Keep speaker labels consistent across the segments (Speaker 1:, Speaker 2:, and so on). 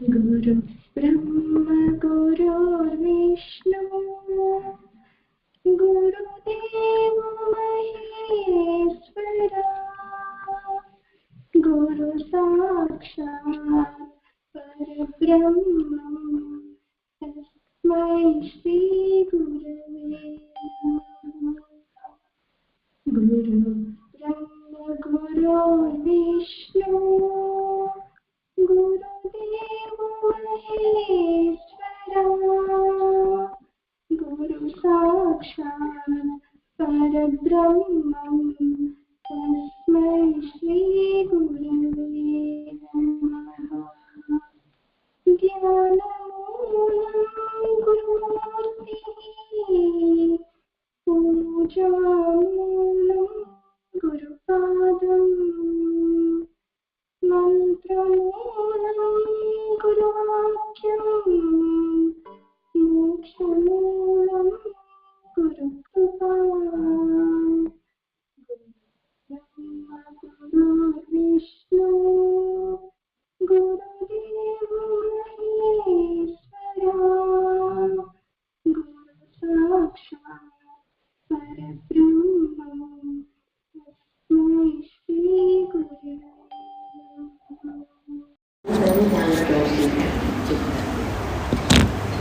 Speaker 1: गुरु ब्रह्म गुरुर्विष्णु गुरुदेव महेश्वरा गुरु साक्षात् परब्रह्म तस्मै श्री गुरवे नमः। गुरु ब्रह्म गुरुर्विष्णु गुरुदेव महेश्वरा गुरु साक्षात् परब्रह्मं तस्मै श्री गुरवे नमः। ज्ञानमूलं गुरुमूर्तिः पूजामूलं गुरुपादम् मंत्रमूलं गुरुवाक्यम् मोक्षमूलं गुरुकृपा ब्रह्म गुरुर्विष्णु गुरुदेव महेश्वरा गुरु साक्षात् परब्रह्मं तस्मै श्री गुरवे।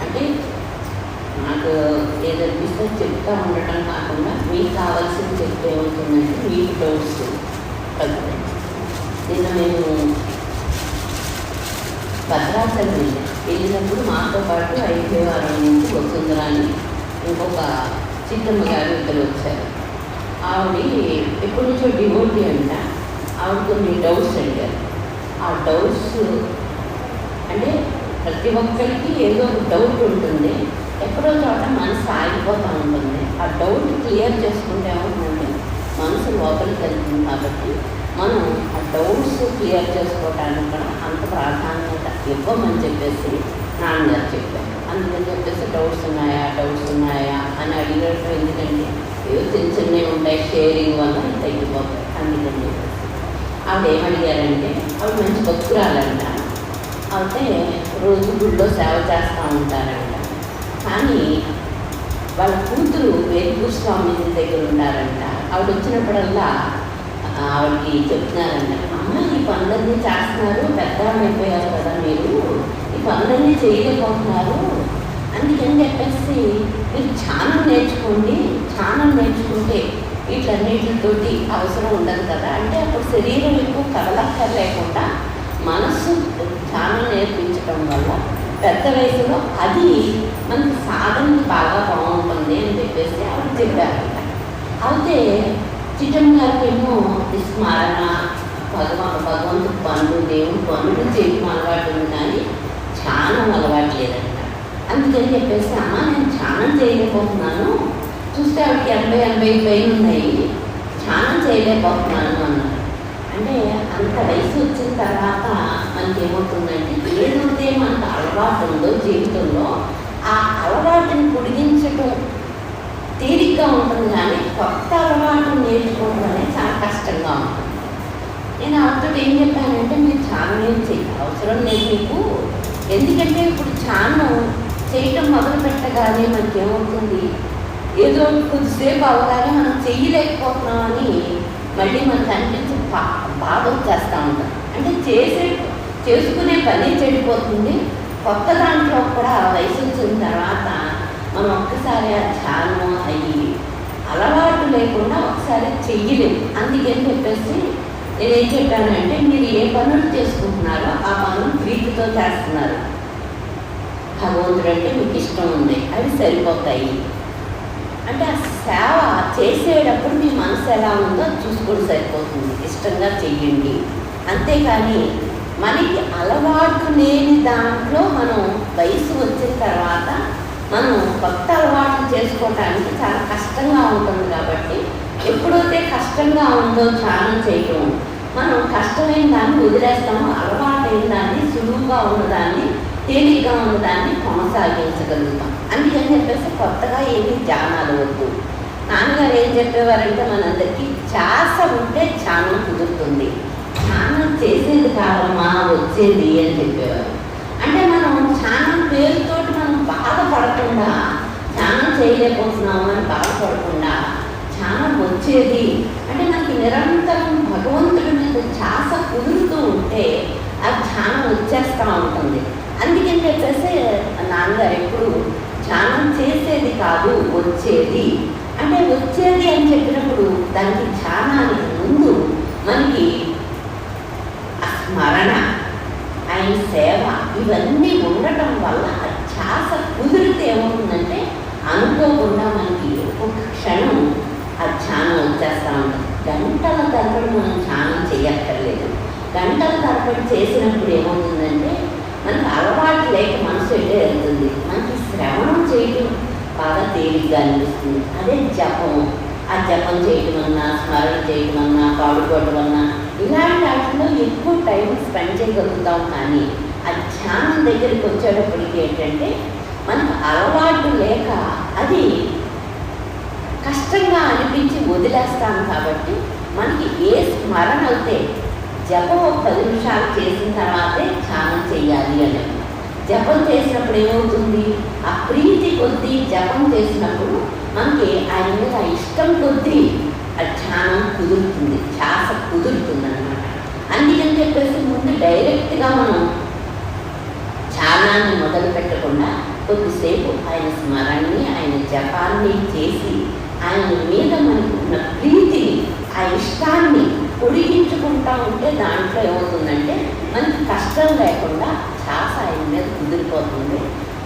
Speaker 2: అంటే నాకు ఏదనిపిస్తే చెప్తా ఉండటం కాకుండా మీకు కావాల్సింది చెప్తే అవుతుందంటే మీకు డౌట్స్ కలుగుతాయి. నిన్న మేము భద్రాచలం వెళ్ళినప్పుడు మాతో పాటు 5వ వారం నుంచి వసుంధరాని ఇంకొక చిత్తమ్మ గారు ఇద్దరు వచ్చారు. ఆవిడ ఎప్పటి నుంచో డివోటీ అంట. ఆవిడ కొన్ని డౌట్స్ అడిగారు. ఆ డౌట్స్ అంటే ప్రతి ఒక్కరికి ఏదో ఒక డౌట్ ఉంటుంది. ఎక్కడో చోట మనసు ఆగిపోతూ ఉంటుంది. ఆ డౌట్ క్లియర్ చేసుకుంటే ఏమవుతుందంటే మనసు లోపలికి వెళ్తుంది. కాబట్టి మనం ఆ డౌట్స్ క్లియర్ చేసుకోవడానికి కూడా అంత ప్రాధాన్యత ఇవ్వమని చెప్పేసి నాన్నగారు చెప్పారు. అందుకని చెప్పేసి డౌట్స్ ఉన్నాయా అని అడిగేటప్పుడు ఎందుకంటే ఏదో చిన్న చిన్నవి ఉంటాయి, షేరింగ్ వల్ల తగ్గిపోతాయి. అందుకని చెప్పేసి ఆవిడ ఏమడిగారంటే ఆవిడ మంచి భక్తురాలంట. అయితే రోజు గుడిలో సేవ చేస్తూ ఉంటారంట. కానీ వాళ్ళ కూతురు వేదికూరు స్వామి దగ్గర ఉన్నారంట. ఆవిడ వచ్చినప్పుడల్లా ఆవిడకి చెప్తున్నారంట, అమ్మ ఈ పనులన్నీ చేస్తున్నారు, పెద్దవాళ్ళు అయిపోయారు కదా, మీరు ఈ పనులన్నీ చేయలేకపోతున్నారు, అందుకని చెప్పేసి మీరు ధ్యానం నేర్చుకోండి, ధ్యానం నేర్చుకుంటే వీటన్నిటితోటి అవసరం ఉండదు కదా. అంటే అప్పుడు శరీరం ఎక్కువ కదలక్కర్లేకుండా మనస్సు ధ్యానం నేర్పించడం వల్ల పెద్ద వయసులో అది మనకి సాధనకి బాగా బాగుంటుంది అని చెప్పేసి ఆవిడ చెప్పారు. అయితే చిట్టమ్మ గారికి ఏమో స్మరణ, భగవంతుడి పనులు, దేవుడి పనులు చేయడం అలవాటు ఉంది, కానీ ధ్యానం అలవాటు లేదంట. అందుకని చెప్పేసి అమ్మ నేను ధ్యానం చేయలేకపోతున్నాను, చూస్తే ఆవిడకి 80 పైన ఉన్నాయి, ధ్యానం చేయలేకపోతున్నాను అన్నారు. అంటే అంత వయసు వచ్చిన తర్వాత మనకి ఏమవుతుందంటే ఏదైతే మనకు అలవాటు ఉందో జీవితంలో ఆ అలవాటుని పొడిగించడం తేలిగ్గా ఉంటుంది, కానీ కొత్త అలవాటు నేర్చుకోవడం అనేది చాలా కష్టంగా ఉంటుంది. నేను ఆవిడతో ఏం చెప్పానంటే మీరు ధ్యానం ఏం చేయాలి అవసరం లేదు మీకు, ఎందుకంటే ఇప్పుడు ధ్యానం చేయటం మొదలు పెట్టగానే మనకి ఏమవుతుంది, ఏదో కొద్దిసేపు అవగానే మనం చెయ్యలేకపోతున్నామని మళ్ళీ మనకు అనిపించి బాధ వచ్చేస్తూ ఉంటాం. అంటే చేసుకునే పని చెడిపోతుంది. కొత్త దాంట్లో కూడా వయసు వచ్చిన తర్వాత మనం ఒక్కసారి ఆ ధ్యానం అయ్యి అలవాటు లేకుండా ఒకసారి చెయ్యలేము. అందుకని చెప్పేసి నేనేం చెప్పానంటే మీరు ఏ పనులు చేసుకుంటున్నారో ఆ పనులు ప్రీతితో చేస్తున్నారు, భగవంతుడు అంటే మీకు ఇష్టం ఉంది, అవి సరిపోతాయి. అంటే ఆ సేవ చేసేటప్పుడు మీ మనసు ఎలా ఉందో చూసుకొని సరిపోతుంది, ఇష్టంగా చెయ్యండి. అంతేకాని మనకి అలవాటు లేని దాంట్లో మనం వయసు వచ్చిన తర్వాత మనం కొత్త అలవాటు చేసుకోవటానికి చాలా కష్టంగా ఉంటుంది. కాబట్టి ఎప్పుడైతే కష్టంగా ఉందో ధ్యానం చేయడం, మనం కష్టమైన దాన్ని వదిలేస్తాము, అలవాటైన దాన్ని, సులువుగా ఉన్నదాన్ని, తేలిగ్గా ఉన్నదాన్ని కొనసాగించగలుగుతాం. అందుకని చెప్పేసి కొత్తగా ఏమీ ధ్యానాలు వద్దు. నాన్నగారు ఏం చెప్పేవారంటే మనందరికీ ధ్యాస ఉంటే ధ్యానం కుదురుతుంది, ధ్యానం చేసేది కాదమ్మా వచ్చేది అని చెప్పేవారు. అంటే చేయలేకపోతున్నాము అని బాధపడకుండా ధ్యానం వచ్చేది అంటే మనకి నిరంతరం భగవంతుడి మీద ధ్యాస కుదురుతూ ఉంటే ఆ ధ్యానం వచ్చేస్తూ ఉంటుంది. అందుకని చెప్పేసి నాన్నగారు ఎప్పుడు ధ్యానం చేసేది కాదు వచ్చేది అంటే వచ్చేది అని చెప్పినప్పుడు దానికి ధ్యానానికి ముందు మనకి స్మరణ ఆయన సేవ ఇవన్నీ ఉండటం వల్ల ధ్యాస కుదిరితే ఏమవుతుందంటే అనుకోకుండా మనకి ఒక్కొక్క క్షణం ఆ ధ్యానం వచ్చేస్తూ ఉంటుంది. గంటల తరబడి మనం ధ్యానం చేయక్కర్లేదు. గంటల తరబడి చేసినప్పుడు ఏమవుతుందంటే మనకి అలవాటు లేక మనసు ఎటే వెళ్తుంది. మనకి శ్రవణం చేయడం బాగా తేలిగ్గా అనిపిస్తుంది. అదే జపం, ఆ జపం చేయటం అన్నా స్మరణ చేయటం అన్నా పాడుకోవటం అన్నా ఇలాంటి వాటిలో ఎక్కువ టైం స్పెండ్ చేయగలుగుతాం. కానీ ఆ ధ్యానం దగ్గరికి వచ్చేటప్పటికి ఏంటంటే మనకు అలవాటు లేక అది కష్టంగా అనిపించి వదిలేస్తాం. కాబట్టి మనకి ఏ స్మరణ అయితే జపం 10 నిమిషాలు చేసిన తర్వాతే ధ్యానం చేయాలి అని. జపం చేసినప్పుడు ఏమవుతుంది ఆ ప్రీతి కొద్దీ జపం చేసినప్పుడు మనకి ఆయన మీద ఇష్టం కొద్దీ ఆ ధ్యానం కుదురుతుంది, ధ్యాస కుదురుతుంది అన్నమాట. అందుకని చెప్పేసి ముందు డైరెక్ట్గా మనం ధ్యానాన్ని మొదలు పెట్టకుండా కొద్దిసేపు ఆయన స్మరణని ఆయన జపాన్ని చేసి ఆయన మీద మనకు ఉన్న ప్రీతిని ఆ ఇష్టాన్ని పొడిగించుకుంటా ఉంటే దాంట్లో ఏమవుతుందంటే మనకి కష్టం లేకుండా ధ్యాస ఆయన మీద కుదిరిపోతుంది.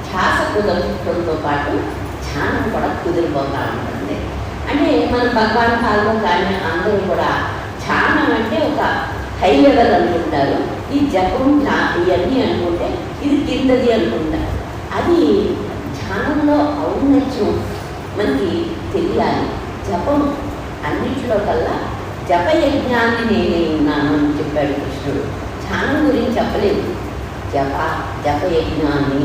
Speaker 2: ధ్యాస కుదరడంతో పాటు ధ్యానం కూడా కుదిరిపోతూ ఉంటుంది. అంటే మన భగవాన్ కాలంలో కానీ అందరూ కూడా ధ్యానం అంటే ఒక హై లెవెల్ అనుకుంటారు. ఈ జపం ఇవన్నీ అనుకుంటే ఇది కిందది అనుకుంటారు. అది ధ్యానంలో ఔన్నత్యం మనకి తెలియాలి. జపం అన్నింటిలో కల్లా జపయజ్ఞాన్ని నేనే ఉన్నాను అని చెప్పాడు కృష్ణుడు. ధ్యానం గురించి చెప్పలేదు, జపయజ్ఞాన్ని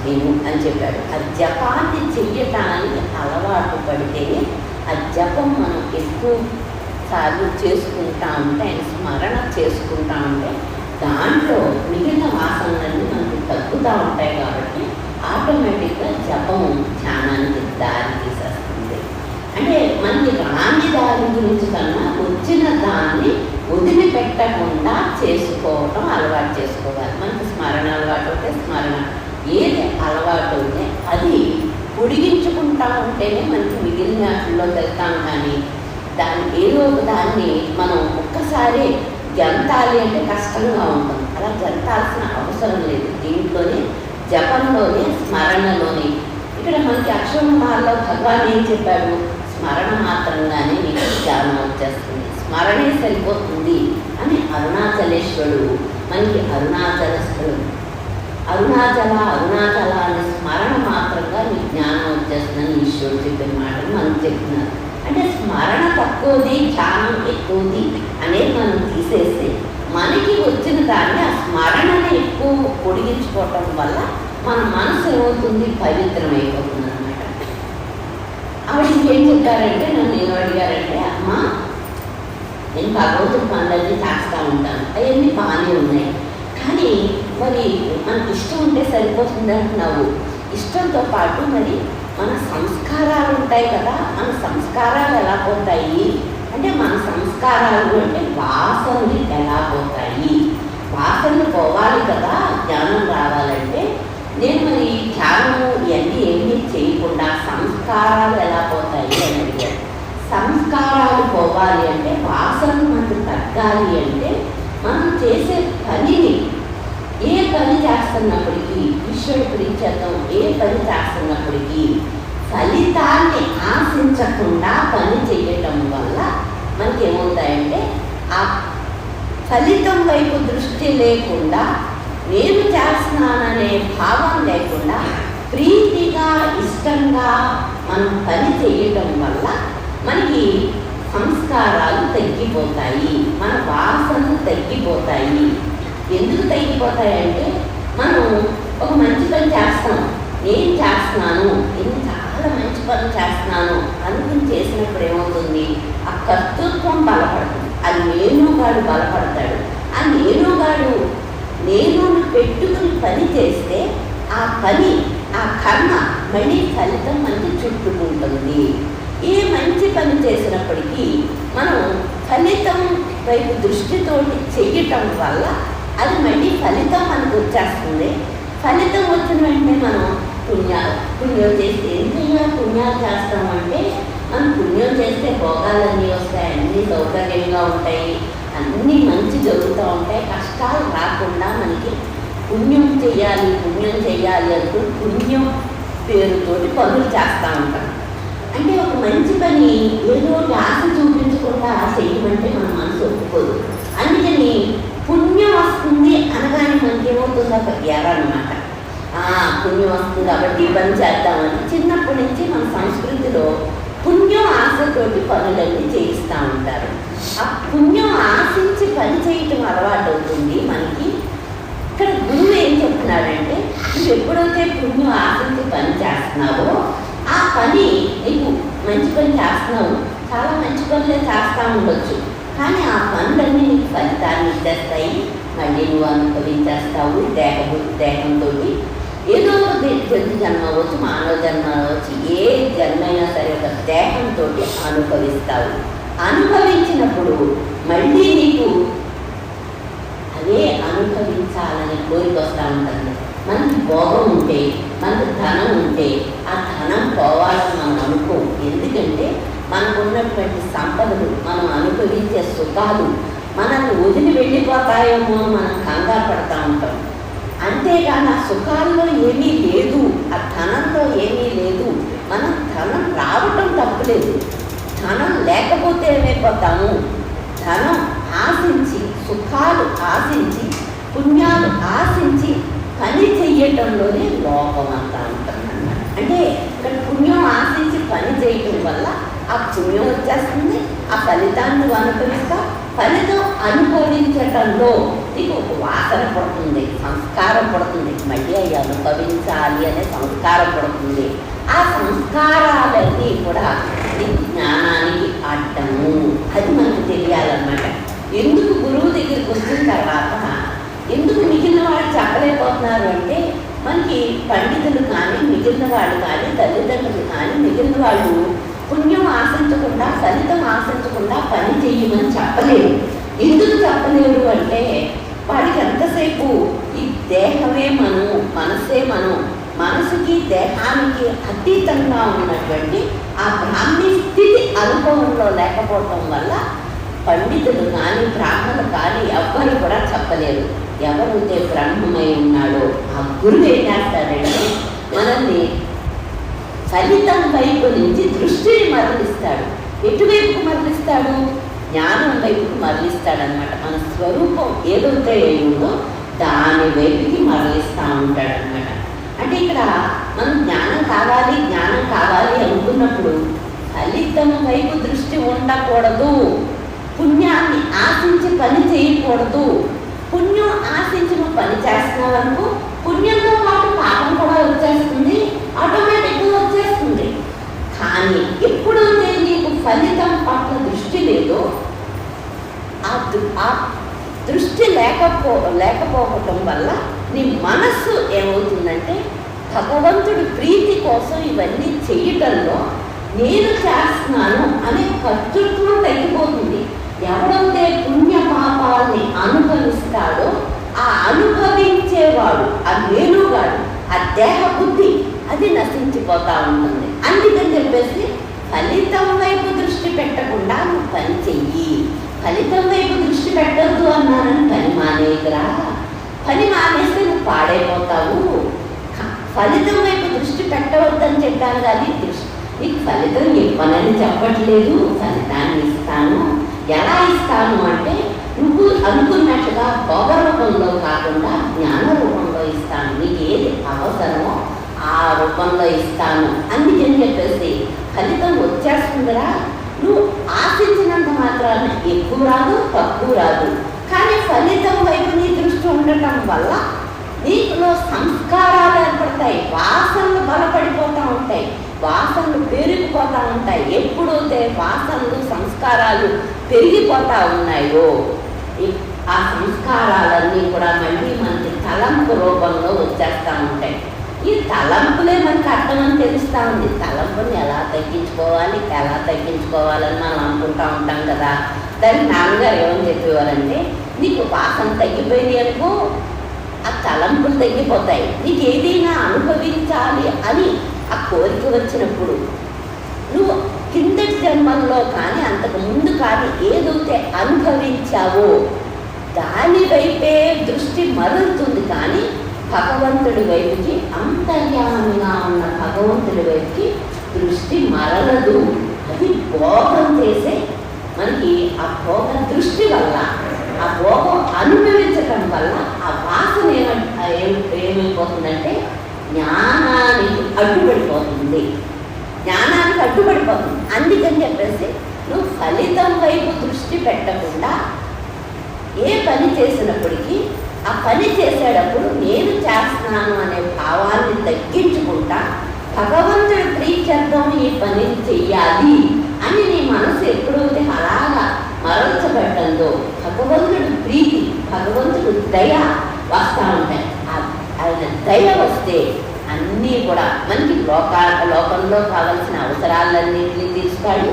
Speaker 2: నేను అని చెప్పాడు. ఆ జపాన్ని చెయ్యటానికి అలవాటు పడితేనే ఆ జపం మనం ఎక్కువ సార్లు చేసుకుంటా ఉంటే ఆయన స్మరణ చేసుకుంటా ఉంటే దాంట్లో మిగిలిన వాసనలన్నీ మనకు తగ్గుతూ ఉంటాయి. కాబట్టి ఆటోమేటిక్గా జపం ధ్యానానికి దారి తీసేస్తుంది. అంటే మనకి రాని దారి గురించి కన్నా వచ్చిన దాన్ని వదిలిపెట్టకుండా చేసుకోవటం అలవాటు చేసుకోవాలి. మనకి స్మరణ అలవాటు అయితే స్మరణ, ఏది అలవాటు అయితే అది పొడిగించుకుంటా ఉంటేనే మనకి మిగిలిన వాటిల్లో వెళ్తాం. కానీ దాన్ని ఏదో ఒక దాన్ని మనం ఒక్కసారి గంతాలి అంటే కష్టంగా ఉంటుంది. అలా గంతాల్సిన అవసరం లేదు. దీంట్లోనే జపంలోనే స్మరణలోనే ఇక్కడ మనకి అక్షరమాలలో భగవాన్ ఏం చెప్పాడు, స్మరణ మాత్రంగానే నీకు ధ్యానం వచ్చేస్తుంది, స్మరణే సరిపోతుంది అని అరుణాచలేశ్వరుడు మనకి అరుణాచల అనే స్మరణ మాత్రంగా నీకు జ్ఞానం వచ్చేస్తుందని ఈశ్వరుడు చెప్పిన మాటలు మనం చెప్తున్నారు. అంటే స్మరణ తక్కువది ధ్యానం ఎక్కువది అనేది మనం తీసేసి మనకి వచ్చిన దాన్ని ఆ స్మరణని ఎక్కువ పొడిగించుకోవటం వల్ల మన మనసు ఏమవుతుంది, పవిత్రమైపోతుంది అన్నమాట. ఆవిడ ఇంకేం చెప్పారంటే నన్ను ఏం అడిగారంటే, అమ్మ నేను భగవంతుడి పనులన్నీ చేస్తూ ఉంటాను, అవన్నీ బాగానే ఉన్నాయి, కానీ మరి మనకి ఇష్టం ఉంటే సరిపోతుంది అంటున్నావు. ఇష్టంతో పాటు మరి మన సంస్కారాలు ఉంటాయి కదా, మన సంస్కారాలు ఎలా పోతాయి అంటే మన సంస్కారాలు అంటే వాసనలు ఎలా పోతాయి, వాసనలు పోవాలి కదా జ్ఞానం రావాలంటే. నేను మరి ధ్యానము ఇవన్నీ ఏమీ చేయకుండా సంస్కారాలు ఎలా పోతాయి అని అడిగాను. సంస్కారాలు పోవాలి అంటే వాసనలు మనకు తగ్గాలి అంటే మనం చేసే పనిని, ఏ పని చేస్తున్నప్పటికీ ఈశ్వరుడు ప్రీత్యర్థం ఏ పని చేస్తున్నప్పటికీ ఫలితాన్ని ఆశించకుండా పని చేయటం వల్ల మనకి ఏమవుతాయంటే ఆ ఫలితం వైపు దృష్టి లేకుండా, నేను చేస్తున్నాననే భావం లేకుండా ప్రీతిగా ఇష్టంగా మనం పని చేయటం వల్ల మనకి సంస్కారాలు తగ్గిపోతాయి, మన వాసనలు తగ్గిపోతాయి. ఎందుకు తగ్గిపోతాయంటే మనం ఒక మంచి పని చేస్తాం, నేను చేస్తున్నాను, నేను చాలా మంచి పని చేస్తున్నాను అనుకుని చేసినప్పుడు ఏమవుతుంది, ఆ కర్తృత్వం బలపడుతుంది, అది నేనుగాడు బలపడతాడు. ఆ నేనుగాడు నేను పెట్టుకుని పని చేస్తే ఆ పని ఆ కర్మ మళ్ళీ ఫలితం మనకి చుట్టుకుంటుంది. ఏ మంచి పని చేసినప్పటికీ మనం ఫలితం వైపు దృష్టితోటి చెయ్యటం వల్ల అది మళ్ళీ ఫలితం మనకు వచ్చేస్తుంది. ఫలితం వచ్చిన వెంటనే మనం పుణ్యం చేస్తే ఎందుకైనా పుణ్యాలు చేస్తామంటే మనం పుణ్యం చేస్తే భోగాలన్నీ వస్తాయి, అన్నీ సౌకర్యంగా ఉంటాయి, అన్నీ మంచి జరుగుతూ ఉంటాయి, కష్టాలు రాకుండా మనకి పుణ్యం చెయ్యాలి అంటూ పుణ్యం పేరుతోటి పనులు చేస్తూ ఉంటాం. అంటే ఒక మంచి పని ఏదో ఆశ చూపించకుండా చెయ్యమంటే మన మనసు ఒప్పుకోదు. అందుకని పుణ్యం వస్తుంది అనగానే మనకి ఏమవుతుందో ఒక ఎర్రనమాట. పుణ్యం వస్తుంది కాబట్టి ఈ పని చేద్దామని చిన్నప్పటి నుంచి మన సంస్కృతిలో పుణ్యం ఆశతోటి పనులన్నీ చేయిస్తూ ఉంటారు. ఆ పుణ్యం ఆశించి పని చేయటం అలవాటు అవుతుంది మనకి. ఇక్కడ గురువు ఏం చెప్తున్నాడంటే, నువ్వు ఎప్పుడైతే పుణ్యం ఆశించి పని చేస్తున్నావో ఆ పని నీకు మంచి పని చేస్తున్నావు, చాలా మంచి పనులే చేస్తూ ఉండొచ్చు, కానీ ఆ పనులన్నీ నీకు ఫలితాన్ని ఇచ్చేస్తాయి. మళ్ళీ నువ్వు అనుభవించేస్తావు. దేహంతో ఏదో ఒక జంతు జన్మ అవ్వచ్చు, మానవ జన్మ అవ్వచ్చు, ఏ జన్మ అయినా సరే ఒక దేహంతో అనుభవిస్తావు. అనుభవించినప్పుడు మళ్ళీ నీకు అదే అనుభవించాలనే కోరిక వస్తూ ఉంటుంది. మనకి భోగం ఉంటే, మనకు ధనం ఉంటే ఆ ధనం పోవాలని మనం అనుకోం. ఎందుకంటే మనకు ఉన్నటువంటి సంపదలు, మనం అనుభవించే సుఖాలు మనల్ని వదిలి వెళ్ళిపోతాయేమో మనం కంగారు పడతా ఉంటాం. అంతేగాని ఆ సుఖాల్లో ఏమీ లేదు, ఆ ధనంలో ఏమీ లేదు. మనం ధనం రావటం తప్పులేదు, ధనం లేకపోతే ఏమైపోతాము. ధనం ఆశించి, సుఖాలు ఆశించి, పుణ్యాలు ఆశించి పని చెయ్యటంలోనే లోపం అంతా ఉంటుందన్నమాట. అంటే ఇక్కడ పుణ్యం ఆశించి పని చేయటం వల్ల ఆ పుణ్యం వచ్చేస్తుంది, ఆ ఫలితాన్ని అనుభవిస్తా. ఫలితం అనుభవించటంలో నీకు ఒక వాసన పడుతుంది, సంస్కారం పడుతుంది, మళ్ళీ అవి అనుభవించాలి అనే సంస్కారం పడుతుంది. ఆ సంస్కారాలన్నీ కూడా నీకు జ్ఞానానికి అడ్డము. అది మనకు తెలియాలన్నమాట. ఎందుకు గురువు దగ్గరికి వచ్చిన తర్వాత ఎందుకు మిగిలిన వాళ్ళు చెప్పలేకపోతున్నారు అంటే, మనకి పండితులు కానీ, మిగిలిన వాళ్ళు కానీ, తల్లిదండ్రులు కానీ, మిగిలిన వాళ్ళు పుణ్యం ఆశించకుండా, ఫలితం ఆశించకుండా పని చెయ్యమని చెప్పలేరు. ఎందుకు చెప్పలేరు అంటే, వాడికి ఎంతసేపు ఈ దేహమే మనం, మనసే మనం, మనసుకి దేహానికి అతీతంగా ఉన్నటువంటి ఆ బ్రాహ్మీ స్థితి అనుభవంలో లేకపోవటం వల్ల పండితులు కానీ, బ్రాహ్మణులు కానీ ఎవ్వరు కూడా చెప్పలేరు. ఎవరైతే బ్రహ్మమై ఉన్నాడో ఆ గురువు ఏం చేస్తాడంటే, మనల్ని ఫలితం వైపు నుంచి దృష్టిని మరలిస్తాడు. ఎటువైపుకు మరలిస్తాడు? జ్ఞానం వైపుకు మరలిస్తాడనమాట. మన స్వరూపం ఏదైతే ఉందో దాని వైపుకి మరలిస్తూ ఉంటాడనమాట. అంటే ఇక్కడ మనం జ్ఞానం కావాలి అనుకున్నప్పుడు ఫలితం వైపు దృష్టి ఉండకూడదు. పుణ్యాన్ని ఆశించి పని చేయకూడదు. పుణ్యం ఆశించి నువ్వు పని చేస్తున్నావు అనుకో, పుణ్యంతో పాటు పాపం కూడా వచ్చేస్తుంది, ఆటోమేటిక్గా వచ్చేస్తుంది. కానీ ఎప్పుడైతే నీకు ఫలితం పట్ల దృష్టి లేదో, ఆ దృష్టి లేకపోవటం వల్ల నీ మనస్సు ఏమవుతుందంటే, భగవంతుడి ప్రీతి కోసం ఇవన్నీ చెయ్యటంలో నేను చేస్తున్నాను అనే కర్తృత్వం తగ్గిపోతుంది. ఎవరైతే పుణ్య పాపాలని అనుభవిస్తాడో ఆ అనుభవించేవాడు, ఆ వేణుగాడు, ఆ దేహ బుద్ధి అది నశించిపోతూ ఉంటుంది. అందుకని చెప్పేసి ఫలితం వైపు దృష్టి పెట్టకుండా నువ్వు పని చెయ్యి. ఫలితం వైపు దృష్టి పెట్టద్దు అన్నానని పని మానేయకురా. పని మానేస్తే నువ్వు పాడైపోతావు. ఫలితం వైపు దృష్టి పెట్టవద్దని చెప్పాను కానీ నీకు ఫలితం ఇవ్వనని చెప్పట్లేదు. ఫలితాన్ని ఇస్తాను. ఎలా ఇస్తాను అంటే, నువ్వు అనుకున్నట్టుగా భోగ రూపంలో కాకుండా జ్ఞాన రూపంలో ఇస్తాను. నీకు ఏది అవసరమో ఆ రూపంలో ఇస్తాను. అందుకని చెప్పేసి ఫలితం వచ్చేస్తుందిరా. నువ్వు ఆశించినంత మాత్రాన ఎక్కువ రాదు, తక్కువ రాదు. కానీ ఫలితం వైపు నీ దృష్టి ఉండటం వల్ల నీకులో సంస్కారాలు ఏర్పడతాయి, వాసనలు బలపడిపోతూ ఉంటాయి, వాసనలు పెరిగిపోతూ ఉంటాయి. ఎప్పుడైతే వాసనలు, సంస్కారాలు పెరిగిపోతూ ఉన్నాయో ఆ సంస్కారాలన్నీ కూడా మళ్ళీ మనకి తలంపు రూపంలో వచ్చేస్తూ ఉంటాయి. ఈ ఈ తలంపులే మనకు అర్థమని తెలుస్తూ ఉంది. తలంపుని ఎలా తగ్గించుకోవాలని మనం అనుకుంటా ఉంటాం కదా. దానికి నాన్నగారు ఏమని చెప్పేవారంటే, నీకు వాసన తగ్గిపోయింది అనుకో, ఆ తలంపులు తగ్గిపోతాయి. నీకు ఏదైనా అనుభవించాలి అని ఆ కోరిక వచ్చినప్పుడు నువ్వు కిందటి జన్మల్లో కానీ అంతకు ముందు కానీ ఏదైతే అనుభవించావో దాని వైపే దృష్టి మరలుతుంది, కానీ భగవంతుడి వైపుకి, అంతర్యామిగా ఉన్న భగవంతుడి వైపుకి దృష్టి మరలదు. అది భోగం చేసే మనకి ఆ భోగ దృష్టి వల్ల, ఆ భోగం అనుభవించటం వల్ల ఆ వాసన ఏమైపోతుందంటే జ్ఞానానికి అడ్డుపడిపోతుంది. అందుకని చెప్పేసి నువ్వు ఫలితం వైపు దృష్టి పెట్టకుండా ఏ పని చేసినప్పటికీ ఆ పని చేసేటప్పుడు నేను చేస్తున్నాను అనే భావాన్ని తగ్గించుకుంటా భగవంతుడి ప్రీత్యర్థం ఈ పని చెయ్యాలి అని నీ మనసు ఎప్పుడైతే అలాగా మరల్చబడ్డందో భగవంతుడి ప్రీతి, భగవంతుడు దయ వస్తూ ఉంటాయి. ఆయన దయ వస్తే అన్నీ కూడా మనకి లోకంలో కావలసిన అవసరాలన్నింటినీ తీరుస్తాడు,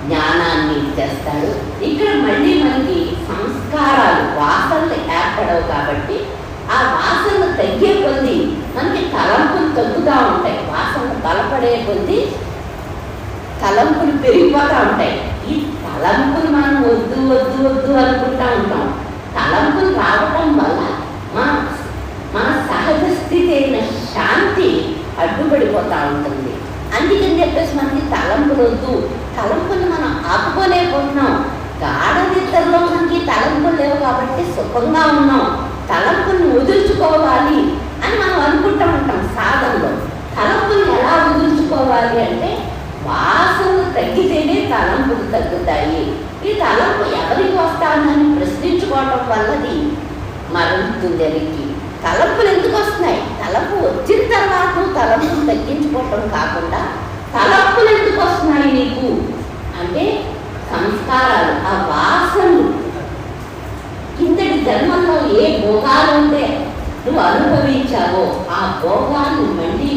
Speaker 2: జ్ఞానాన్ని ఇచ్చేస్తాడు. ఇక్కడ మళ్ళీ మనకి సంస్కారాలు, వాసనలు ఏర్పడవు కాబట్టి ఆ వాసనలు తగ్గే కొద్దీ మనకి తలంపులు తగ్గుతూ ఉంటాయి. వాసనలు బలపడే కొద్దీ తలంపులు పెరిగిపోతూ ఉంటాయి. ఈ తలంపులు మనం వద్దు అనుకుంటూ ఉంటాం. తలంపులు రావటం వల్ల మన సహజ స్థితి అయిన శాంతి అడ్డుపడిపోతూ ఉంటుంది. అందుకని చెప్పేసి మనకి తలంపులు వద్దు, తలంపులు మనం ఆపుకోలేకపోతున్నాం. గాఢ నిద్రలో మనకి తలంపులు లేవు కాబట్టి సుఖంగా ఉన్నాం. తలంపుల్ని వదులుచుకోవాలి అని మనం అనుకుంటూ ఉంటాం సాధనలో. తలంపుల్ని ఎలా వదులుచుకోవాలి అంటే వాసనలు తగ్గితేనే తలంపులు తగ్గుతాయి. ఈ తలంపు ఎవరికి వస్తానని ప్రశ్నించుకోవటం వల్లది మరుగుతుంది. ఎరికి తలంపులు ఎందుకు వస్తున్నాయి? తలంపు వచ్చిన తర్వాత తలంపులు తగ్గించుకోవటం కాకుండా తలంపులు ఎందుకు వస్తున్నాయి నీకు అంటే సంస్కారాలు, ఆ వాసనలు, కిందటి జన్మల్లో ఏ భోగాలు ఉంటే నువ్వు అనుభవించావో ఆ భోగాన్ని మళ్ళీ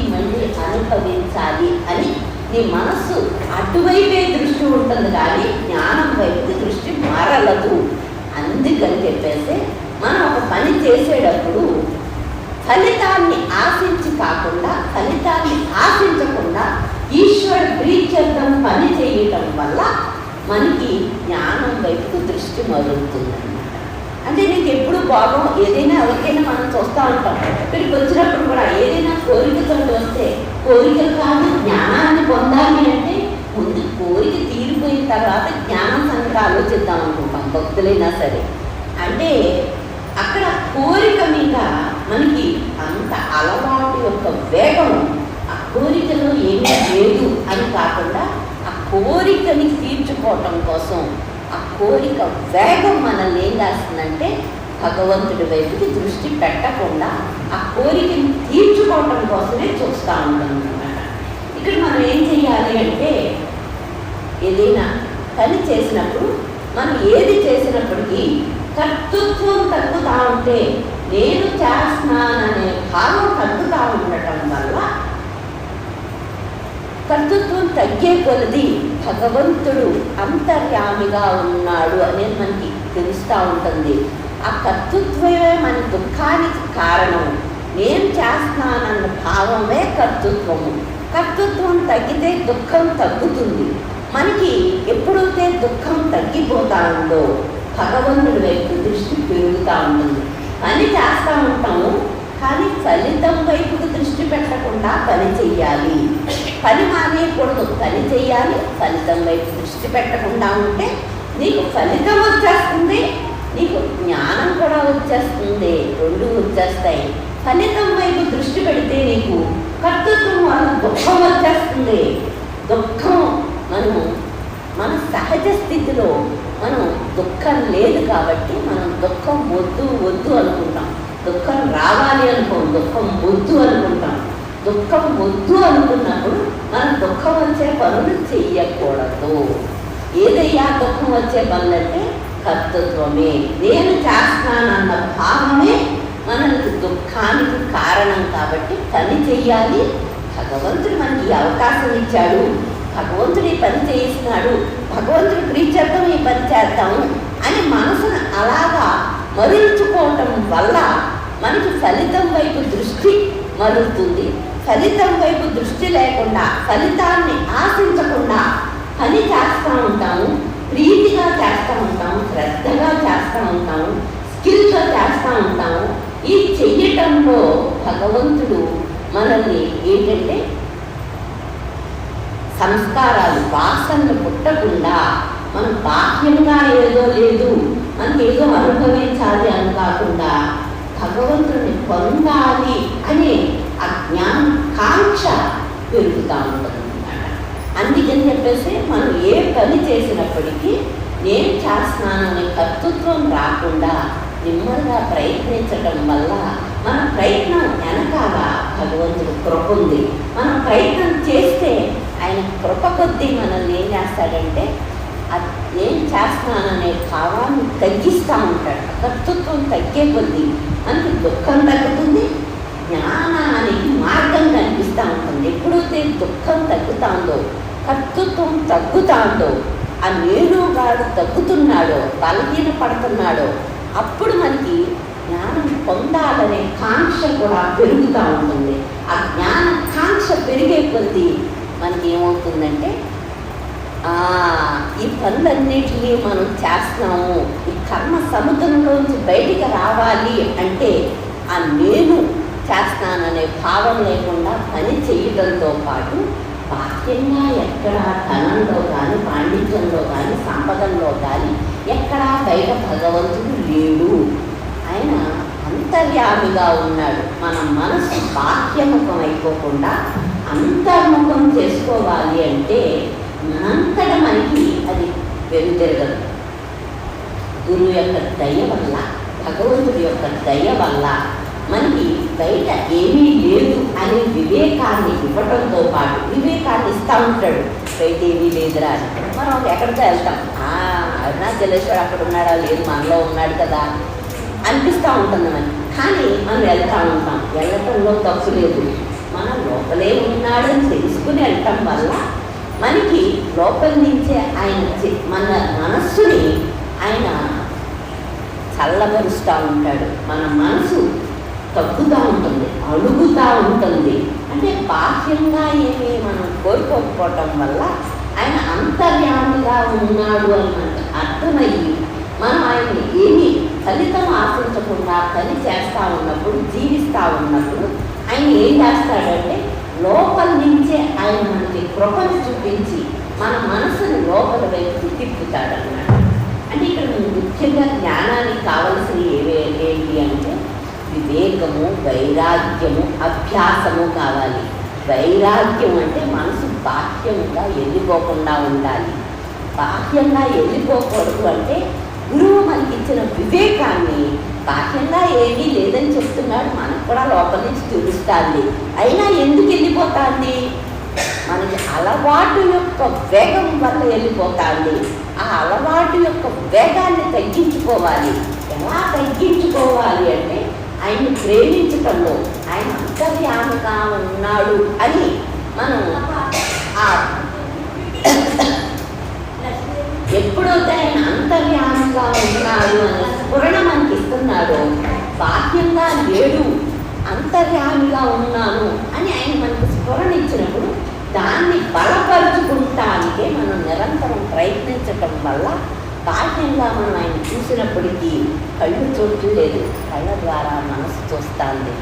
Speaker 2: అనుభవించాలి అని నీ మనస్సు అటువైపే దృష్టి ఉంటుంది, కానీ జ్ఞానం వైపు దృష్టి మారలదు. అందుకని చెప్పేసి మనం ఒక పని చేసేటప్పుడు ఫలితాన్ని ఆశించి కాకుండా, ఫలితాన్ని ఆశించకుండా ఈశ్వర ప్రీత్యర్థం పని చేయటం వల్ల మనకి జ్ఞానం వైపు దృష్టి మరుగుతుందన్నమాట. అంటే నీకు ఎప్పుడు భాగం ఏదైనా ఎవరికైనా మనం చూస్తూ ఉంటాం. ఇక్కడికి వచ్చినప్పుడు కూడా ఏదైనా కోరికతో వస్తే కోరికలు కాదు జ్ఞానాన్ని పొందాలి అంటే ముందు కోరిక తీరిపోయిన తర్వాత జ్ఞానం సంగతి ఆలోచిద్దాం అనుకుంటాం భక్తులైనా సరే. అంటే అక్కడ కోరిక మీద మనకి అంత అలవాటు యొక్క వేగం, ఆ కోరికలో ఏమీ లేదు అని కాకుండా ఆ కోరికని తీర్చుకోవటం కోసం ఆ కోరిక వేగం మనల్ని ఏం చేస్తుందంటే భగవంతుడి వైపుకి దృష్టి పెట్టకుండా ఆ కోరికని తీర్చుకోవటం కోసమే చూస్తూ ఉంటాం అన్నమాట. ఇక్కడ మనం ఏం చేయాలి అంటే ఏదైనా పని చేసినప్పుడు మనం ఏది చేసినప్పటికీ కర్తృత్వం తగ్గుతూ ఉంటే, నేను చేస్తున్నాననే భావం తగ్గుతూ ఉండటం వల్ల కర్తృత్వం తగ్గే కొలది భగవంతుడు అంతర్యామిగా ఉన్నాడు అనేది మనకి తెలుస్తూ ఉంటుంది. ఆ కర్తృత్వమే మన దుఃఖానికి కారణం. నేను చేస్తున్నానన్న భావమే కర్తృత్వము. కర్తృత్వం తగ్గితే దుఃఖం తగ్గుతుంది. మనకి ఎప్పుడైతే దుఃఖం తగ్గిపోతా ఉందో భగవంతుడి వైపు దృష్టి పెరుగుతూ ఉంటుంది. పని చేస్తూ ఉంటాము, కానీ ఫలితం వైపుకు దృష్టి పెట్టకుండా పని చెయ్యాలి. పని మానేయకూడదు, పని చెయ్యాలి. ఫలితం వైపు దృష్టి పెట్టకుండా ఉంటే నీకు ఫలితం వచ్చేస్తుంది, నీకు జ్ఞానం కూడా వచ్చేస్తుంది, రెండు వచ్చేస్తాయి. ఫలితం వైపు దృష్టి పెడితే నీకు కర్తృత్వం వల్ల దుఃఖం వచ్చేస్తుంది. దుఃఖం మన సహజ స్థితిలో మనం దుఃఖం లేదు కాబట్టి మనం దుఃఖం వద్దు అనుకుంటాం. దుఃఖం రావాలి అనుకోం, దుఃఖం వద్దు అనుకుంటాం. దుఃఖం వద్దు అనుకున్నప్పుడు మనం దుఃఖం వచ్చే పనులు చెయ్యకూడదు. ఏదయ్యా దుఃఖం వచ్చే పనులంటే కర్తృత్వమే, నేను చేస్తానన్న భావమే మనకు దుఃఖానికి కారణం కాబట్టి పని చెయ్యాలి. భగవంతుడు మనకి ఈ అవకాశం ఇచ్చాడు, భగవంతుడు ఈ పని చేయిస్తున్నాడు, భగవంతుడు ప్రీత్యర్థం ఈ పని చేద్దాము అని మనసును అలాగా మరుల్చుకోవటం వల్ల మనకి ఫలితం వైపు దృష్టి మరులుతుంది. ఫలితం వైపు దృష్టి లేకుండా, ఫలితాన్ని ఆశించకుండా పని చేస్తూ ఉంటాము, ప్రీతిగా చేస్తూ ఉంటాము, శ్రద్ధగా చేస్తూ ఉంటాము, స్కిల్గా చేస్తూ ఉంటాము. ఈ చెయ్యటంలో భగవంతుడు మనల్ని ఏంటంటే సంస్కారాలు, వాసనలు పుట్టకుండా మనం బాహ్యంగా ఏదో లేదు, మనకి ఏదో అనుభవించాలి అని కాకుండా భగవంతుడిని పొందాలి అనే ఆ జ్ఞానాకాంక్ష పెరుగుతూ ఉంటుంది అన్నమాట. అందుకని చెప్పేసి మనం ఏ పని చేసినప్పటికీ నేను చేస్తున్నాననే కర్తృత్వం రాకుండా నెమ్మదిగా ప్రయత్నించడం వల్ల మన ప్రయత్నం వెనకాల భగవంతుడు కృప ఉంది. మనం ప్రయత్నం చేస్తే ఆయన కృప కొద్దీ మనల్ని ఏం చేస్తాడంటే అది నేను చేస్తున్నాననే భావాన్ని తగ్గిస్తూ ఉంటాడు. కర్తృత్వం తగ్గే కొద్దీ మనకి దుఃఖం తగ్గుతుంది, జ్ఞానానికి మార్గం కనిపిస్తూ ఉంటుంది. ఎప్పుడైతే దుఃఖం తగ్గుతాందో, కర్తృత్వం తగ్గుతాందో, ఆ నేనుగాడు తగ్గుతున్నాడో, బలహీన పడుతున్నాడో, అప్పుడు మనకి జ్ఞానం పొందాలనే కాంక్ష కూడా పెరుగుతూ ఉంటుంది. ఆ జ్ఞాన కాంక్ష పెరిగే కొద్దీ మనకి ఏమవుతుందంటే ఈ పనులన్నిటినీ మనం చేస్తున్నాము, ఈ కర్మ సముద్రంలోంచి బయటికి రావాలి అంటే ఆ నేను చేస్తాననే భావం లేకుండా పని చేయడంతో పాటు బాహ్యంగా ఎక్కడ ధనంలో కానీ, పాండిత్యంలో కానీ, సంపదల్లో కానీ ఎక్కడా బయట భగవంతుడు లేడు. ఆయన అంతర్యామిగా ఉన్నాడు. మన మనసు బాహ్యముఖం అయిపోకుండా అంతర్ముఖం చేసుకోవాలి అంటే మనంతట మనకి అది వెలుతిరగదు. గురువు యొక్క దయ వల్ల, భగవంతుడి యొక్క దయ వల్ల మనకి బయట ఏమీ లేదు అనే వివేకాన్ని ఇవ్వటంతో పాటు, వివేకాన్ని ఇస్తూ ఉంటాడు. బయట ఏమీ లేదురా అని మనం ఎక్కడికో వెళ్తాం, అరుణాచలేశ్వరుడు అక్కడ ఉన్నాడా, లేదు మనలో ఉన్నాడు కదా అనిపిస్తూ ఉంటుంది మనకి. కానీ మనం వెళ్తూ ఉంటాం, వెళ్ళటంలో తప్పు లేదు. మన లోపలే ఉన్నాడని తెలుసుకుని వెళ్ళటం వల్ల మనకి లోపల నుంచే ఆయన మన మనస్సుని ఆయన చల్లబరుస్తూ ఉంటాడు. మన మనసు తగ్గుతూ ఉంటుంది, అడుగుతూ ఉంటుంది. అంటే బాహ్యంగా ఏమీ మనం కోరుకోకపోవటం వల్ల ఆయన అంతర్యామిగా ఉన్నాడు అని మనకు అర్థమయ్యి మనం ఆయన్ని ఏమీ ఫలితం ఆశించకుండా పని చేస్తూ ఉన్నప్పుడు, జీవిస్తూ ఉన్నప్పుడు ఆయన ఏం చేస్తాడంటే లోపల నుంచే ఆయన మనకి కృపను చూపించి మన మనసుని లోపల వైపు తిప్పుతాడన్నమాట. అంటే ఇక్కడ ముఖ్యంగా జ్ఞానానికి కావలసినవి ఏంటి అంటే వివేకము, వైరాగ్యము, అభ్యాసము కావాలి. వైరాగ్యం అంటే మనసు బాహ్యంగా వెళ్ళిపోకుండా ఉండాలి. బాహ్యంగా వెళ్ళిపోకూడదు అంటే గురువు మనకి ఇచ్చిన వివేకాన్ని, బాహ్యంగా ఏమీ లేదని చెప్తున్నాడు, మనకు కూడా లోపల నుంచి తెలుస్తుంది. అయినా ఎందుకు వెళ్ళిపోతుంది? మనకి అలవాటు యొక్క వేగం వల్ల వెళ్ళిపోతుంది. ఆ అలవాటు యొక్క వేగాన్ని తగ్గించుకోవాలి. ఎలా తగ్గించుకోవాలి అంటే ఆయన్ని ప్రేమించటంలో, ఆయన అంతర్యామిగా ఉన్నాడు అని మనం ఎప్పుడైతే ఆయన అంతర్యామిగా ఉన్నాడు అనే స్ఫురణ మనకి ఇస్తున్నాడో, బాహ్యంగా లేడు అంతర్యామిగా ఉన్నాను అని ఆయన మనకు స్ఫురణ ఇచ్చినప్పుడు దాన్ని బలపరుచుకుంటానికే మనం నిరంతరం ప్రయత్నించటం వల్ల బాహ్యంగా మనం ఆయన చూసినప్పటికీ కళ్ళు చూడలేదు, కళ్ళ ద్వారా మనసు చూస్తుంది.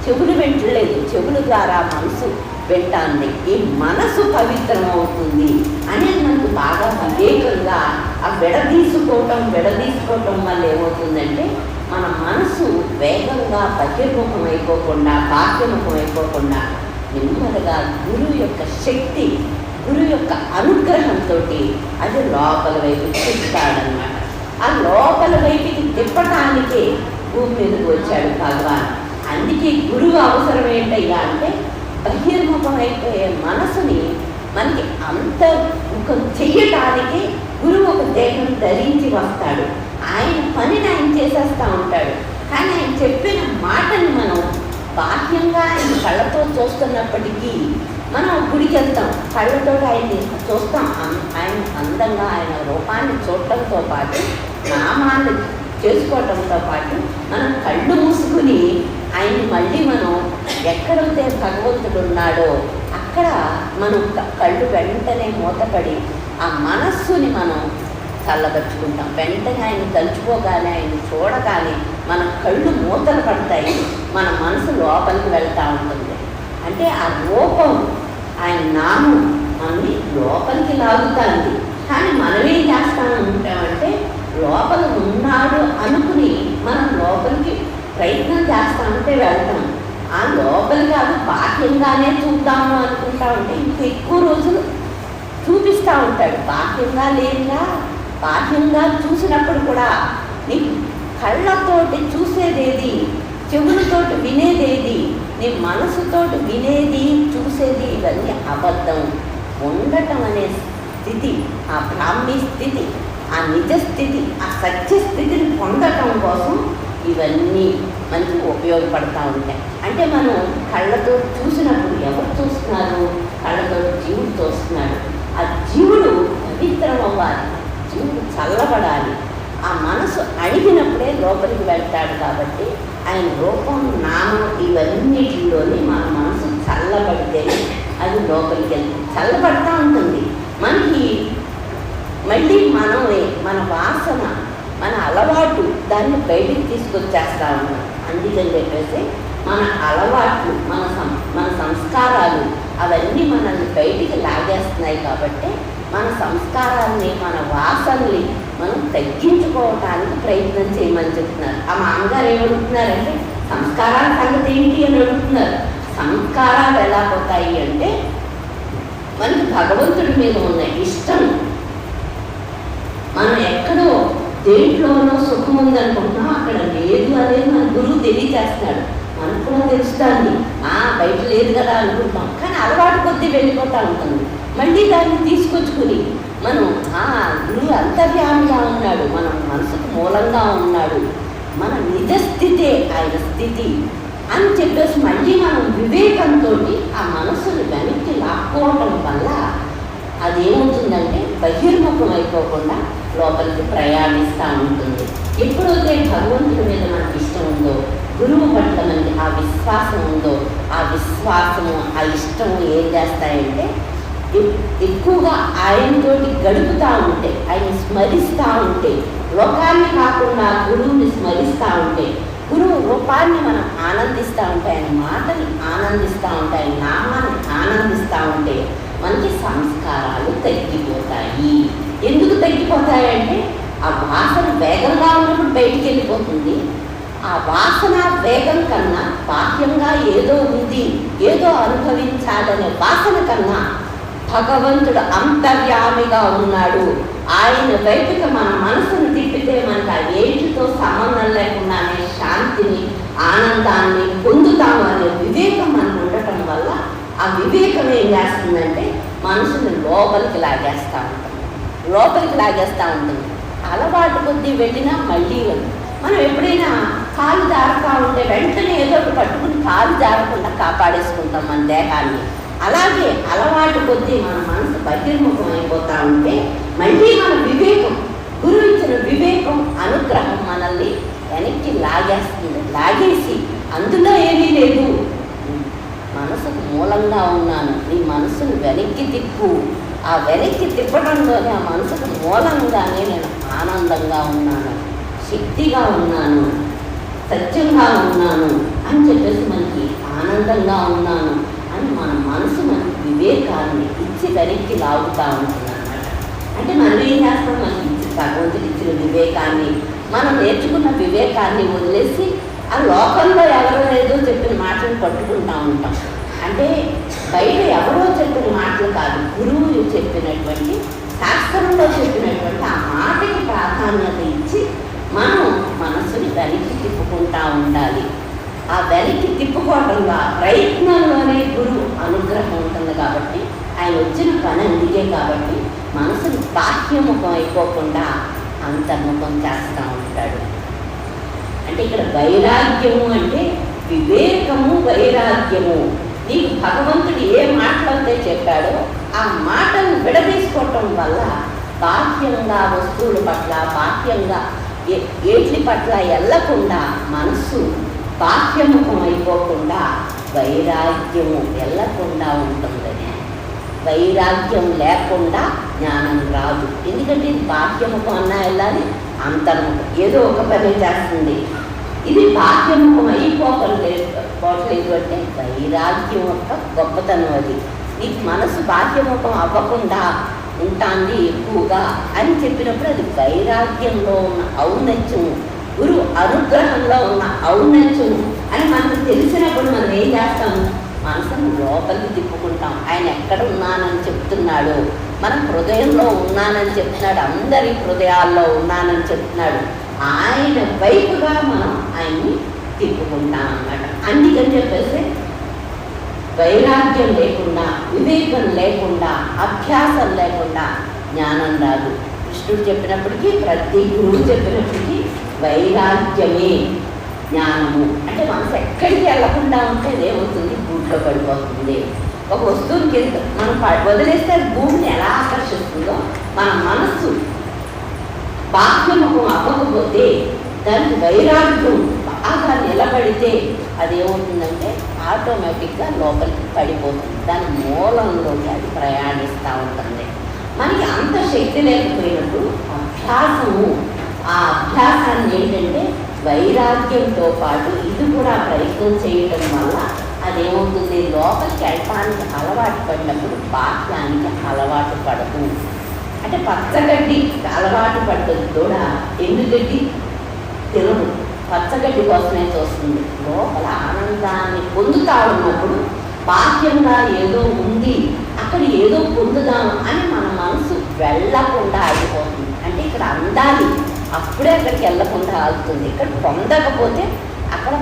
Speaker 2: చెవులు వింటలేదు, చెవుల ద్వారా మనసు వింటాంది. ఈ మనసు పవిత్రం అవుతుంది అనేది మనకు బాగా వివేకంగా ఆ విడదీసుకోవటం వల్ల ఏమవుతుందంటే మన మనసు వేగంగా బహిర్ముఖం అయిపోకుండా, బాహ్యముఖం అయిపోకుండా నెమ్మదిగా గురువు యొక్క శక్తి, గురువు యొక్క అనుగ్రహంతో అది లోపల వైపు తిప్పుతాడనమాట. ఆ లోపల వైపుకి తిప్పటానికే భూమి మీదకి వచ్చాడు భగవాన్. అందుకే గురువు అవసరం ఏంటయ్యా అంటే బహిర్ముఖం అయిపోయే మనసుని మనకి అంతర్ముఖం చెయ్యటానికి గురువు ఒక దేహం ధరించి వస్తాడు. ఆయన పనిని ఆయన చేసేస్తూ ఉంటాడు. కానీ ఆయన చెప్పిన మాటని మనం బాహ్యంగా ఆయన కళ్ళతో చూస్తున్నప్పటికీ మనం గుడికి వెళ్తాం, కళ్ళతో ఆయన్ని చూస్తాం. ఆయన అందంగా ఆయన రూపాన్ని చూడటంతో పాటు నామాన్ని చేసుకోవటంతో పాటు మనం కళ్ళు మూసుకుని ఆయన్ని మళ్ళీ మనం ఎక్కడైతే భగవంతుడు ఉన్నాడో అక్కడ మనం కళ్ళు వెంటనే మూతపడి ఆ మనస్సుని మనం చల్లబరుచుకుంటాం. వెంటనే ఆయన తలుచుకోగానే ఆయన చూడగానే మన కళ్ళు మూతలు పడతాయి, మన మనసు లోపలికి వెళ్తూ ఉంటుంది. అంటే ఆ రూపం ఆయన నామం మనని లోపలికి లాగుతుంది. కానీ మనమేం చేస్తాము ఉంటామంటే లోపల ఉన్నాడు అనుకుని మనం లోపలికి ప్రయత్నం చేస్తామంటే వెళ్తాం. ఆ లోపలికి అది బాహ్యంగానే చూద్దాము అనుకుంటా ఉంటే ఇంకా ఎక్కువ రోజులు చూపిస్తూ ఉంటాడు. బాహ్యంగా లేదా బాహ్యంగా చూసినప్పుడు కూడా నీకు కళ్ళతోటి చూసేదేది, చెవులతోటి వినేదేది, నీ మనసుతోటి వినేది చూసేది ఇవన్నీ అబద్ధం. ఉండటం అనే స్థితి, ఆ బ్రాహ్మీ స్థితి, ఆ నిజ స్థితి, ఆ సత్య స్థితిని పొందటం కోసం ఇవన్నీ మనకి ఉపయోగపడతా ఉంటాయి. అంటే మనం కళ్ళతో చూసినప్పుడు ఎవరు చూస్తున్నారు? కళ్ళతో జీవుడు చూస్తున్నాడు. ఆ జీవుడు పవిత్రం అవ్వాలి, జీవుడు చల్లబడాలి. ఆ మనసు అడిగినప్పుడే లోపలికి వెళ్తాడు. కాబట్టి ఆయన రూపం, నామం ఇవన్నిటిలోని మన మనసు చల్లబడితే అది లోపలికి వెళ్తుంది, చల్లబడతా ఉంటుంది. మనకి మళ్ళీ మనమే మన వాసన, మన అలవాటు దాన్ని బయటికి తీసుకొచ్చేస్తా ఉన్నాం. అందుకని చెప్పేసి మన అలవాట్లు, మన సంస్కారాలు అవన్నీ మనల్ని బయటికి లాగేస్తున్నాయి. కాబట్టి మన సంస్కారాన్ని, మన వాసనని మనం తగ్గించుకోవటానికి ప్రయత్నం చేయమని చెప్తున్నారు. ఆ మామగారు ఏమడుగుతున్నారంటే సంస్కారాల సంగతి ఏంటి అని అడుగుతున్నారు. సంస్కారాలు ఎలా పోతాయి అంటే మనకి భగవంతుడి మీద ఉన్న ఇష్టం, మనం ఎక్కడో దేంట్లోనో సుఖం ఉందనుకుంటున్నాం, అక్కడ లేదు అనేది మన గురువు తెలియచేస్తున్నాడు. మనకు కూడా తెలుస్తుంది, బయట లేదు కదా అనుకుంటాం. కానీ అలవాటు కొద్దీ వెళ్ళిపోతూ ఉంటుంది. మళ్ళీ దాన్ని తీసుకొచ్చుకుని మనం గురువు అంతర్యామిగా ఉన్నాడు, మన మనసుకు మూలంగా ఉన్నాడు, మన నిజ స్థితే ఆయన స్థితి అని చెప్పేసి మళ్ళీ మనం వివేకంతో ఆ మనసుని వెనక్కి లాక్కోవటం వల్ల అదేమవుతుందంటే బహిర్ముఖం అయిపోకుండా లోపలికి ప్రయాణిస్తూ ఉంటుంది. ఎప్పుడైతే భగవంతుడి మీద మనకి ఇష్టం ఉందో, గురువు పట్ల మనకి ఆ విశ్వాసం ఉందో, ఆ విశ్వాసము, ఆ ఇష్టము ఏం చేస్తాయంటే ఎక్కువగా ఆయనతోటి గడుపుతూ ఉంటే, ఆయన స్మరిస్తూ ఉంటే, లోకాన్ని కాకుండా గురువుని స్మరిస్తూ ఉంటే, గురువు రూపాన్ని మనం ఆనందిస్తూ ఉంటే, ఆయన మాటని ఆనందిస్తూ ఉంటే, ఆయన నామాన్ని ఆనందిస్తూ ఉంటే మనకి సంస్కారాలు తగ్గిపోతాయి. ఎందుకు తగ్గిపోతాయంటే ఆ వాసన వేగంగా ఉన్నప్పుడు బయటికి వెళ్ళిపోతుంది. ఆ వాసన వేగం కన్నా బాహ్యంగా ఏదో ఉంది, ఏదో అనుభవించాలనే వాసన కన్నా భగవంతుడు అంతర్యామిగా ఉన్నాడు, ఆయన వైపుకి మన మనసును తిప్పితే మనకు ఆ ఏటితో సంబంధం లేకుండానే శాంతిని, ఆనందాన్ని పొందుతాము అనే వివేకం మనకు ఉండటం వల్ల ఆ వివేకం ఏం చేస్తుందంటే మనసుని లోపలికి లాగేస్తూ ఉంటుంది. అలవాటు కొద్దీ వెళ్ళినా మళ్ళీ మనం ఎప్పుడైనా కాలు జారుతూ ఉంటే వెంటనే ఏదో ఒకటి పట్టుకుని కాలు జారకుండా కాపాడేసుకుంటాం మన దేహాన్ని. అలాగే అలవాటు కొద్దీ మన మనసు బహిర్ముఖం అయిపోతూ ఉంటే మళ్ళీ మన వివేకం, గురువు ఇచ్చిన వివేకం, అనుగ్రహం మనల్ని వెనక్కి లాగేస్తుంది. లాగేసి అందులో ఏమీ లేదు, మనసుకు మూలంగా ఉన్నాను, నీ మనసును వెనక్కి తిప్పు. ఆ వెనక్కి తిప్పడంలోనే ఆ మనసుకు మూలంగానే నేను ఆనందంగా ఉన్నాను, శక్తిగా ఉన్నాను, సత్యంగా ఉన్నాను అని చెప్పేసి మనకి ఆనందంగా ఉన్నాను అని మన మనసు మనకి వివేకాన్ని ఇచ్చి వెనక్కి లాగుతూ ఉంటుంది అన్నమాట. అంటే మనం ఏం చేస్తాం, మనకి భగవంతుడు ఇచ్చిన వివేకాన్ని, మనం నేర్చుకున్న వివేకాన్ని వదిలేసి ఆ లోకంలో ఎవరో ఏదో చెప్పిన మాటలు పట్టుకుంటూ ఉంటాం. అంటే బయట ఎవరో చెప్పిన మాటలు కాదు, గురువు చెప్పినటువంటి, శాస్త్రంలో చెప్పినటువంటి ఆ మాటకి ప్రాధాన్యత ఇచ్చి మనం మనసుని వెనక్కి తిప్పుకుంటూ ఉండాలి. ఆ వెనక్కి తిప్పుకోవడంలో ప్రయత్నంలోనే గురువు అనుగ్రహం ఉంటుంది. కాబట్టి ఆయన వచ్చిన పని అందుకే. కాబట్టి మనసుని బాహ్యముఖం అయిపోకుండా అంతర్ముఖం చేస్తూ ఉంటాడు. అంటే ఇక్కడ వైరాగ్యము అంటే వివేకము, వైరాగ్యము. నీకు భగవంతుడు ఏ మాటలైతే చెప్పాడో ఆ మాటను విడదీసుకోవటం వల్ల బాహ్యంగా వస్తువుల పట్ల, బాహ్యంగా ఏట్లి పట్ల ఎల్లకుండా మనస్సు బాహ్యముఖం అయిపోకుండా వైరాగ్యము ఎల్లకుండా ఉంటుందని. వైరాగ్యం లేకుండా జ్ఞానం రాదు. ఎందుకంటే ఇది బాహ్యముఖం అన్నా వెళ్ళాలి, అంతర్ముఖం ఏదో ఒక పని చేస్తుంది. ఇది బాహ్యముఖం అయిపోవట్లేదు అంటే వైరాగ్యం యొక్క గొప్పతనం అది. నీకు మనసు బాహ్యముఖం అవ్వకుండా ఉంటుంది ఎక్కువగా అని చెప్పినప్పుడు అది వైరాగ్యంలో ఉన్న ఔన్నత్యం, గురు అనుగ్రహంలో ఉన్న ఔన్నత్యం అని మనకు తెలిసినప్పుడు మనం ఏం చేస్తాము? మనసును లోపలికి తిప్పుకుంటాం. ఆయన ఎక్కడ ఉన్నానని చెప్తున్నాడు, మనం హృదయంలో ఉన్నానని చెప్తున్నాడు, అందరి హృదయాల్లో ఉన్నానని చెప్తున్నాడు. ఆయన వైపుగా మనం ఆయన్ని తిప్పుకుంటాం అన్నమాట. అందుకని చెప్పేసి వైరాగ్యం లేకుండా, వివేకం లేకుండా, అభ్యాసం లేకుండా జ్ఞానం రాదు. కృష్ణుడు చెప్పినప్పటికీ, ప్రతి గురువు చెప్పినప్పటికీ వైరాగ్యమే జ్ఞానము. అంటే మనసు ఎక్కడికి వెళ్ళకుండా ఉంటే ఏమవుతుంది? గూట్లో పడిపోతుంది. ఒక వస్తువుకి మనం వదిలేస్తే భూమిని ఎలా ఆకర్షిస్తుందో మన మనస్సు బాహ్యముఖం అవ్వకపోతే, దానికి వైరాగ్యం బాగా నిలబడితే అదేమవుతుందంటే ఆటోమేటిక్గా లోపలికి పడిపోతుంది. దాని మూలంలోకి అది ప్రయాణిస్తూ ఉంటుంది. మనకి అంత శక్తి లేకపోయినప్పుడు అభ్యాసము, ఆ అభ్యాసాన్ని ఏంటంటే వైరాగ్యంతో పాటు ఇది కూడా ప్రయత్నం చేయటం వల్ల అదేమవుతుంది? లోపలికి వెళ్ళటానికి అలవాటు పడినప్పుడు బాహ్యానికి అలవాటు పడదు. అంటే పచ్చగడ్డి అలవాటు పడ్డది కూడా ఎండుగడ్డి తినదు, పచ్చగడ్డి కోసమే చూస్తుంది. లోపల ఆనందాన్ని పొందుతా ఉన్నప్పుడు బాహ్యంగా ఏదో ఉంది, అక్కడ ఏదో పొందుదాం అని మన మనసు వెళ్ళకుండా ఆగిపోతుంది. అంటే ఇక్కడ అందాలి, అప్పుడే అక్కడికి వెళ్ళకుండా ఆగుతుంది. ఇక్కడ పొందకపోతే అక్కడ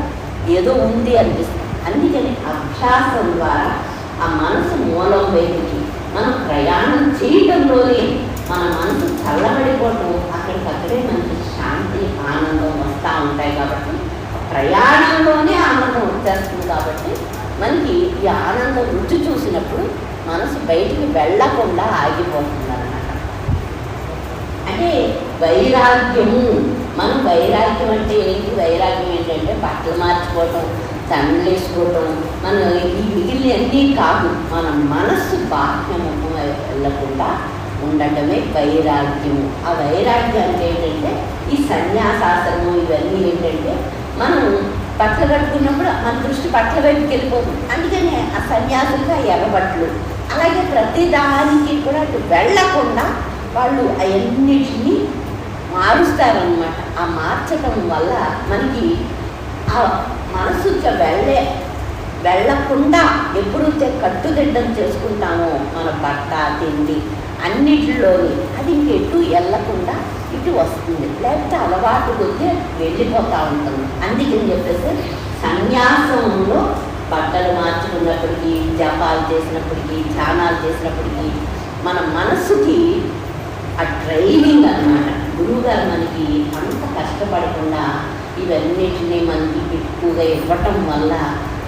Speaker 2: ఏదో ఉంది అనిపిస్తుంది. అందుకని అభ్యాసం ద్వారా ఆ మనసు మూలం వైపుకి మనం ప్రయాణం చేయడంలోనే మన మనసు చల్లబడిపోవటం, అక్కడికక్కడే మనకి శాంతి, ఆనందం వస్తూ ఉంటాయి. కాబట్టి ప్రయాణంలోనే ఆనందం వచ్చేస్తుంది. కాబట్టి మనకి ఈ ఆనందం రుచి చూసినప్పుడు మనసు బయటికి వెళ్ళకుండా ఆగిపోతుంది అన్నమాట. అంటే వైరాగ్యము, మనం వైరాగ్యం అంటే ఏంటి? వైరాగ్యం ఏంటంటే బట్టలు మార్చుకోవటం, దండలు వేసుకోవటం, మన ఈ మిగిలినవన్నీ కాదు, మన మనస్సు బాహ్యముఖం వెళ్ళకుండా ఉండటమే వైరాగ్యము. ఆ వైరాగ్యానికి ఏంటంటే ఈ సన్యాసాసనము ఇవన్నీ ఏంటంటే మనం బట్టలు కట్టుకున్నప్పుడు మన దృష్టి బట్టల వైపుకి వెళ్ళిపోతుంది. అందుకని ఆ సన్యాసులుగా ఎర్రబట్టలు, అలాగే ప్రతి దానికి కూడా అటు వెళ్ళకుండా వాళ్ళు అవన్నిటినీ మారుస్తారనమాట. ఆ మార్చటం వల్ల మనకి ఆ మనసు వెళ్ళకుండా ఎప్పుడైతే కట్టుదిట్టం చేసుకుంటామో మన బట్ట, తిండి అన్నిటిలోని అది ఇంకెటు వెళ్ళకుండా ఇటు వస్తుంది. లేకపోతే అలవాటు కొద్దీ వెళ్ళిపోతూ ఉంటుంది. అందుకని చెప్పేసి సన్యాసంలో బట్టలు మార్చుకున్నప్పటికీ, జపాలు చేసినప్పటికీ, ధ్యానాలు చేసినప్పటికీ మన మనసుకి ఆ ట్రైనింగ్ అన్నమాట. గురువుగారు మనకి అంత కష్టపడకుండా ఇవన్నిటినీ మనకి ఎక్కువగా ఇవ్వటం వల్ల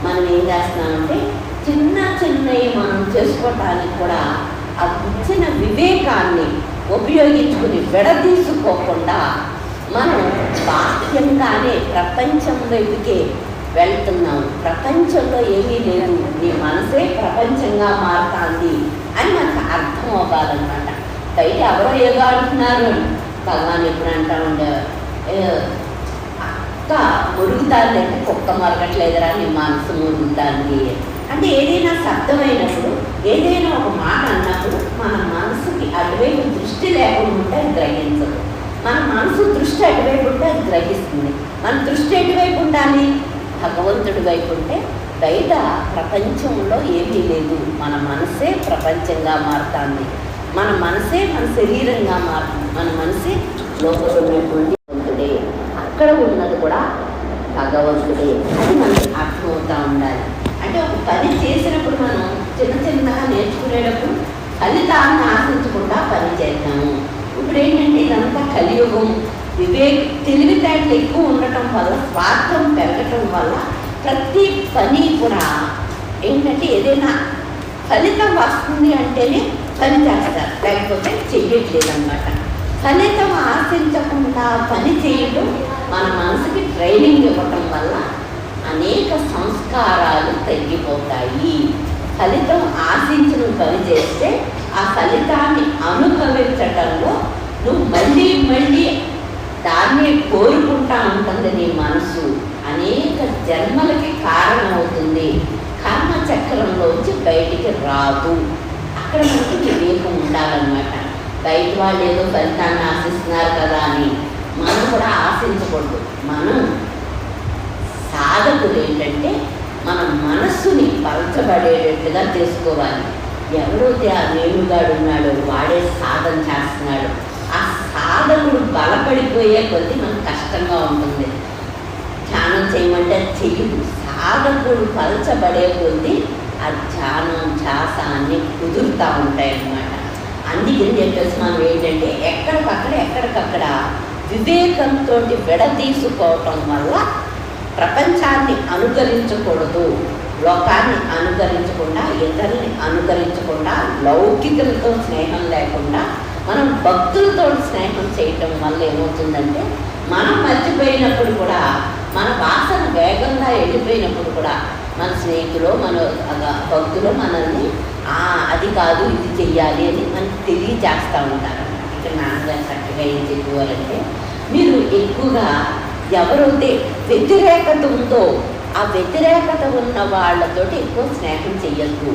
Speaker 2: మనం ఏం చేస్తున్నామంటే చిన్న చిన్నవి మనం చేసుకోవటానికి కూడా ఆ ఇచ్చిన వివేకాన్ని ఉపయోగించుకుని విడదీసుకోకుండా మనం బాహ్యంగానే ప్రపంచం వైపుకే వెళ్తున్నాం. ప్రపంచంలో ఏమీ లేదు, నీ మనసే ప్రపంచంగా మారుతుంది అని మనకు అర్థం అవ్వాలన్నమాట. బయట ఎవరో ఏదో అంటున్నారు, భగవాన్ ఎప్పుడు అంటూ ఉండేవారు, అక్క మురుగుతాంది అంటే కుక్క మరగట్లేదురా, నీ మనసు మురుగుతాంది అంటే ఏదైనా శబ్దమైనప్పుడు, ఏదైనా ఒక మాట అన్నప్పుడు మన మనసుకి అటువైపు దృష్టి లేకుండా ఉంటే అది గ్రహించదు. మన మనసు దృష్టి అటువైపు ఉంటే అది గ్రహిస్తుంది. మన దృష్టి ఎటువైపు ఉండాలి? భగవంతుడి వైపు ఉంటే బయట ప్రపంచంలో ఏమీ లేదు, మన మనసే ప్రపంచంగా మారుతుంది. మన మనసే మన శరీరంగా మారుతుంది. మన మనసే లోపల ఉన్నటువంటి భగవంతుడే, అక్కడ ఉన్నది కూడా భగవంతుడే అది మనకి అర్థమవుతూ ఉండాలి. అంటే ఒక పని చేసినప్పుడు మనం చిన్న చిన్నగా నేర్చుకునేటప్పుడు ఫలితాన్ని ఆశించకుండా పని చేద్దాము. ఇప్పుడు ఏంటంటే ఇదంతా కలియుగం, తెలివితేటలు ఎక్కువ ఉండటం వల్ల, స్వార్థం పెరగటం వల్ల ప్రతి పని కూడా ఏంటంటే ఏదైనా ఫలితం వస్తుంది అంటేనే పని చేస్తారు, లేకపోతే చెయ్యట్లేదు అనమాట. ఫలితం ఆశించకుండా పని చేయడం మన మనసుకి ట్రైనింగ్ ఇవ్వటం వల్ల అనేక సంస్కారాలు తగ్గిపోతాయి. ఫలితం ఆశించిన పని చేస్తే ఆ ఫలితాన్ని అనుభవించటంలో నువ్వు మళ్ళీ మళ్ళీ దాన్నే కోరుకుంటా ఉంటుంది నీ మనసు. అనేక జన్మలకి కారణమవుతుంది. కర్మ చక్రంలోంచి బయటికి రాదు. అక్కడ మనకి వివేకం ఉండాలన్నమాట. బయట వాళ్ళు ఏదో ఫలితాన్ని ఆశిస్తున్నారు కదా అని మనం కూడా ఆశించకూడదు. మనం సాధకులు ఏంటంటే మన మనస్సుని పరచబడేటట్టుగా చేసుకోవాలి. ఎవరైతే ఆ వేణుగాడు ఉన్నాడో వాడే సాధన చేస్తున్నాడు. ఆ సాధకుడు బలపడిపోయే కొద్దీ మనకు కష్టంగా ఉంటుంది. ధ్యానం చేయమంటే చెయ్యదు. సాధకుడు పరచబడే కొద్దీ ఆ ధ్యానం ధ్యాస అన్నీ కుదురుతూ ఉంటాయి అన్నమాట. అందుకని చెప్పేసి మనం ఏంటంటే ఎక్కడికక్కడ వివేకంతో విడదీసుకోవటం వల్ల ప్రపంచాన్ని అనుకరించకూడదు, లోకాన్ని అనుకరించకుండా, ఇతరుల్ని అనుకరించకుండా, లౌకికులతో స్నేహం లేకుండా మనం భక్తులతో స్నేహం చేయటం వల్ల ఏమవుతుందంటే మనం మర్చిపోయినప్పుడు కూడా, మన వాసన వేగంగా వెళ్ళిపోయినప్పుడు కూడా మన స్నేహితులు, మన భక్తులు మనల్ని అది కాదు ఇది చెయ్యాలి అని మనకి తెలియజేస్తూ ఉంటారు. ఇక్కడ నాన్నగారు చక్కగా ఏం చెప్పేవారంటే, మీరు ఎక్కువగా ఎవరైతే వ్యతిరేకత ఉందో ఆ వ్యతిరేకత ఉన్న వాళ్ళతోటి ఎక్కువ స్నేహం చెయ్యొద్దు.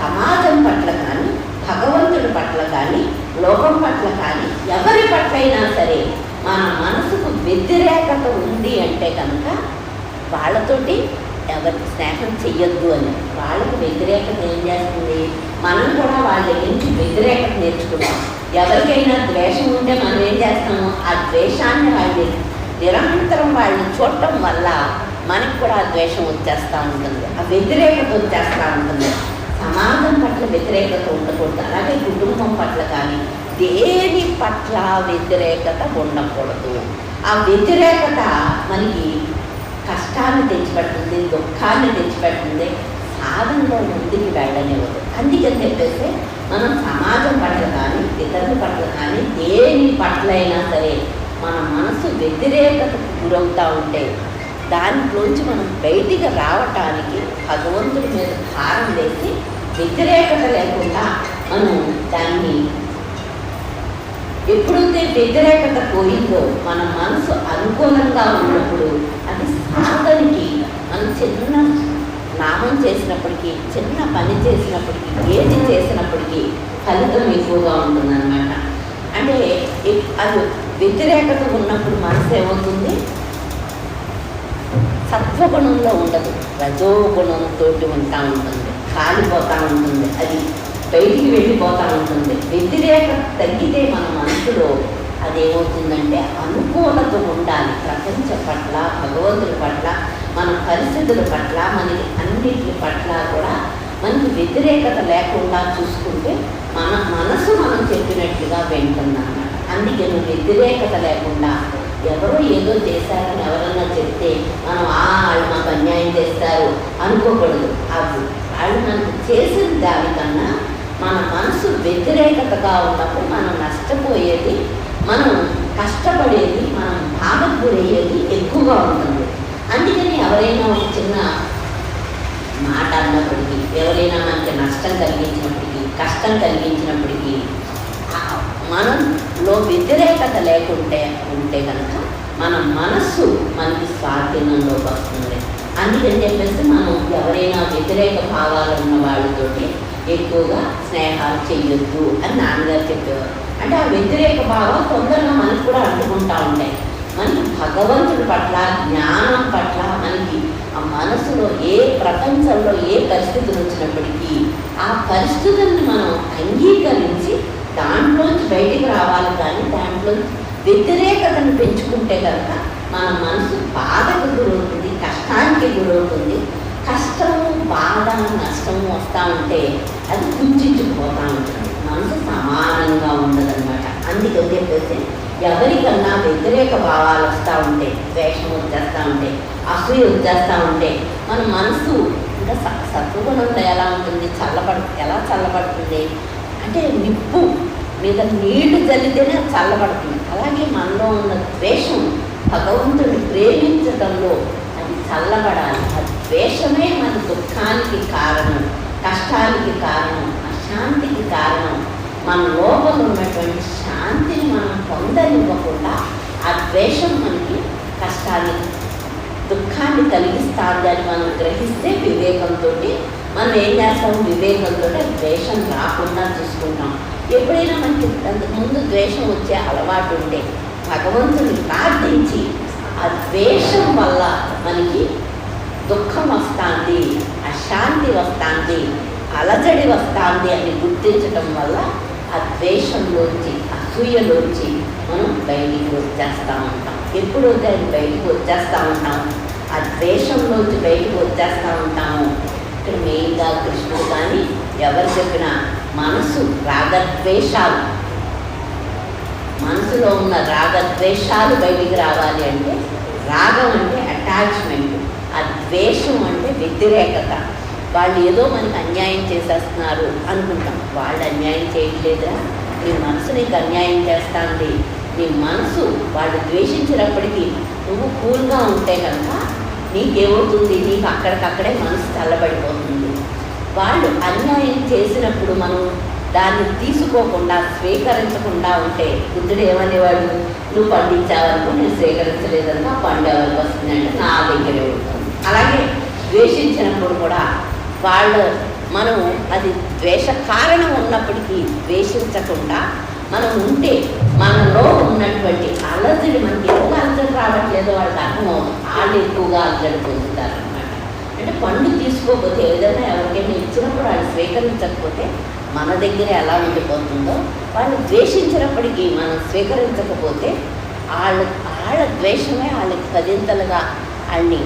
Speaker 2: సమాజం పట్ల కానీ, భగవంతుడి పట్ల కానీ, లోకం పట్ల కానీ, ఎవరి పట్ల అయినా సరే మన మనసుకు వ్యతిరేకత ఉంది అంటే కనుక వాళ్ళతోటి ఎవరికి స్నేహం చెయ్యొద్దు అని. వాళ్ళకి వ్యతిరేకత ఏం చేస్తుంది? మనం కూడా వాళ్ళ నుంచి వ్యతిరేకత నేర్చుకుంటాం. ఎవరికైనా ద్వేషం ఉంటే మనం ఏం చేస్తాము? ఆ ద్వేషాన్ని వాళ్ళని నిరంతరం వాళ్ళని చూడటం వల్ల మనకు కూడా ఆ ద్వేషం వచ్చేస్తూ ఉంటుంది, ఆ వ్యతిరేకత వచ్చేస్తూ ఉంటుంది. సమాజం పట్ల వ్యతిరేకత ఉండకూడదు. అలాగే కుటుంబం పట్ల కానీ దేని పట్ల వ్యతిరేకత ఉండకూడదు. ఆ వ్యతిరేకత మనకి కష్టాన్ని తెచ్చిపెడుతుంది, దుఃఖాన్ని తెచ్చిపెడుతుంది, సాధనలో ముందుకు వెళ్ళనివ్వదు. అందుకని చెప్పేసి మనం సమాజం పట్ల కానీ, ఇతరుల పట్ల కానీ, దేని పట్ల అయినా సరే మన మనసు వ్యతిరేకతకు గురవుతూ ఉంటే దాంట్లోంచి మనం బయటికి రావటానికి భగవంతుడి మీద భారం వేసి వ్యతిరేకత లేకుండా మనం దాన్ని ఎప్పుడైతే వ్యతిరేకత పోయిందో మన మనసు అనుకూలంగా ఉన్నప్పుడు అది సాధనకి మనం చిన్న నామం చేసినప్పటికీ, చిన్న పని చేసినప్పటికీ, ఏది చేసినప్పటికీ ఫలితం ఎక్కువగా ఉంటుందన్నమాట. అంటే అది వ్యతిరేకత ఉన్నప్పుడు మనసు ఏమవుతుంది? సత్వగుణంలో ఉండదు, రజోగుణంతో ఉంటా ఉంటుంది, కాలిపోతూ ఉంటుంది, అది బయటికి వెళ్ళిపోతూ ఉంటుంది. వ్యతిరేకత తగ్గితే మన మనసులో అదేమవుతుందంటే అనుకూలత ఉండాలి. ప్రపంచం పట్ల, భగవంతుడి పట్ల, మన పరిస్థితుల పట్ల, మనకి అన్నిటి పట్ల కూడా మనకి వ్యతిరేకత లేకుండా చూసుకుంటే మన మనసు మనం చెప్పినట్లుగా వింటుందన్నమాట. అందుకే వ్యతిరేకత లేకుండా ఎవరో ఏదో చేశారని ఎవరన్నా చెప్తే మనం వాళ్ళు మాకు అన్యాయం చేస్తారు అనుకోకూడదు. అది వాళ్ళు మనకు చేసిన దానికన్నా మన మనసు వ్యతిరేకతగా ఉన్నప్పుడు మనం నష్టపోయేది, మనం కష్టపడేది, మనం బాధకు గురయ్యేది ఎక్కువగా ఉంటుంది. అందుకని ఎవరైనా ఒక చిన్న మాట అన్నప్పటికీ, ఎవరైనా మనకి నష్టం కలిగించినప్పటికీ, కష్టం కలిగించినప్పటికీ మనలో వ్యతిరేకత లేకుంటే కనుక మన మనస్సు మనకి స్వాధీనంలోకి వస్తుంది. అందుకని చెప్పేసి మనం ఎవరైనా వ్యతిరేక భావాలు ఉన్న వాళ్ళతోటి ఎక్కువగా స్నేహాలు చెయ్యొద్దు అని నాన్నగారు చెప్పేవారు. అంటే ఆ వ్యతిరేక భావాలు తొందరగా మనకు కూడా అంటుకుంటూ ఉంటాయి. మనకి భగవంతుడి పట్ల, జ్ఞానం పట్ల మనకి ఆ మనసులో ఏ ప్రపంచంలో ఏ పరిస్థితులు వచ్చినప్పటికీ ఆ పరిస్థితులను మనం అంగీకరించి దాంట్లోంచి బయటికి రావాలి. కానీ దాంట్లో వ్యతిరేకతను పెంచుకుంటే కనుక మన మనసు బాధకు గురవుతుంది, కష్టానికి గురవుతుంది. కష్టము, బాధ, నష్టము వస్తూ ఉంటే అది కుంచుకుపోతూ ఉంటుంది, మనసు సమానంగా ఉండదన్నమాట. అందుకని చెప్పేసి ఎవరికన్నా వ్యతిరేక భావాలు వస్తూ ఉంటే, ద్వేషం వచ్చేస్తూ ఉంటే, అసూయ వచ్చేస్తూ ఉంటే మన మనసు ఇంకా సత్వగుణం ఎలా ఉంటుంది, ఎలా చల్లబడుతుంది అంటే నిప్పు మీద నీళ్లు చల్లితేనే చల్లబడుతుంది. అలాగే మనలో ఉన్న ద్వేషం భగవంతుడిని ప్రేమించడంలో అది చల్లబడాలి. ఆ ద్వేషమే మన దుఃఖానికి కారణం, కష్టానికి కారణం, అశాంతికి కారణం. మన లోపల ఉన్నటువంటి శాంతిని మనం పొందనివ్వకుండా ఆ ద్వేషం మనకి కష్టాన్ని, దుఃఖాన్ని కలిగిస్తుంది అని మనం గ్రహిస్తే వివేకంతో మనం ఏం చేస్తాం, వివేకంతో ద్వేషం రాకుండా చూసుకుంటాం. ఎప్పుడైనా మనకి అంతకుముందు ద్వేషం వచ్చే అలవాటు ఉంటే భగవంతుని ప్రార్థించి ఆ ద్వేషం వల్ల మనకి దుఃఖం వస్తుంది, అశాంతి వస్తుంది, అలజడి వస్తుంది అని గుర్తించటం వల్ల ఆ ద్వేషంలోంచి, అసూయలోంచి మనం బయటికి వచ్చేస్తూ ఉంటాం. ఎప్పుడైతే అది బయటికి వచ్చేస్తూ ఉంటాం, ఆ ద్వేషంలోంచి బయటికి వచ్చేస్తూ ఉంటాము. ఇక్కడ మెయిన్గా కృష్ణుడు కానీ ఎవరు చెప్పినా మనసు రాగద్వేషాలు, మనసులో ఉన్న రాగద్వేషాలు బయటికి రావాలి అంటే రాగం అంటే అటాచ్మెంట్, ఆ ద్వేషం అంటే వ్యతిరేకత. వాళ్ళు ఏదో మనకి అన్యాయం చేసేస్తున్నారు అనుకుంటాం, వాళ్ళు అన్యాయం చేయట్లేదురా, నీ మనసు నీకు అన్యాయం చేస్తుంది. నీ మనసు వాళ్ళు ద్వేషించినప్పటికీ నువ్వు కూల్గా ఉంటే కనుక నీకేమవుతుంది, నీకు అక్కడికక్కడే మనసు చల్లబడిపోతుంది. వాళ్ళు అన్యాయం చేసినప్పుడు మనం దాన్ని తీసుకోకుండా, స్వీకరించకుండా ఉంటే బుద్ధుడు ఏమనేవాడు, నువ్వు పండించావనుకో నేను స్వీకరించలేదనుకో పండు ఎవరికి వస్తుందంటే నా దగ్గరే ఉంటుంది. అలాగే ద్వేషించినప్పుడు కూడా మనం అది ద్వేష కారణం ఉన్నప్పటికీ ద్వేషించకుండా మనం ఉంటే మనలో ఉన్నటువంటి అలజడి, మనకి ఎక్కువ అలజడి రావట్లేదో వాళ్ళకి అర్థమవుతుంది, వాళ్ళు ఎక్కువగా అలజడి పొందుతారు అన్నమాట. అంటే పండు తీసుకోకపోతే ఏదైనా ఎవరికైనా ఇచ్చినప్పుడు వాళ్ళు స్వీకరించకపోతే మన దగ్గర ఎలా ఉండిపోతుందో, వాళ్ళు ద్వేషించినప్పటికీ మనం స్వీకరించకపోతే వాళ్ళ ద్వేషమే వాళ్ళకి పదింతలుగా వాళ్ళని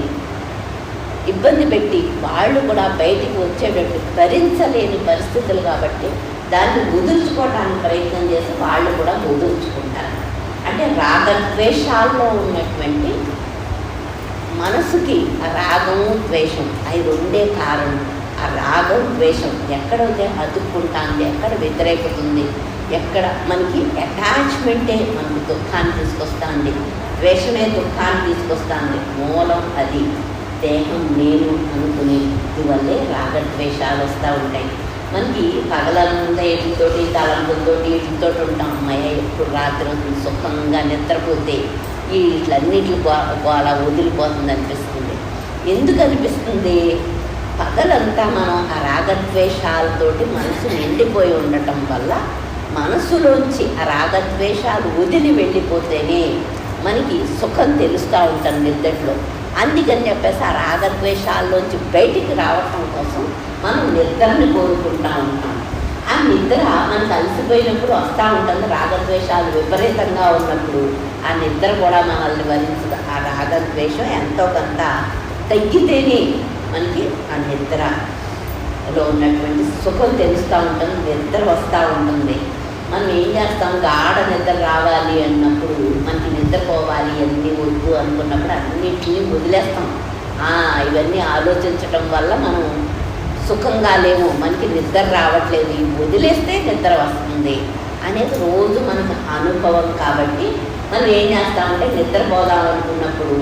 Speaker 2: ఇబ్బంది పెట్టి వాళ్ళు కూడా బయటికి వచ్చేటట్టు భరించలేని పరిస్థితులు కాబట్టి దాన్ని వదులుచుకోవడానికి ప్రయత్నం చేసి వాళ్ళు కూడా వదులుచుకుంటారు. అంటే రాగద్వేషాల్లో ఉన్నటువంటి మనసుకి ఆ రాగము ద్వేషం అవి రెండే కారణం. ఆ రాగం ద్వేషం ఎక్కడైతే అతుక్కుంటుంది, ఎక్కడ వ్యతిరేకత ఉంది, ఎక్కడ మనకి అటాచ్మెంటే మనకు దుఃఖాన్ని తీసుకొస్తుంది, ద్వేషమే దుఃఖాన్ని తీసుకొస్తుంది. మూలం అది దేహం నేను అనుకునే వల్లే రాగద్వేషాలు వస్తూ ఉంటాయి. మనకి పగలంతా వీటితోటి, తలంపులతోటి, వీటితో ఉంటాం. అమ్మాయి ఎప్పుడు రాత్రి సుఖంగా నిద్రపోతే వీటిలన్నిటి అలా వదిలిపోతుంది అనిపిస్తుంది. ఎందుకు అనిపిస్తుంది? పగలంతా మనం ఆ రాగద్వేషాలతోటి మనసు నిండిపోయి ఉండటం వల్ల మనసులోంచి ఆ రాగద్వేషాలు వదిలి వెళ్ళిపోతేనే మనకి సుఖం తెలుస్తూ ఉంటుంది నిద్రలో. అందుకని చెప్పేసి ఆ రాగద్వేషాల్లోంచి బయటికి రావటం కోసం మనం నిద్రని కోరుకుంటూ ఉంటాం. ఆ నిద్ర మనకు అలసిపోయినప్పుడు వస్తూ ఉంటుంది. రాగద్వేషాలు విపరీతంగా ఉన్నప్పుడు ఆ నిద్ర కూడా మనల్ని వరించదు. ఆ రాగద్వేషం ఎంతో కొంత తగ్గితేనే మనకి ఆ నిద్రలో ఉన్నటువంటి సుఖం తెలుస్తూ ఉంటుంది, నిద్ర వస్తూ ఉంటుంది. మనం ఏం చేస్తాం, గాఢ నిద్ర రావాలి అన్నప్పుడు, మనకి నిద్రపోవాలి అన్నీ వద్దు అనుకున్నప్పుడు అన్నింటినీ వదిలేస్తాం. ఇవన్నీ ఆలోచించటం వల్ల మనం సుఖంగా లేము, మనకి నిద్ర రావట్లేదు, ఇవి వదిలేస్తే నిద్ర వస్తుంది అనేది రోజు మనకు అనుభవం. కాబట్టి మనం ఏం చేస్తామంటే నిద్రపోదాం అనుకున్నప్పుడు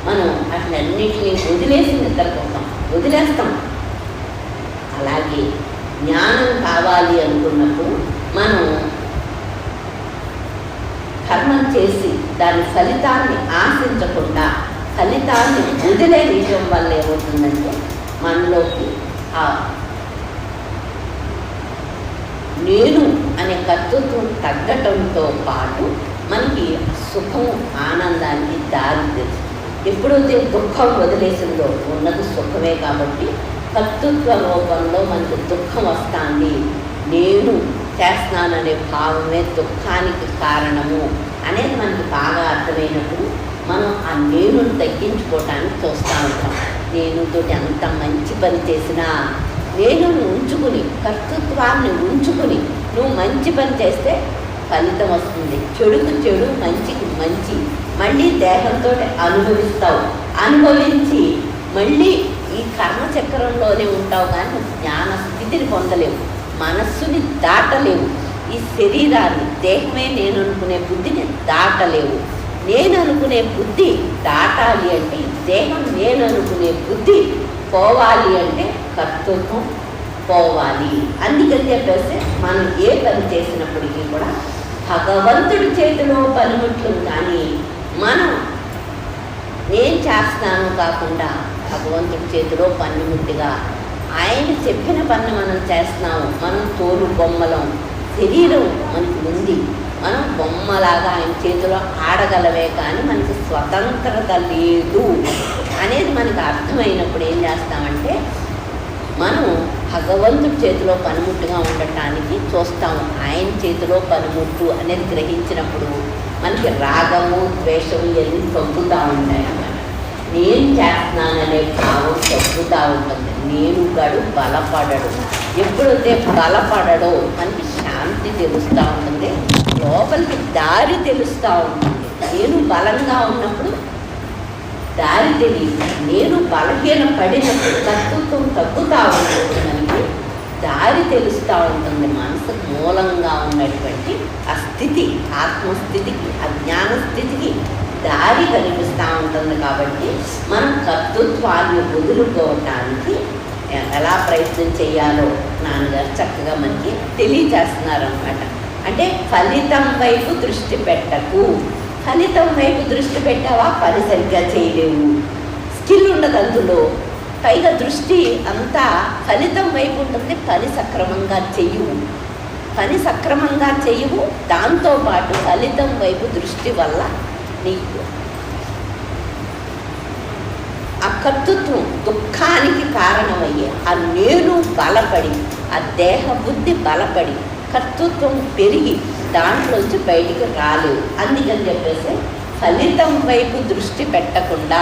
Speaker 2: మనం అట్లన్నిటినీ వదిలేసి వదిలేస్తాం. అలాగే జ్ఞానం కావాలి అనుకున్నప్పుడు మనం కర్మం చేసి దాని ఫలితాన్ని ఆశించకుండా ఫలితాన్ని వదిలేయడం వల్ల ఏమవుతుందంటే మనలోకి ఆ నేను అనే కర్తృత్వం తగ్గటంతో పాటు మనకి సుఖం, ఆనందానికి దారి తెలుసు. ఎప్పుడైతే దుఃఖం వదిలేసిందో ఉన్నది సుఖమే. కాబట్టి కర్తృత్వ రూపంలో మనకు దుఃఖం వస్తుంది, నేను చేస్తున్నాననే భావమే దుఃఖానికి కారణము అనేది మనకి బాగా అర్థమైనప్పుడు మనం ఆ నేనుని తగ్గించుకోవటానికి చూస్తూ ఉంటాం. నేనుతోటి అంత మంచి పని చేసినా నేను ఉంచుకుని, కర్తృత్వాన్ని ఉంచుకుని నువ్వు మంచి పని చేస్తే ఫలితం వస్తుంది. చెడుకు చెడు, మంచికి మంచి. మళ్ళీ దేహంతో అనుభవిస్తావు. అనుభవించి మళ్ళీ ఈ కర్మచక్రంలోనే ఉంటావు, కానీ జ్ఞాన స్థితిని పొందలేవు, మనస్సుని దాటలేవు. ఈ శరీరాన్ని, దేహమే నేను అనుకునే బుద్ధిని దాటలేవు. నేను అనుకునే బుద్ధి దాటాలి అంటే, దేహం నేను అనుకునే బుద్ధి పోవాలి అంటే కర్తృత్వం పోవాలి. అందుకని చెప్పేసి మనం ఏ పని చేసినప్పటికీ కూడా భగవంతుడి చేతిలో పనిముట్లు, కానీ మనం నేను చేస్తాను కాకుండా భగవంతుడి చేతిలో పనిముట్టుగా ఆయన చెప్పిన పని మనం చేస్తున్నాము. మనం తోలు బొమ్మలం, శరీరం మనకి ఉంది, మనం బొమ్మలాగా ఆయన చేతిలో ఆడగలవే, కానీ మనకి స్వతంత్రత లేదు అనేది మనకు అర్థమైనప్పుడు ఏం చేస్తామంటే, మనం భగవంతుడి చేతిలో పనిముట్టుగా ఉండటానికి చూస్తాము. ఆయన చేతిలో పనిముట్టు అనేది గ్రహించినప్పుడు మనకి రాగము, ద్వేషము ఇవన్నీ తగ్గుతూ ఉంటాయి అన్నమాట. నేను చేస్తున్నాననే భావం తగ్గుతూ ఉంటుంది. నేను గడు బలపడడు. ఎప్పుడైతే బలపడడో మనకి శాంతి తెలుస్తూ ఉంటుంది, లోపలికి దారి తెలుస్తూ ఉంటుంది. నేను బలంగా ఉన్నప్పుడు దారి తెలియదు. నేను బలహీన పడినప్పుడు కర్తృత్వం తగ్గుతూ ఉంటుంది, మనకి దారి తెలుస్తూ ఉంటుంది. మనసు మూలంగా ఉన్నటువంటి ఆ స్థితి, ఆత్మస్థితికి, అజ్ఞాన స్థితికి దారి కనిపిస్తూ ఉంటుంది. కాబట్టి మనం కర్తృత్వాన్ని వదులుకోవటానికి ఎలా ప్రయత్నం చేయాలో నాన్నగారు చక్కగా మనకి తెలియజేస్తున్నారనమాట. అంటే ఫలితం వైపు దృష్టి పెట్టకు. ఫలితం వైపు దృష్టి పెట్టావా, పని సరిగ్గా చేయలేవు, స్కిల్ ఉండదు అందులో. పైగా దృష్టి అంతా ఫలితం వైపు ఉంటుంది, పని సక్రమంగా చెయ్యవు. పని సక్రమంగా చెయ్యవు, దాంతోపాటు ఫలితం వైపు దృష్టి వల్ల నీకు ఆ కర్తృత్వం దుఃఖానికి కారణమయ్యే ఆ నేను బలపడి, ఆ దేహ బుద్ధి బలపడి, కర్తృత్వం పెరిగి దాంట్లోంచి బయటికి రాలేవు. అందుకని చెప్పేసి ఫలితం వైపు దృష్టి పెట్టకుండా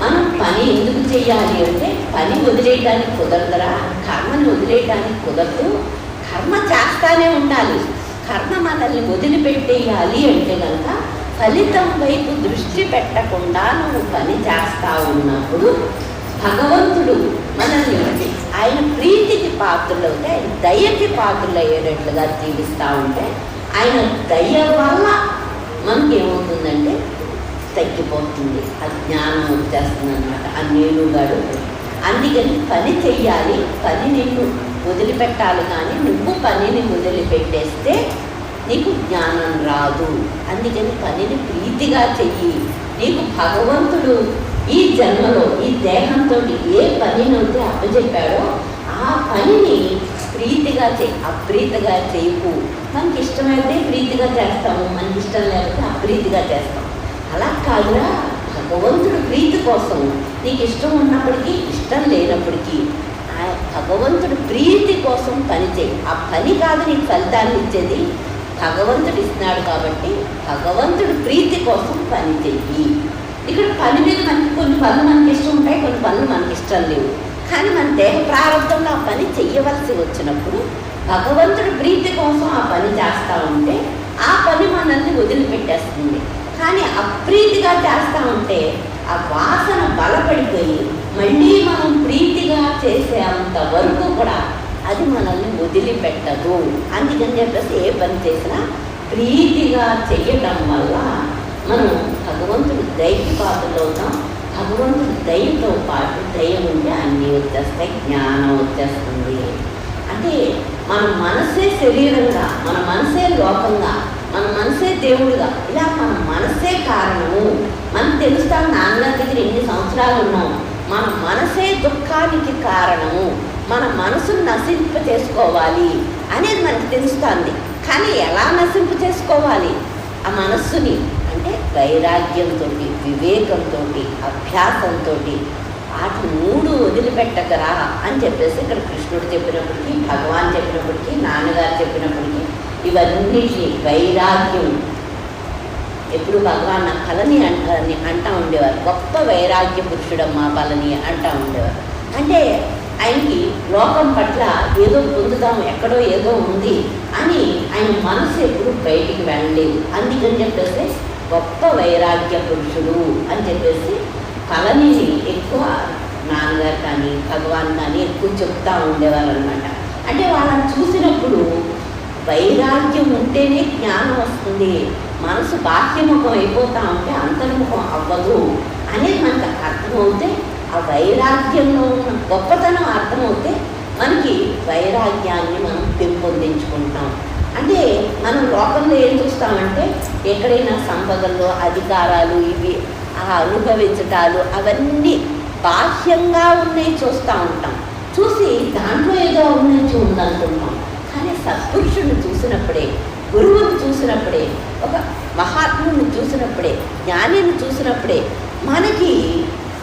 Speaker 2: మనం పని ఎందుకు చేయాలి అంటే, పని వదిలేయడానికి కుదరదురా, కర్మని వదిలేయడానికి కుదరదు, కర్మ చేస్తానే ఉండాలి. కర్మ మనల్ని వదిలిపెట్టేయాలి అంటే కనుక ఫలితం వైపు దృష్టి పెట్టకుండా నువ్వు పని చేస్తూ ఉన్నప్పుడు భగవంతుడు మనల్ని ఆయన ప్రీతికి పాత్రలవుతే, ఆయన దయకి పాత్రలు అయ్యేటట్లుగా జీవిస్తూ ఉంటే, ఆయన దయ వల్ల మనకి ఏమవుతుందంటే తగ్గిపోతుంది, అజ్ఞానం వచ్చేస్తుంది అనమాట, ఆ నేనుగాడు. అందుకని పని చెయ్యాలి, పని నిన్ను వదిలిపెట్టాలి, కానీ నువ్వు పనిని వదిలిపెట్టేస్తే నీకు జ్ఞానం రాదు. అందుకని పనిని ప్రీతిగా చెయ్యి. నీకు భగవంతుడు ఈ జన్మలో ఈ దేహంతో ఏ పనినైతే అప్పచెప్పాడో ఆ పనిని ప్రీతిగా చెయ్యి, అప్రీతిగా చేయకు. మనకి ఇష్టమైతే ప్రీతిగా చేస్తాము, మనకి ఇష్టం లేకపోతే అప్రీతిగా చేస్తాం. అలా కాదురా, భగవంతుడు ప్రీతి కోసం నీకు ఇష్టం ఉన్నప్పటికీ ఇష్టం లేనప్పటికీ ఆ భగవంతుడు ప్రీతి కోసం పని చేయి. ఆ పని కాదు నీకు ఫలితాన్ని ఇచ్చేది, భగవంతుడు ఇస్తున్నాడు. కాబట్టి భగవంతుడు ప్రీతి కోసం పని చెయ్యి. ఇక్కడ పని మీద మనకి కొన్ని పనులు మనకి ఇష్టం ఉంటాయి, కొన్ని పనులు మనకి ఇష్టం లేవు. కానీ మన దేహ ప్రారంభంలో ఆ పని చెయ్యవలసి వచ్చినప్పుడు భగవంతుడు ప్రీతి కోసం ఆ పని చేస్తూ ఉంటే ఆ పని మనల్ని వదిలిపెట్టేస్తుంది. కానీ అప్రీతిగా చేస్తూ ఉంటే ఆ వాసన బలపడిపోయి మళ్ళీ మనం ప్రీతిగా చేసేంత వరకు కూడా అది మనల్ని వదిలిపెట్టదు. అందుకని చెప్పేసి ఏ పని చేసినా ప్రీతిగా చెయ్యటం వల్ల మనం భగవంతుడు దయకి పాత్రలో ఉన్నాం. భగవంతుడు దయతో పాటు దయ ఉంటే అన్నీ వచ్చేస్తాయి, జ్ఞానం వచ్చేస్తుంది. అంటే మన మనసే శరీరంగా, మన మనసే లోకంగా, మన మనసే దేవుడుగా, ఇలా మన మనసే కారణము. మనకు తెలుస్తాం, నాన్నగారి దగ్గర ఎన్ని సంవత్సరాలు ఉన్నాం, మన మనసే దుఃఖానికి కారణము, మన మనసును నశింప చేసుకోవాలి అనేది మనకు తెలుస్తుంది. కానీ ఎలా నశింప చేసుకోవాలి ఆ మనస్సుని అంటే వైరాగ్యంతో, వివేకంతో, అభ్యాసంతో వాటి మూడు వదిలిపెట్టగరా అని చెప్పేసి ఇక్కడ కృష్ణుడు చెప్పినప్పటికీ, భగవాన్ చెప్పినప్పటికీ, నాన్నగారు చెప్పినప్పటికీ ఇవన్నిటిని వైరాగ్యం ఎప్పుడు భగవాన్ నా కలని అంటా ఉండేవారు. గొప్ప వైరాగ్య పురుషుడమ్మా పలని అంటూ ఉండేవారు. అంటే ఆయనకి లోకం పట్ల ఏదో పొందుదాం, ఎక్కడో ఏదో ఉంది అని ఆయన మనసు ఎప్పుడు బయటికి వెళ్ళలేదు. అందుకని చెప్పేసి గొప్ప వైరాగ్య పురుషుడు అని చెప్పేసి కళనిని ఎక్కువ నాన్నగారు కానీ భగవాన్ కానీ ఎక్కువ చెప్తా ఉండేవారు అనమాట. అంటే వాళ్ళని చూసినప్పుడు వైరాగ్యం ఉంటేనే జ్ఞానం వస్తుంది, మనసు బాహ్యముఖం అయిపోతా ఉంటే అంతర్ముఖం అవ్వదు అనేది మనకు అర్థమవుతే, ఆ వైరాగ్యంలో ఉన్న గొప్పతనం అర్థమవుతే మనకి వైరాగ్యాన్ని మనం పెంపొందించుకుంటాం. అంటే మనం లోకంలో ఏం చూస్తామంటే ఎక్కడైనా సంపదల్లో అధికారాలు ఇవి అనుభవించటాలు అవన్నీ బాహ్యంగా ఉన్నాయి చూస్తూ ఉంటాం. చూసి దాంట్లో ఏదో ఉన్నది ఉందనుకుంటాం. కానీ సత్పురుషుడిని చూసినప్పుడే, గురువుని చూసినప్పుడే, ఒక మహాత్ముని చూసినప్పుడే, జ్ఞానిని చూసినప్పుడే మనకి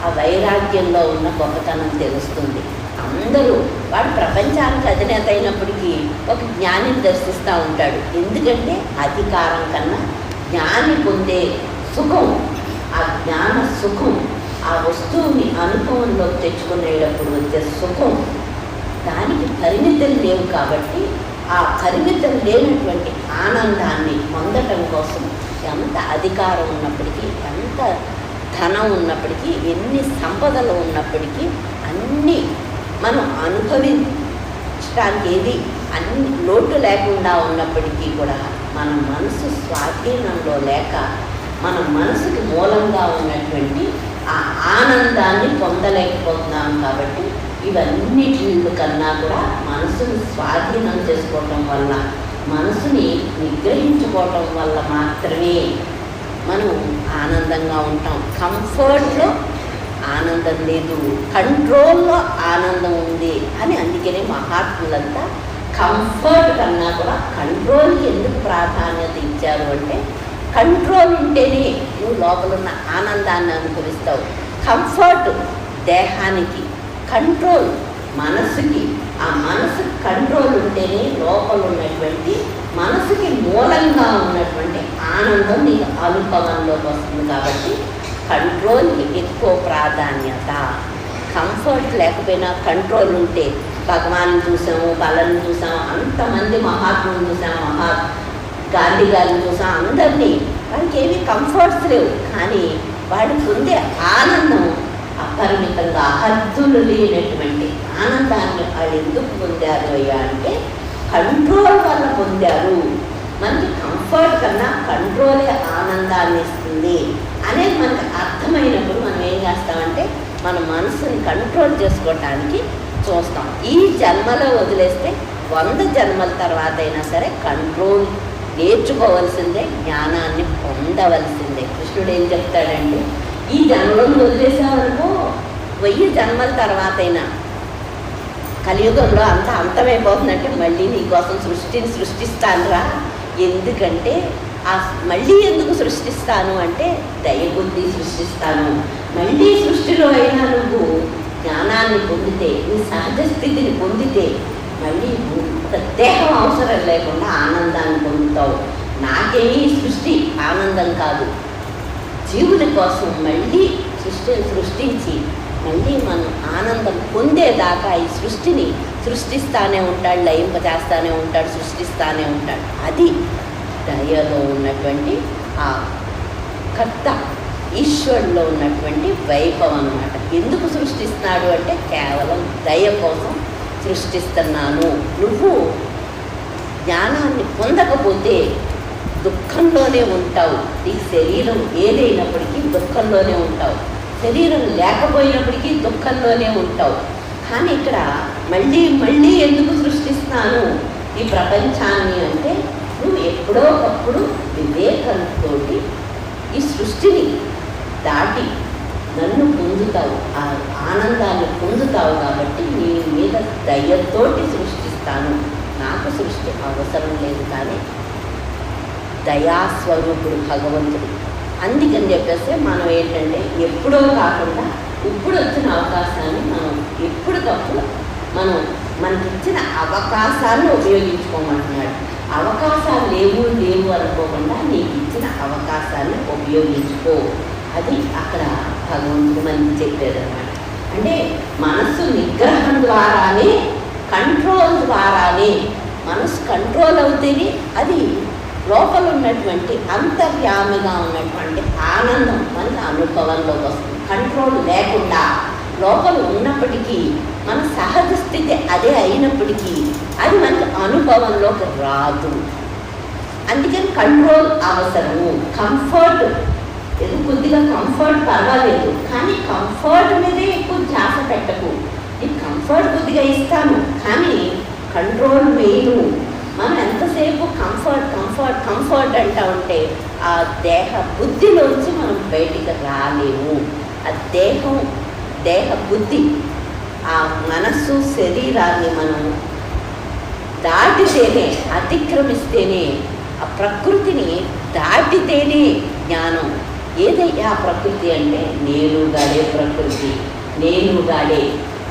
Speaker 2: ఆ వైరాగ్యంలో ఉన్న గొప్పతనం తెలుస్తుంది. అందరూ వాడు ప్రపంచానికి అధినేత అయినప్పటికీ ఒక జ్ఞానిని దర్శిస్తూ ఉంటాడు. ఎందుకంటే అధికారం కన్నా జ్ఞాని పొందే సుఖం, ఆ జ్ఞాన సుఖం, ఆ వస్తువుని అనుభవంలోకి తెచ్చుకునేటప్పుడు వచ్చే సుఖం, దానికి పరిమితులు లేవు. కాబట్టి ఆ పరిమితులు లేనటువంటి ఆనందాన్ని పొందటం కోసం ఎంత అధికారం ఉన్నప్పటికీ, ఎంత ధనం ఉన్నప్పటికీ, ఎన్ని సంపదలు ఉన్నప్పటికీ అన్నీ మనం అనుభవించడానికి ఏది అన్ని లోటు లేకుండా ఉన్నప్పటికీ కూడా మన మనసు స్వాధీనంలో లేక మన మనసుకి మూలంగా ఉన్నటువంటి ఆ ఆనందాన్ని పొందలేకపోతున్నాం. కాబట్టి ఇవన్నిటి కన్నా కూడా మనసుని స్వాధీనం చేసుకోవటం వల్ల, మనసుని నిగ్రహించుకోవటం వల్ల మాత్రమే మనం ఆనందంగా ఉంటాం. కంఫర్ట్లో ఆనందం లేదు, కంట్రోల్లో ఆనందం ఉంది అని అందుకనే మహాత్ములంతా కంఫర్ట్ కన్నా కూడా కంట్రోల్కి ఎందుకు ప్రాధాన్యత ఇచ్చారు అంటే, కంట్రోల్ ఉంటేనే నువ్వు లోపల ఉన్న ఆనందాన్ని అనుభవిస్తావు. కంఫర్ట్ దేహానికి, కంట్రోల్ మనసుకి. ఆ మనసు కంట్రోల్ ఉంటేనే లోపల ఉన్నటువంటి మనసుకి మూలంగా ఉన్నటువంటి ఆనందం నీకు అనుభవంలోకి వస్తుంది. కాబట్టి కంట్రోల్కి ఎక్కువ ప్రాధాన్యత. కంఫర్ట్ లేకపోయినా కంట్రోల్ ఉంటే, భగవాన్ని చూసాము, బలని చూసాము, అంతమంది మహాత్ములను చూసాము, గాంధీ గారిని చూసాం, అందరినీ. వాళ్ళకి ఏమీ కంఫర్ట్స్ లేవు, కానీ వాడు పొందే ఆనందం అపరిమితంగా హద్దులు లేనటువంటి ఆనందాన్ని వాళ్ళు ఎందుకు పొందారు అయ్యా అంటే కంట్రోల్ వల్ల పొందారు. మనకి కంఫర్ట్ కన్నా కంట్రోలే ఆనందాన్ని ఇస్తుంది అనేది మనకు అర్థమైనప్పుడు మనం ఏం చేస్తామంటే మన మనసుని కంట్రోల్ చేసుకోవటానికి చూస్తాం. ఈ జన్మలో వదిలేస్తే 100 జన్మల తర్వాత అయినా సరే కంట్రోల్ నేర్చుకోవాల్సిందే, జ్ఞానాన్ని పొందవలసిందే. కృష్ణుడు ఏం చెప్తాడంటే, ఈ జన్మలో వదిలేసావనుకో 1000 జన్మల తర్వాత అయినా కలియుగంలో అంతా అంతమైపోతుందంటే మళ్ళీ నీకోసం సృష్టిని సృష్టిస్తానురా. ఎందుకంటే మళ్ళీ ఎందుకు సృష్టిస్తాను అంటే దయబుద్ధి సృష్టిస్తాను. మళ్ళీ సృష్టిలో అయినా నువ్వు జ్ఞానాన్ని పొందితే, నీ సహజ స్థితిని పొందితే మళ్ళీ ఒక దేహం అవసరం లేకుండా ఆనందాన్ని పొందుతావు. నాకేమీ సృష్టి ఆనందం కాదు, జీవుల కోసం మళ్ళీ సృష్టిని సృష్టించి మళ్ళీ మనం ఆనందం పొందేదాకా ఈ సృష్టిని సృష్టిస్తానే ఉంటాడు, లయింపజేస్తానే ఉంటాడు, సృష్టిస్తానే ఉంటాడు. అది దయలో ఉన్నటువంటి ఆ కర్త ఈశ్వరులో ఉన్నటువంటి వైభవం అన్నమాట. ఎందుకు సృష్టిస్తున్నాడు అంటే కేవలం దయ కోసం సృష్టిస్తున్నాను. నువ్వు జ్ఞానాన్ని పొందకపోతే దుఃఖంలోనే ఉంటావు. నీ శరీరం ఏదైనప్పటికీ దుఃఖంలోనే ఉంటావు, శరీరం లేకపోయినప్పటికీ దుఃఖంలోనే ఉంటావు. కానీ ఇక్కడ మళ్ళీ మళ్ళీ ఎందుకు సృష్టిస్తాను ఈ ప్రపంచాన్ని అంటే, నువ్వు ఎప్పుడో ఒకప్పుడు వివేకంతో ఈ సృష్టిని దాటి నన్ను పొందుతావు, ఆ ఆనందాన్ని పొందుతావు. కాబట్టి నీ మీద దయతోటి సృష్టిస్తాను. నాకు సృష్టి అవసరం లేదు, కానీ దయాస్వరూపుడు భగవంతుడు. అందుకని చెప్పేసి మనం ఏంటంటే ఎప్పుడో కాకుండా ఇప్పుడు వచ్చిన అవకాశాన్ని మనం ఎప్పటికప్పుడు మనకిచ్చిన అవకాశాన్ని ఉపయోగించుకోమంటున్నాడు. అవకాశాలు లేవు అనుకోకుండా నీకు ఇచ్చిన అవకాశాన్ని ఉపయోగించుకో. అది అక్కడ భగవంతుడు మనకి చెప్పేదన్నమాట. అంటే మనస్సు నిగ్రహం ద్వారానే, కంట్రోల్ ద్వారానే, మనసు కంట్రోల్ అవుతేనే అది లోపల ఉన్నటువంటి అంతర్యామిగా ఉన్నటువంటి ఆనందం మనకి అనుభవంలోకి వస్తుంది. కంట్రోల్ లేకుండా లోపల ఉన్నప్పటికీ మన సహజ స్థితి అదే అయినప్పటికీ అది మనకి అనుభవంలోకి రాదు. అందుకని కంట్రోల్ అవసరము. కంఫర్ట్ ఏదో కొద్దిగా కంఫర్ట్ పర్వాలేదు, కానీ కంఫర్ట్ మీదే ఎక్కువ ధ్యాస పెట్టకు. నీకు కంఫర్ట్ కొద్దిగా ఇస్తాను, కానీ కంట్రోల్ మెయిన్. మనం ఎంతసేపు కంఫర్ట్ కంఫర్ట్ కంఫర్ట్ అంటూ ఉంటే ఆ దేహ బుద్ధిలోంచి మనం బయటికి రాలేము. ఆ దేహ బుద్ధి, ఆ మనస్సు శరీరాన్ని మనం దాటితేనే, అతిక్రమిస్తేనే, ఆ ప్రకృతిని దాటితేనే జ్ఞానం. ఏదయ్యా ప్రకృతి అంటే నేనుగాడే ప్రకృతి. నేనుగాడే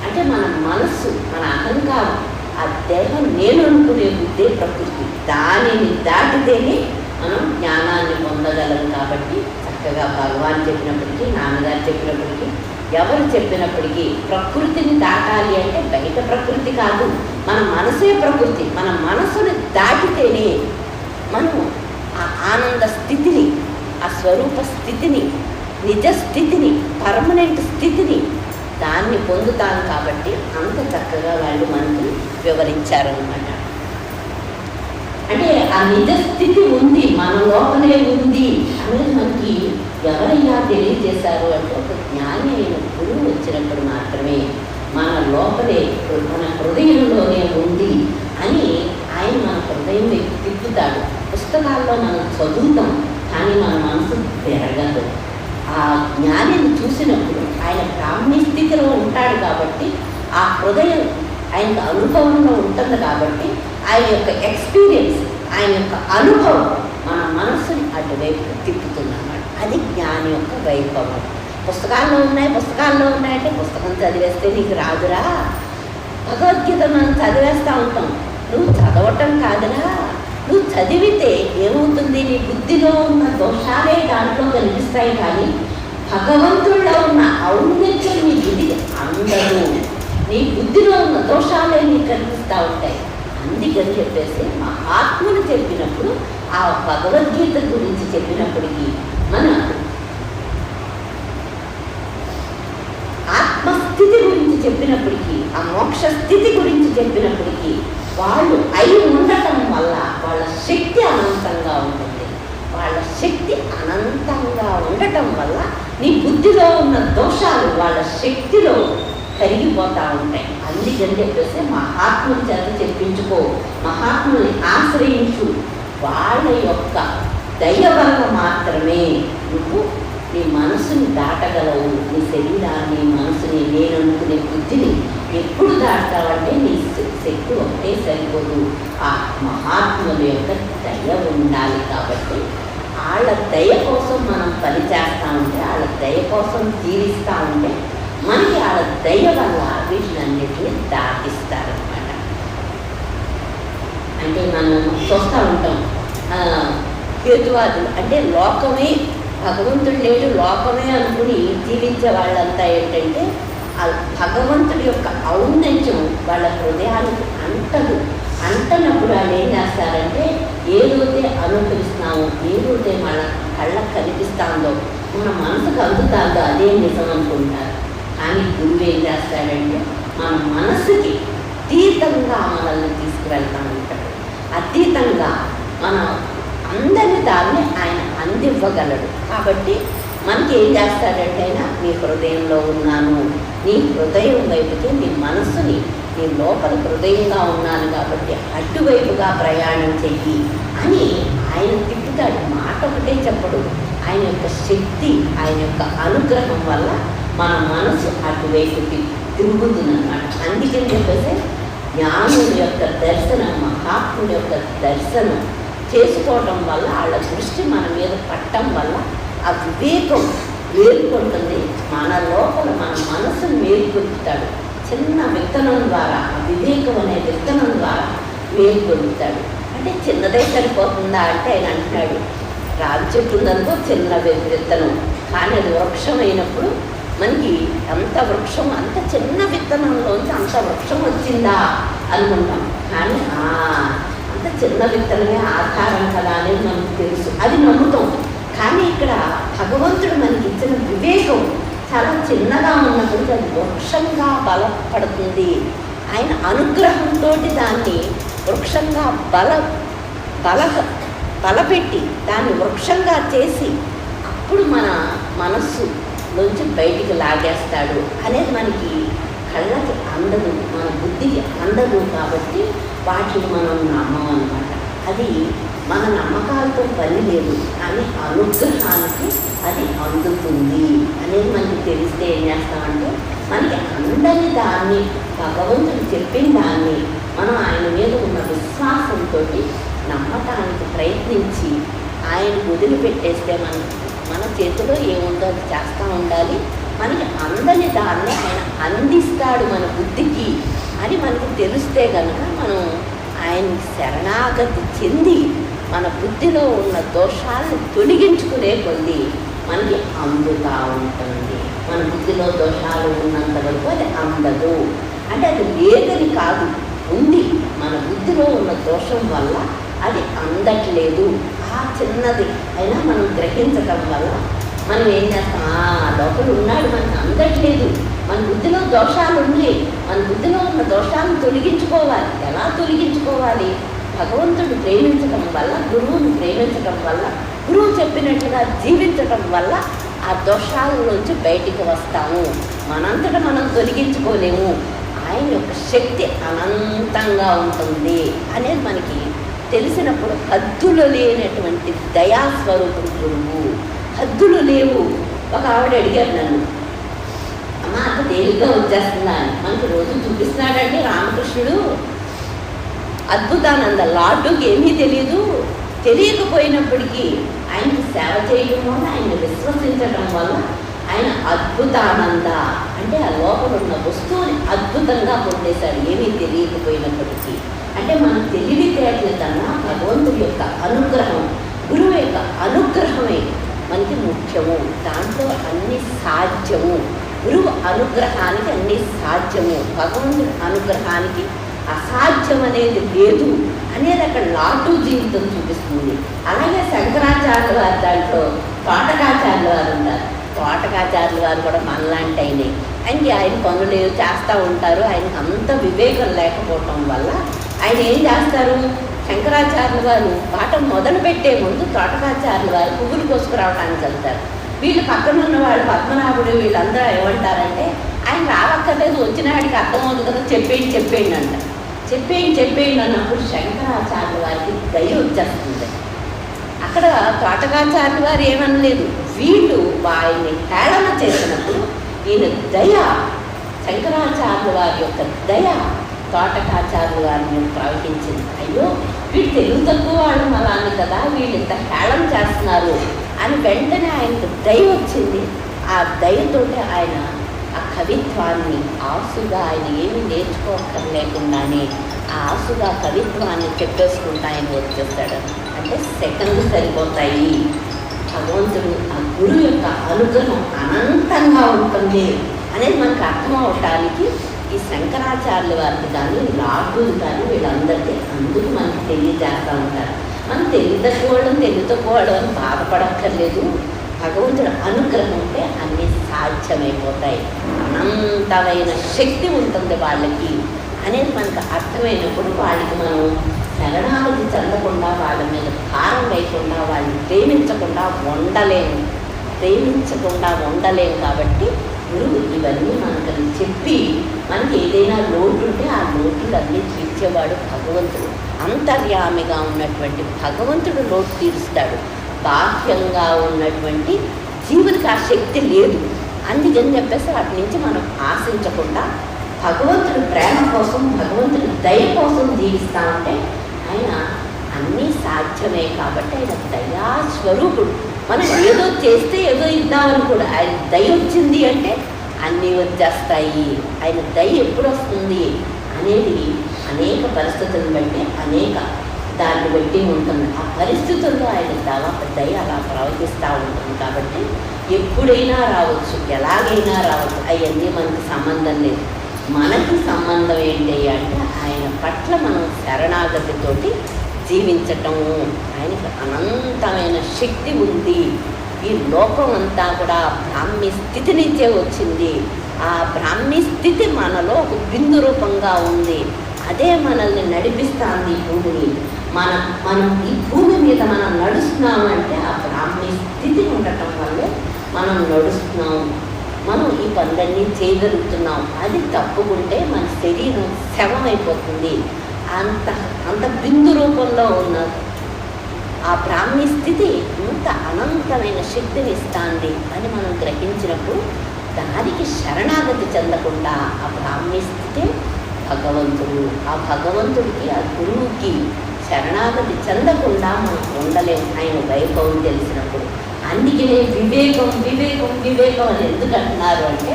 Speaker 2: అంటే మన మనస్సు, మన అహంకారం, ఆ దేహం నేను అనుకునే బుద్ధే ప్రకృతి. దానిని దాటితేనే మనం జ్ఞానాన్ని పొందగలం. కాబట్టి చక్కగా భగవాన్ చెప్పినప్పటికీ, నాన్నగారు చెప్పినప్పటికీ, ఎవరు చెప్పినప్పటికీ ప్రకృతిని దాటాలి అంటే బయట ప్రకృతి కాదు, మన మనసే ప్రకృతి. మన మనసుని దాటితేనే మనం ఆ ఆనంద స్థితిని, ఆ స్వరూప స్థితిని, నిజ స్థితిని, పర్మనెంట్ స్థితిని దాన్ని పొందుతాం. కాబట్టి అంత చక్కగా వాళ్ళు మనకి వివరించారనమాట. అంటే ఆ నిజ స్థితి ఉంది, మన లోపలే ఉంది అనేది మనకి ఎవరైనా తెలియజేశారు అంటే ఒక జ్ఞాని అయిన గురువు వచ్చినప్పుడు మాత్రమే మన లోపలే, మన హృదయంలోనే ఉంది అని ఆయన మన హృదయం వైపు తిప్పుతాడు. పుస్తకాల్లో మనం చదువుతాం, కానీ మన మనసు పెరగదు. ఆ జ్ఞానిని చూసినప్పుడు ఆయన బ్రాహ్మీ స్థితిలో ఉంటాడు కాబట్టి ఆ హృదయం ఆయనకు అనుభవంలో ఉంటుంది. కాబట్టి ఆయన యొక్క ఎక్స్పీరియన్స్, ఆయన యొక్క అనుభవం మన మనస్సుని అటువైపు తిప్పుతుందన్నమాట. అది జ్ఞాని యొక్క వైభవం. పుస్తకాల్లో ఉన్నాయంటే పుస్తకం చదివేస్తే నీకు రాదురా. భగవద్గీత మనం చదివేస్తూ ఉంటాం, నువ్వు చదవటం కాదురా. నువ్వు చదివితే ఏమవుతుంది, నీ బుద్ధిలో ఉన్న దోషాలే దాంట్లో కనిపిస్తాయి, కానీ భగవంతుడిలో ఉన్న ఔన్నత్యం నీ బుద్ధికి అందరూ. నీ బుద్ధిలో ఉన్న దోషాలే నీకు కనిపిస్తూ ఉంటాయి. అందుకని చెప్పేసి మహాత్ములు చెప్పినప్పుడు, ఆ భగవద్గీత గురించి చెప్పినప్పటికీ, మన ఆత్మస్థితి గురించి చెప్పినప్పటికీ, ఆ మోక్ష స్థితి గురించి చెప్పినప్పటికీ, వాళ్ళు అయి ఉండటం వల్ల వాళ్ళ శక్తి అనంతంగా ఉంటుంది. వాళ్ళ శక్తి అనంతంగా ఉండటం వల్ల నీ బుద్ధిలో ఉన్న దోషాలు వాళ్ళ శక్తిలో కరిగిపోతూ ఉంటాయి. అందుకని చెప్పేసి మహాత్ముల చేత చెప్పించుకో, మహాత్ముల్ని ఆశ్రయించు. వాళ్ళ యొక్క దయ వల్ల మాత్రమే నువ్వు నీ మనసుని దాటగలవు. నీ శరీరాన్ని, మనసుని, నేను అనుకునే బుద్ధిని ఎప్పుడు దాటావంటే నీ శక్తి ఒకటే సరిపోదు. ఆ మహాత్ముల యొక్క దయ ఉండాలి. కాబట్టి వాళ్ళ దయ కోసం మనం పని చేస్తూ ఉంటే, వాళ్ళ దయ కోసం జీవిస్తూ ఉంటే మనకి వాళ్ళ దయ వల్ల వీటినన్నిటిని దాటిస్తారనమాట. అంటే మనం చూస్తూ ఉంటాం, హేతువాదులు అంటే లోకమే భగవంతుడు లేడు, లోకమే అనుకుని జీవించే వాళ్ళంతా ఏంటంటే ఆ భగవంతుడి యొక్క ఔన్నత్యం వాళ్ళ హృదయానికి అంటనప్పుడు వాళ్ళు ఏం చేస్తారంటే, ఏదైతే అనుభవిస్తున్నామో, ఏదైతే మన కళ్ళకు కనిపిస్తుందో, మన మనసుకు అందుతుందో అదే నిజం అనుకుంటారు. కానీ గురువు ఏం చేస్తాడంటే మన మనసుకి అతీతంగా మనల్ని తీసుకువెళ్తూ ఉంటాడు. అతీతంగా మన అందరి దాన్ని ఆయన అందివ్వగలడు. కాబట్టి మనకి ఏం చేస్తాడంటే ఆయన, నీ హృదయంలో ఉన్నాను, నీ హృదయం వైపుకి నీ మనస్సుని, నీ లోపల హృదయంగా ఉన్నాను కాబట్టి అటువైపుగా ప్రయాణం చెయ్యి అని ఆయన తిప్పుతాడు. మాట ఒకటే చెప్పడు. ఆయన యొక్క శక్తి, ఆయన యొక్క అనుగ్రహం వల్ల మన మనసు అటువైపుకి తిరుగుతుందన్నమాట. అందుకని చెప్పేసి జ్ఞానుల యొక్క దర్శనం, మహాత్ముల యొక్క దర్శనం చేసుకోవటం వల్ల, వాళ్ళ దృష్టి మన మీద పట్టడం వల్ల ఆ వివేకం మేల్కొంటుంది. మన లోపల మన మనసును మేల్కొల్పుతాడు. చిన్న విత్తనం ద్వారా, ఆ వివేకం అనే విత్తనం ద్వారా మేల్కొల్పుతాడు. అంటే చిన్నదే సరిపోతుందా అంటే ఆయన అంటున్నాడు, రావి చెట్టు ఉందనుకో చిన్న విత్తనం, కానీ అది వృక్షం అయినప్పుడు మనకి అంత వృక్షం, అంత చిన్న విత్తనంలోంచి అంత వృక్షం వచ్చిందా అనుకుంటాం. కానీ అంత చిన్న విత్తనమే ఆధారం కదా అనేది మనకు తెలుసు, అది నమ్ముతాం. కానీ ఇక్కడ భగవంతుడు మనకి ఇచ్చిన వివేకం చాలా చిన్నగా ఉన్నప్పుడు అది వృక్షంగా బలపడుతుంది. ఆయన అనుగ్రహంతో దాన్ని వృక్షంగా బలపెట్టి దాన్ని వృక్షంగా చేసి అప్పుడు మన మనస్సులోంచి బయటికి లాగేస్తాడు అనేది మనకి కళ్ళకి అందదు, మన బుద్ధికి అందదు. కాబట్టి వాటిని మనం నమ్మమన్నమాట. అది మన నమ్మకాలతో పని లేదు, కానీ అనుగ్రహానికి అది అందుతుంది అనేది మనకి తెలిస్తే ఏం చేస్తామంటే మనకి అందని దాన్ని, భగవంతుడు చెప్పిన దాన్ని మనం ఆయన మీద ఉన్న విశ్వాసంతో నమ్మటానికి ప్రయత్నించి ఆయన వదిలిపెట్టేస్తే మన చేతిలో ఏముందో అది చేస్తూ ఉండాలి. మనకి అందని దాన్ని ఆయన అందిస్తాడు మన బుద్ధికి అని మనకు తెలిస్తే కనుక మనం ఆయనకి శరణాగతి చెంది మన బుద్ధిలో ఉన్న దోషాలను తొలగించుకునే కొద్ది మనకి అందుతూ ఉంటుంది. మన బుద్ధిలో దోషాలు ఉన్నంత వరకు అది అందదు. అంటే అది లేదని కాదు, ఉంది. మన బుద్ధిలో ఉన్న దోషం వల్ల అది అందట్లేదు. ఆ చిన్నది అయినా మనం గ్రహించటం వల్ల మనం ఏం చేస్తాం, లోపల ఉన్నాడు, మనకు అందట్లేదు, మన బుద్ధిలో దోషాలు ఉన్నాయి, మన బుద్ధిలో ఉన్న దోషాలను తొలగించుకోవాలి. ఎలా తొలగించుకోవాలి? భగవంతుడు ప్రేమించటం వల్ల, గురువుని ప్రేమించటం వల్ల, గురువు చెప్పినట్లుగా జీవించటం వల్ల ఆ దోషాలలోంచి బయటికి వస్తాము. మనంతటా మనం తొలగించుకోలేము. ఆయన యొక్క శక్తి అనంతంగా ఉంటుంది అనేది మనకి తెలిసినప్పుడు హద్దులు లేనటువంటి దయాస్వరూపం గురువు. హద్దులు లేవు. ఒక ఆవిడ అడిగారు నన్ను, అమ్మ అంత తేలిగ్గా వచ్చేస్తుందా అని. మనకు రోజు చూపిస్తున్నాడండి రామకృష్ణుడు అద్భుతానంద. లాడ్డుకి ఏమీ తెలియకపోయినప్పటికీ ఆయనకి సేవ చేయడం వల్ల, ఆయన విశ్వసించడం వల్ల ఆయన అద్భుతానంద అంటే ఆ లోపల ఉన్న వస్తువుని అద్భుతంగా పొందేశాడు ఏమీ తెలియకపోయినప్పటికీ. అంటే మన తెలివితేటల కన్నా భగవంతుడి యొక్క అనుగ్రహం, గురువు యొక్క అనుగ్రహమే మనకి ముఖ్యము. దాంట్లో అన్ని సాధ్యము. గురువు అనుగ్రహానికి అన్ని సాధ్యము, భగవంతుడి అనుగ్రహానికి అసాధ్యం అనేది లేదు అనేది అక్కడ లాటూ జీవితం చూపిస్తుంది. అలాగే శంకరాచార్యుల వారి దాంట్లో తోటకాచార్యుల వారు ఉన్నారు. తోటకాచార్యుల వారు కూడా మనలాంటి ఆయనకి ఆయన పనులు చేస్తూ ఉంటారు. ఆయనకు అంత వివేకం లేకపోవటం వల్ల ఆయన ఏం చేస్తారు, శంకరాచార్యుల వారు పాఠం మొదలు పెట్టే ముందు తోటకాచార్యుల వారు పువ్వులు కోసుకురావడానికి వెళ్తారు. వీళ్ళు పక్కన ఉన్న వాళ్ళు పద్మనాభుడు వీళ్ళందరూ ఏమంటారంటే, ఆయన రావక్కర్లేదు, వచ్చిన వాడికి అర్థమవుతుంది కదా, చెప్పేయండి అంట. చెప్పేయండి అన్నప్పుడు శంకరాచార్యుల వారికి దయ వచ్చేస్తుంది. అక్కడ తోటకాచార్యుల వారు ఏమనలేదు, వీళ్ళు ఆయన్ని హేళన చేసినప్పుడు ఈయన దయ, శంకరాచార్యుల వారి యొక్క దయ తోటకాచార్యుల వారిని ప్రవహించింది. అయ్యో వీళ్ళు తెలుగు తక్కువ వాళ్ళు మలాన్ని కదా, వీళ్ళు ఇంత హేళన చేస్తున్నారు అని వెంటనే ఆయనకు దయ వచ్చింది. ఆ దయతోటి ఆయన ఆ కవిత్వాన్ని ఆసుగా, ఆయన ఏమి నేర్చుకోక్కర్లేకుండానే ఆ ఆసుగా కవిత్వాన్ని చెప్పేసుకుంటా ఆయన వచ్చేస్తాడు. అంటే సెకండ్లు సరిపోతాయి. భగవంతుడు ఆ గురువు యొక్క అనుగ్రహం అనంతంగా ఉంటుంది అనేది మనకు అర్థం అవటానికి ఈ శంకరాచార్యుల వారికి కానీ, లాడ్డులు కానీ వీళ్ళందరికీ అందుకు మనకి తెలియజేస్తూ ఉంటారు. మనం తెలియతక్కువడం అని బాధపడక్కర్లేదు. భగవంతుడు అనుగ్రహం ఉంటే అన్నీ సాధ్యమైపోతాయి. అనంతమైన శక్తి ఉంటుంది వాళ్ళకి అనేది మనకు అర్థమైనప్పుడు వాళ్ళకి మనం శరణాగతి చెందకుండా, వాళ్ళ మీద భారం లేకుండా, వాళ్ళని ప్రేమించకుండా ఉండలేము. కాబట్టి గురువు ఇవన్నీ మనకు చెప్పి మనకి ఏదైనా లోటు ఉంటే ఆ లోటులు అన్నీ తీర్చేవాడు భగవంతుడు. అంతర్యామిగా ఉన్నటువంటి భగవంతుడు లోటు తీరుస్తాడు. బాహ్యంగా ఉన్నటువంటి జీవునికి ఆ శక్తి లేదు. అందుకని చెప్పేసి వాటి నుంచి మనం ఆశించకుండా భగవంతుడి ప్రేమ కోసం, భగవంతుడి దయ కోసం జీవిస్తామంటే ఆయన అన్నీ సాధ్యమే. కాబట్టి ఆయన దయాస్వరూపుడు. మనం ఏదో చేస్తే ఏదో ఇద్దామని కూడా ఆయన దయ వచ్చింది అంటే అన్నీ వచ్చేస్తాయి. ఆయన దయ ఎప్పుడు వస్తుంది అనేది అనేక పరిస్థితులను బట్టి అనేక దాన్ని బట్టి ఉంటుంది. ఆ పరిస్థితుల్లో ఆయన దయ అలా ప్రవహిస్తూ ఉంటుంది. కాబట్టి ఎప్పుడైనా రావచ్చు, ఎలాగైనా రావచ్చు, అవన్నీ మనకి సంబంధం లేదు. మనకి సంబంధం ఏంటి అంటే ఆయన పట్ల మనం శరణాగతితోటి జీవించటము. ఆయనకి అనంతమైన శక్తి ఉంది. ఈ లోకం అంతా కూడా బ్రాహ్మీ స్థితి నుంచే వచ్చింది. ఆ బ్రాహ్మీ స్థితి మనలో ఒక బిందు రూపంగా ఉంది. అదే మనల్ని నడిపిస్తుంది. ఈ భూమిని మనం ఈ భూమి మీద మనం నడుస్తున్నాము అంటే ఆ బ్రాహ్మీ స్థితి ఉండటం వల్లే మనం నడుస్తున్నాం. మనం ఈ పనులన్నీ చేయగలుగుతున్నాం. అది తప్పుకుంటే మన శరీరం శవమైపోతుంది. అంత బిందు రూపంలో ఉన్న ఆ బ్రాహ్మీ స్థితి ఇంత అనంతమైన శక్తిని ఇస్తుంది అని మనం గ్రహించినప్పుడు దానికి శరణాగతి చెందకుండా ఆ బ్రాహ్మీ స్థితి భగవంతుడు. ఆ భగవంతుడికి, ఆ గురువుకి శరణాగతి చెందకుండా మనం ఉండలేము ఆయన వైభవం తెలిసినప్పుడు. అందుకనే వివేకం వివేకం వివేకం అని ఎందుకు అంటున్నారు అంటే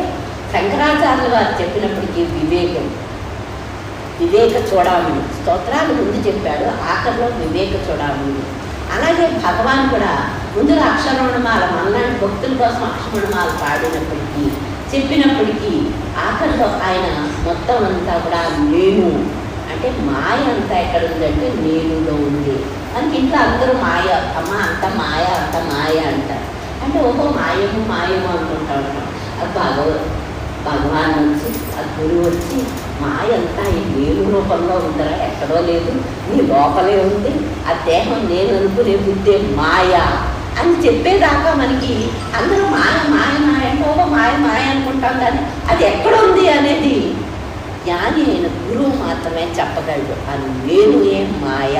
Speaker 2: శంకరాచార్యులు వారు చెప్పినప్పటికీ వివేక చూడమని స్తోత్రాలు ముందు చెప్పాడు, ఆఖరిలో వివేక చూడమని. అలాగే భగవాన్ కూడా ముందుగా అక్షరమణమాల మనలాంటి భక్తుల కోసం అక్షరమణమాల పాడినప్పటికీ చెప్పినప్పటికీ ఆఖరిలో ఆయన మొత్తం అంతా కూడా నేను అంటే మాయ అంతా ఎక్కడ ఉందంటే నేనులో ఉంది. మనకి ఇంట్లో అందరూ మాయ, అమ్మ అంత మాయ అంత మాయ అంటారు. అంటే ఓహో మాయము అనుకుంటా ఉంటాం. అది భగవాన్ వచ్చి ఆ గురువు వచ్చి మాయ అంతా ఈ నేను రూపంలో ఉందరా, ఎక్కడో లేదు, నీ లోపలే ఉంది. ఆ దేహం నేను అనుకునే బుద్ధే మాయ అని చెప్పేదాకా మనకి అందరూ మాయ మాయ మాయ అంటే ఓహో మాయ అనుకుంటాం. కానీ అది ఎక్కడ ఉంది అనేది జ్ఞాని అయిన గురువు మాత్రమే చెప్పగలడు. ఆ నేను ఏం మాయ,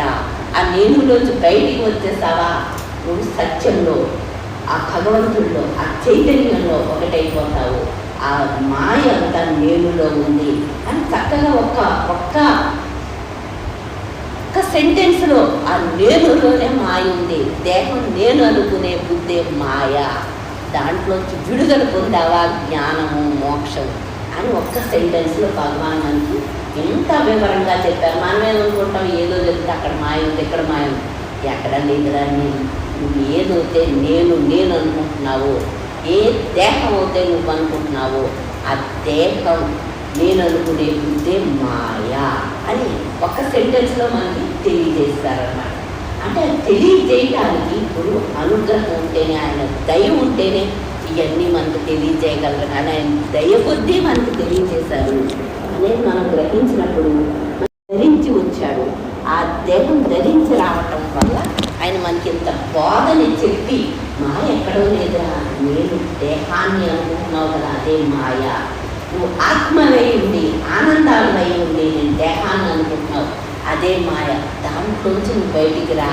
Speaker 2: ఆ నేనులోంచి బయటికి వచ్చేసావా నువ్వు సత్యంలో, ఆ భగవంతుల్లో, ఆ చైతన్యంలో ఒకటైపోతావు. ఆ మాయ అంతా నేనులో ఉంది అని చక్కగా ఒక్క సెంటెన్స్లో ఆ నేనులోనే మాయ ఉంది. దేహం నేను అనుకునే బుద్ధే మాయ. దాంట్లోంచి విడుదల పొందావా జ్ఞానము మోక్షం అని ఒక్క సెంటెన్స్లో భగవాన్ మనకి ఎంత వివరంగా చెప్పారు. మనమేమనుకుంటాం ఏదో చెప్తే అక్కడ మాయ ఉంది, ఇక్కడ మాయ ఉంది. ఎక్కడ లేదురా, నువ్వు ఏదైతే నేను అనుకుంటున్నావో, ఏ దేహం అయితే నువ్వు అనుకుంటున్నావో ఆ దేహం నేను అనుకునే బుద్ధే మాయా అని ఒక్క సెంటెన్స్లో మనకి తెలియజేస్తారన్నమాట. అంటే తెలియజేయడానికి ఇప్పుడు అనుగ్రహం ఉంటేనే, ఆయన దయ ఉంటేనే ఇవన్నీ మనకు తెలియజేయగలరు. కానీ ఆయన దయ కొద్దీ మనకు తెలియజేశారు అనేది మనం గ్రహించినప్పుడు ధరించి వచ్చాడు. ఆ దేహం ధరించి రావటం వల్ల ఆయన మనకి ఇంత బోధని చెప్పి మాయ ఎక్కడో లేదురా, నేను దేహాన్ని అనుకుంటున్నావు కదా అదే మాయ. నువ్వు ఆత్మవై ఉండి ఆనందాలవై ఉండి నేను దేహాన్ని అనుకుంటున్నావు అదే మాయ. దాంట్లోంచి నువ్వు బయటికి రా.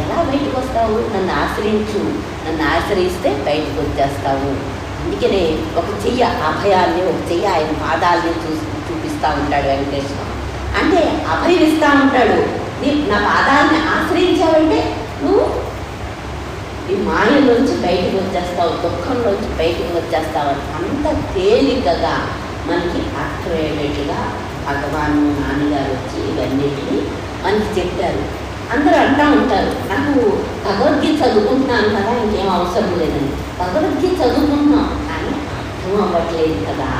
Speaker 2: ఎలా బయటకు వస్తావు? నన్ను ఆశ్రయించు, నన్ను ఆశ్రయిస్తే బయటకు వచ్చేస్తావు. అందుకనే ఒక చెయ్య అభయాన్ని, ఒక చెయ్య ఆయన పాదాలని చూపిస్తూ ఉంటాడు వెంకటేశ్వర. అంటే అభయం ఇస్తూ ఉంటాడు. నా పాదాలని ఆశ్రయించావంటే నువ్వు ఈ మాయలోంచి బయటకు వచ్చేస్తావు, దుఃఖంలోంచి బయటకు వచ్చేస్తావు. అంత తేలికగా మనకి అర్థమయ్యేటట్టుగా భగవాను నాన్నగారు వచ్చి ఇవన్నిటిని మనకి చెప్పారు. అందరూ అంటూ ఉంటారు, నాకు భగవద్గీత చదువుకుంటున్నాను కదా ఇంకేం అవసరం లేదని. భగవద్గీత చదువుకుంటున్నాం కానీ అర్థం అవ్వట్లేదు కదా.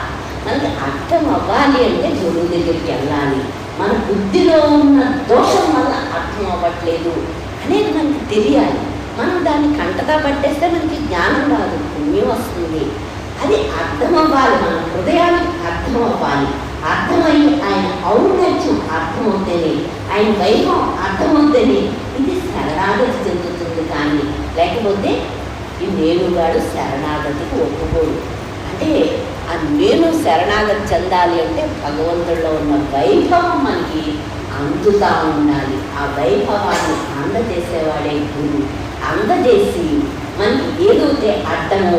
Speaker 2: మనకి అర్థం అవ్వాలి అంటే గురువు దగ్గరికి వెళ్ళాలి. మన బుద్ధిలో ఉన్న దోషం వల్ల అర్థం అవ్వట్లేదు అనేది మనకి తెలియాలి. మనం దాన్ని కంటతా పట్టేస్తే మనకి జ్ఞానం రాదు, పుణ్యం వస్తుంది. అది అర్థం అవ్వాలి, మన హృదయానికి అర్థం అవ్వాలి. అర్థమయ్యి ఆయన ఔన్నత్యం అర్థమవుతేనే, ఆయన వైభవం అర్థమవుతేనే ఇది శరణాగతి చెందుతుంది. కానీ లేకపోతే ఈ నేనుగాడు శరణాగతికి ఒప్పుకోడు. అంటే ఆ నేను శరణాగతి చెందాలి అంటే భగవంతుడిలో ఉన్న వైభవం మనకి అందుతా ఉండాలి. ఆ వైభవాన్ని అందజేసేవాడే గురువు. అందజేసి మనకి ఏదైతే అడ్డమో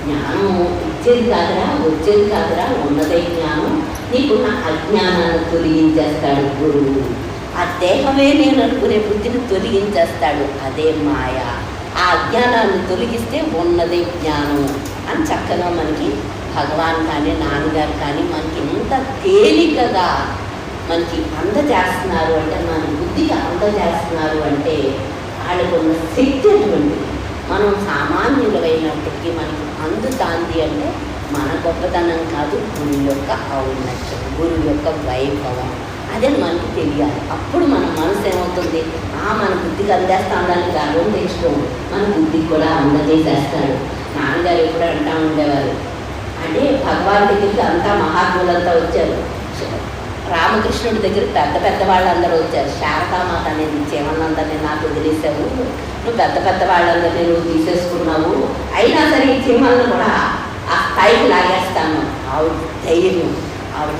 Speaker 2: జ్ఞానము ఇచ్చేది కాదురా, వచ్చేది కాదురా, ఉన్నదే జ్ఞానం, నీకున్న అజ్ఞానాన్ని తొలగించేస్తాడు గురువు. ఆ దేహమే నేను అనుకునే బుద్ధిని తొలగించేస్తాడు, అదే మాయ. ఆ అజ్ఞానాన్ని తొలగిస్తే ఉన్నదే జ్ఞానం అని చక్కగా మనకి భగవాన్ కానీ నాన్నగారు కానీ మనకి ఇంత తేలికగా మనకి అందజేస్తున్నారు అంటే, మన బుద్ధికి అందజేస్తున్నారు అంటే వాళ్ళకున్న శక్తి అటువంటిది. మనం సామాన్యులమైనప్పటికీ మనకి అందుతాంది అంటే మన గొప్పతనం కాదు, గురువు యొక్క ఔన్నత్యం, గురువు యొక్క వైభవం, అదే మనకి తెలియాలి. అప్పుడు మన మనసు ఏమవుతుంది, మన బుద్ధికి అందేస్తాడని గర్వం తెచ్చుకోము, మన బుద్ధికి కూడా అందజేసేస్తాడు. నాన్నగారు ఎప్పుడు అంటూ ఉండేవారు అంటే, భగవాన్ దగ్గరికి అంతా మహాత్ములంతా వచ్చారు, రామకృష్ణుడి దగ్గర పెద్ద పెద్ద వాళ్ళందరూ వచ్చారు. శారదామాత అనేది చీమలందరినీ నాకు వదిలేసావు, నువ్వు పెద్ద పెద్ద వాళ్ళందరినీ నువ్వు తీసేసుకున్నావు, అయినా సరే ఈ చీమలను కూడా ఆ స్థాయికి లాగేస్తాను. ఆవిడ ధైర్యం, ఆవిడ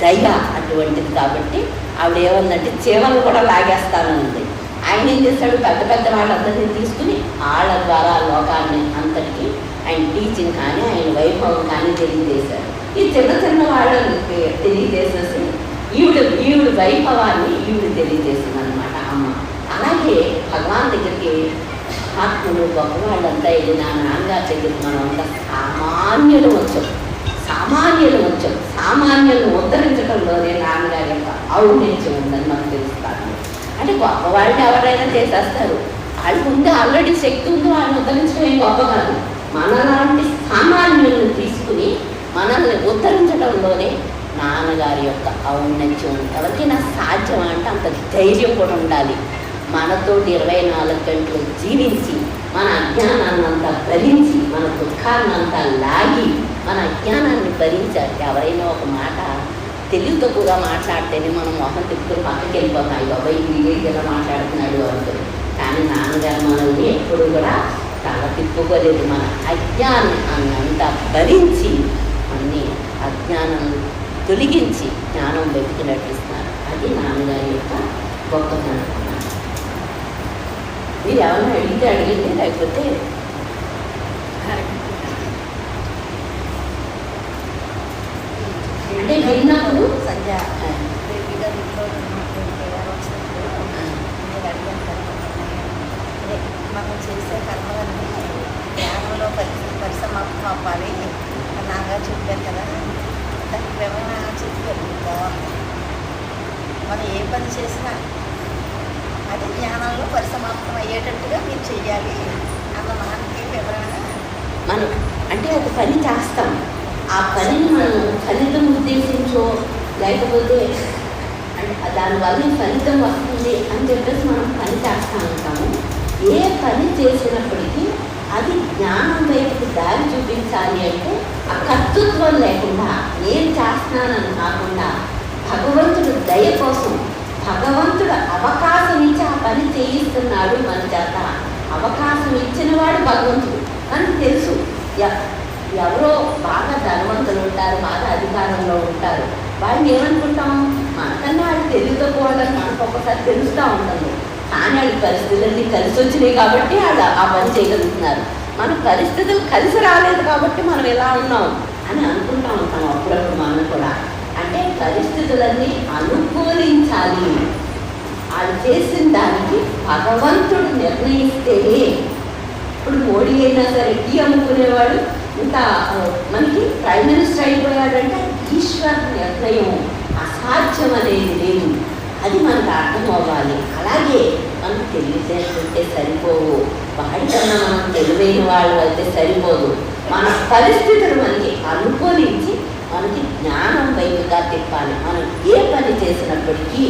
Speaker 2: దయ అటువంటిది. కాబట్టి ఆవిడ ఏమందంటే చీమలు కూడా లాగేస్తానంది. ఆయన ఏం చేస్తాడు, పెద్ద పెద్ద వాళ్ళందరినీ తీసుకుని వాళ్ళ ద్వారా లోకాన్ని అంతటికి ఆయన టీచింగ్ కానీ ఆయన వైభవం కానీ తెలియజేశారు. ఈ చిన్న చిన్న వాళ్ళని తెలియజేసేసి ఈవిడ వైభవాన్ని ఈవిడ తెలియజేసింది అనమాట అమ్మ. అలాగే భగవాన్ దగ్గరికి ఆత్మలు గొప్పవాళ్ళంతా వెళ్ళిన నాన్నగారి దగ్గరికి మనం అంతా సామాన్యులు వచ్చాం. సామాన్యులను ఉద్ధరించడంలోనే నాన్నగారి యొక్క ఔన్నత్యం ఉందని మనకు తెలుస్తాను. అంటే గొప్పవాళ్ళని ఎవరైనా చేసేస్తారు, వాళ్ళకి ఉంది ఆల్రెడీ శక్తి ఉంది, వాళ్ళని ఉద్ధరించడం ఏం గొప్ప కాదు. మనలాంటి సామాన్యులను తీసుకుని మనల్ని ఉద్ధరించడంలోనే నాన్నగారి యొక్క ఔన్నత్యం. ఎవరికైనా సాధ్యం అంటే అంత ధైర్యం కూడా ఉండాలి. మనతోటి 24 గంటలు జీవించి మన అజ్ఞానాన్నంతా భరించి మన దుఃఖాన్నంతా లాగి మన అజ్ఞానాన్ని భరించాలి. ఎవరైనా ఒక మాట తెలివి తక్కువగా మాట్లాడితేనే మనం మొహం తిప్పుకుని పక్కకి వెళ్ళిపోతాం, బాబాయ్ ఇలా మాట్లాడుతున్నాడు అనుకుని. కానీ నాన్నగారు మనల్ని ఎప్పుడు కూడా తల తిప్పుకోలేదు. మన అజ్ఞానాన్ని అంతా భరించి అన్ని అజ్ఞానం తొలగించి జ్ఞానం వెతికి నటిస్తున్నారు. అది నాన్నగారి యొక్క గొప్పతనం. మీరు ఎవరైనా అడిగితే అడిగింది, లేకపోతే అంటే విన్నప్పుడు
Speaker 3: సంధ్య మనం చేసే కర్మలన్నీ జ్ఞానంలో పరిసమాప్తం అవ్వాలి నాగా చెప్పారు కదా. దానికి వివరణ చెప్పారు బాగుంది. మనం ఏ పని చేసినా అది జ్ఞానంలో పరిసమాప్తం అయ్యేటట్టుగా మీరు చెయ్యాలి అన్న మనకి వివరణ.
Speaker 2: మనం అంటే ఒక పని చేస్తాం, ఆ పనిని మనం ఫలితం ఉద్దేశించో లేకపోతే అంటే దానివల్ల ఫలితం వస్తుంది అని చెప్పేసి మనం పని చేస్తూ ఉంటాము. ఏ పని చేసినప్పటికీ అది జ్ఞానం వైపుకి దారి చూపించాలి అంటే ఆ కర్తృత్వం లేకుండా ఏం చేస్తున్నానని కాకుండా భగవంతుడు దయ కోసం భగవంతుడు అవకాశం ఇచ్చి ఆ పని చేయిస్తున్నాడు మన చేత. అవకాశం ఇచ్చిన వాడు భగవంతుడు అని తెలుసు. ఎవరో బాగా ధనవంతులు ఉంటారు, బాగా అధికారంలో ఉంటారు, వాళ్ళని ఏమనుకుంటాం, మనకన్నా వాళ్ళు తెలియకపోవడానికి మనకు ఒక్కసారి తెలుస్తూ ఉంటుంది. కానీ వాళ్ళ పరిస్థితులన్నీ కలిసి వచ్చినాయి కాబట్టి వాళ్ళు ఆ పని చేయగలుగుతున్నారు. మన పరిస్థితులు కలిసి రాలేదు కాబట్టి మనం ఎలా ఉన్నాం అని అనుకుంటూ ఉంటాం అప్పుడప్పుడు. మనం కూడా అంటే పరిస్థితులన్నీ అనుకూలించాలి. వాళ్ళు చేసిన దానికి భగవంతుడు నిర్ణయిస్తేనే. ఇప్పుడు మోడీ అయినా సరే టీ అమ్ముకునేవాడు ఇంత మనకి ప్రైమ్ మినిస్టర్ అయిపోయాడంటే ఈశ్వర నిర్ణయం, అసాధ్యం అనేది లేదు. అది మనకు అర్థం అవ్వాలి. అలాగే మనకు తెలివితేటలుంటే సరిపోవు, వాడికన్నా మనం తెలివైన వాళ్ళు అయితే సరిపోదు. మన పరిస్థితులు మనకి అనుకూలించి మనకి జ్ఞానం వైపుగా తిప్పాలి. మనం ఏ పని చేసినప్పటికీ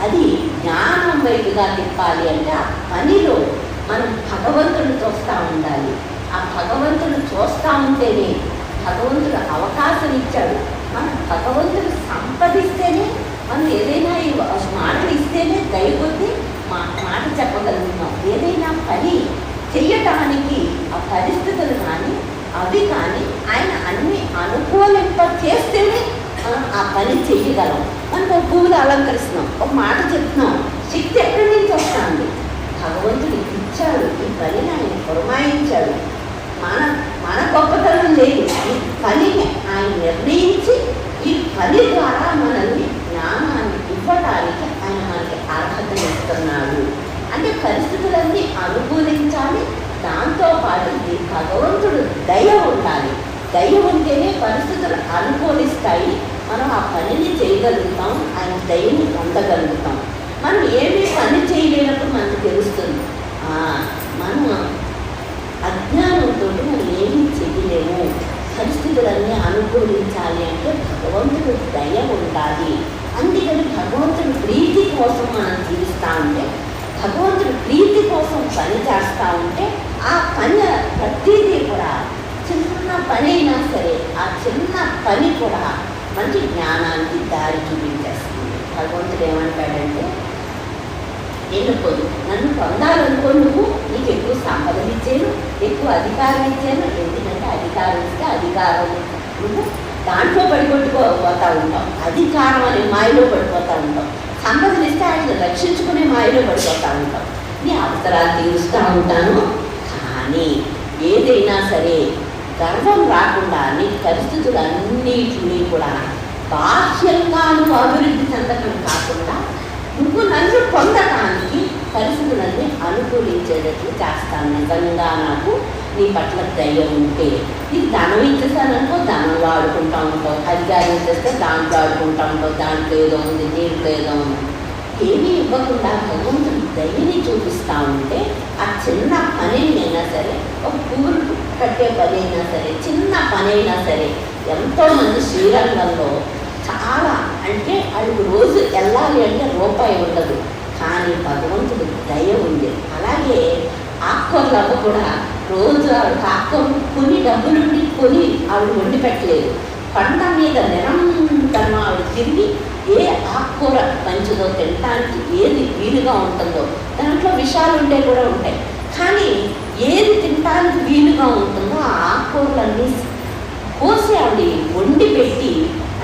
Speaker 2: అది జ్ఞానం వైపుగా తిప్పాలి అంటే ఆ పనిలో మనం భగవంతుడు చూస్తూ ఉండాలి. ఆ భగవంతుడు చూస్తూ ఉంటేనే భగవంతుడు అవకాశం ఇచ్చాడు. మనం భగవంతుడు సంపదిస్తేనే మనం ఏదైనా మాటలు ఇస్తేనే దయకొద్ది మాట చెప్పగలుగుతున్నాం. ఏదైనా పని చెయ్యటానికి ఆ పరిస్థితులు కానీ అవి కానీ ఆయన అన్ని అనుకూలింప చేస్తేనే మనం ఆ పని చెయ్యగలం. మనం ఒక పువ్వులు అలంకరిస్తున్నాం, ఒక మాట చెప్తున్నాం, శక్తి ఎక్కడి నుంచి వస్తుంది? భగవంతుడు ఇచ్చాడు, ఈ పనిని ఆయన పురమాయించాడు. మన గొప్పతనం లేదు, ఈ పనిని ఆయన నిర్ణయించి ఈ పని ద్వారా మనల్ని జ్ఞానాన్ని ఇవ్వడానికి ఆయన మనకి అర్హతను ఇస్తున్నాడు. అంటే పరిస్థితులన్నీ అనుకూలించాలి. దాంతోపాటు ఈ భగవంతుడు దయ ఉండాలి. దయ ఉంటేనే పరిస్థితులు అనుకూలిస్తాయి, మనం ఆ పనిని చేయగలుగుతాం, ఆయన దయని పొందగలుగుతాం. మనం ఏమీ పని చేయలేనప్పుడు మనకు తెలుస్తుంది మనం అజ్ఞానంతో మనం ఏమీ చేయలేము. పరిస్థితులన్నీ అనుకూలించాలి అంటే భగవంతుడు దయ ఉండాలి. అందుకని భగవంతుడి ప్రీతి కోసం మనం జీవిస్తూ ఉంటే, భగవంతుడి ప్రీతి కోసం పని చేస్తూ ఉంటే ఆ పని ప్రతిదీ కూడా చిన్న పని అయినా సరే ఆ చిన్న పని కూడా మంచి జ్ఞానానికి దారి చూపించేస్తుంది. భగవంతుడు ఏమంటాడంటే, నన్ను పొందాలనుకో, నువ్వు నీకు ఎక్కువ సంపదలు ఇచ్చాను, ఎక్కువ అధికారం ఇచ్చాను. ఎందుకంటే అధికారం ఇస్తే అధికారం నువ్వు దాంట్లో పడిపోతా ఉంటాం, అధికారం అనే మాయలో పడిపోతూ ఉంటాం. సంపదలు ఇస్తే ఆయన రక్షించుకునే మాయలో పడిపోతూ ఉంటాం. నీ అవసరాలు తీరుస్తూ ఉంటాను. కానీ ఏదైనా సరే గర్వం రాకుండా నీ పరిస్థితులన్నిటినీ కూడా బాహ్యంగా నువ్వు అభివృద్ధి చెందటం కాకుండా నువ్వు నన్ను పొందటానికి పరిస్థితులన్నీ అనుకూలించేటట్లు చేస్తాను. నిజంగా నాకు నీ పట్ల దయ ఉంటే, నీకు ధనం ఇచ్చేసాననుకో ధనంలో ఆడుకుంటా ఉంటావు, అధికారం ఇచ్చేస్తే దాంట్లో ఆడుకుంటా ఉంటావు, దాంట్లో ఏదో ఉంది దీంట్లో ఏదో ఉంది. ఏమీ ఇవ్వకుండా భగవంతుడు దయని చూపిస్తూ ఉంటే ఆ చిన్న పనినైనా సరే, ఒక పువ్వులు కట్టే పని అయినా సరే, చిన్న పని అయినా సరే, ఎంతోమంది శ్రీరంగంలో చాలా అంటే అడుగు రోజు వెళ్ళాలి అంటే రూపాయి ఉండదు, కానీ భగవంతుడు దయ ఉంది. అలాగే ఆకుకూరలు అవ్వ కూడా రోజు ఆవిడ ఆకుకూరలు కొని డబ్బులుండి కొని ఆవిడ వండి పెట్టలేదు. పంట మీద నిరంతరం ఆవిడ తిరిగి ఏ ఆకుకూర మంచిదో తినడానికి ఏది వీలుగా ఉంటుందో, దాంట్లో విషాలు ఉండే కూడా ఉంటాయి, కానీ ఏది తినడానికి వీలుగా ఉంటుందో ఆ ఆకుకూరలన్నీ కోసి ఆవిడ వండి పెట్టి,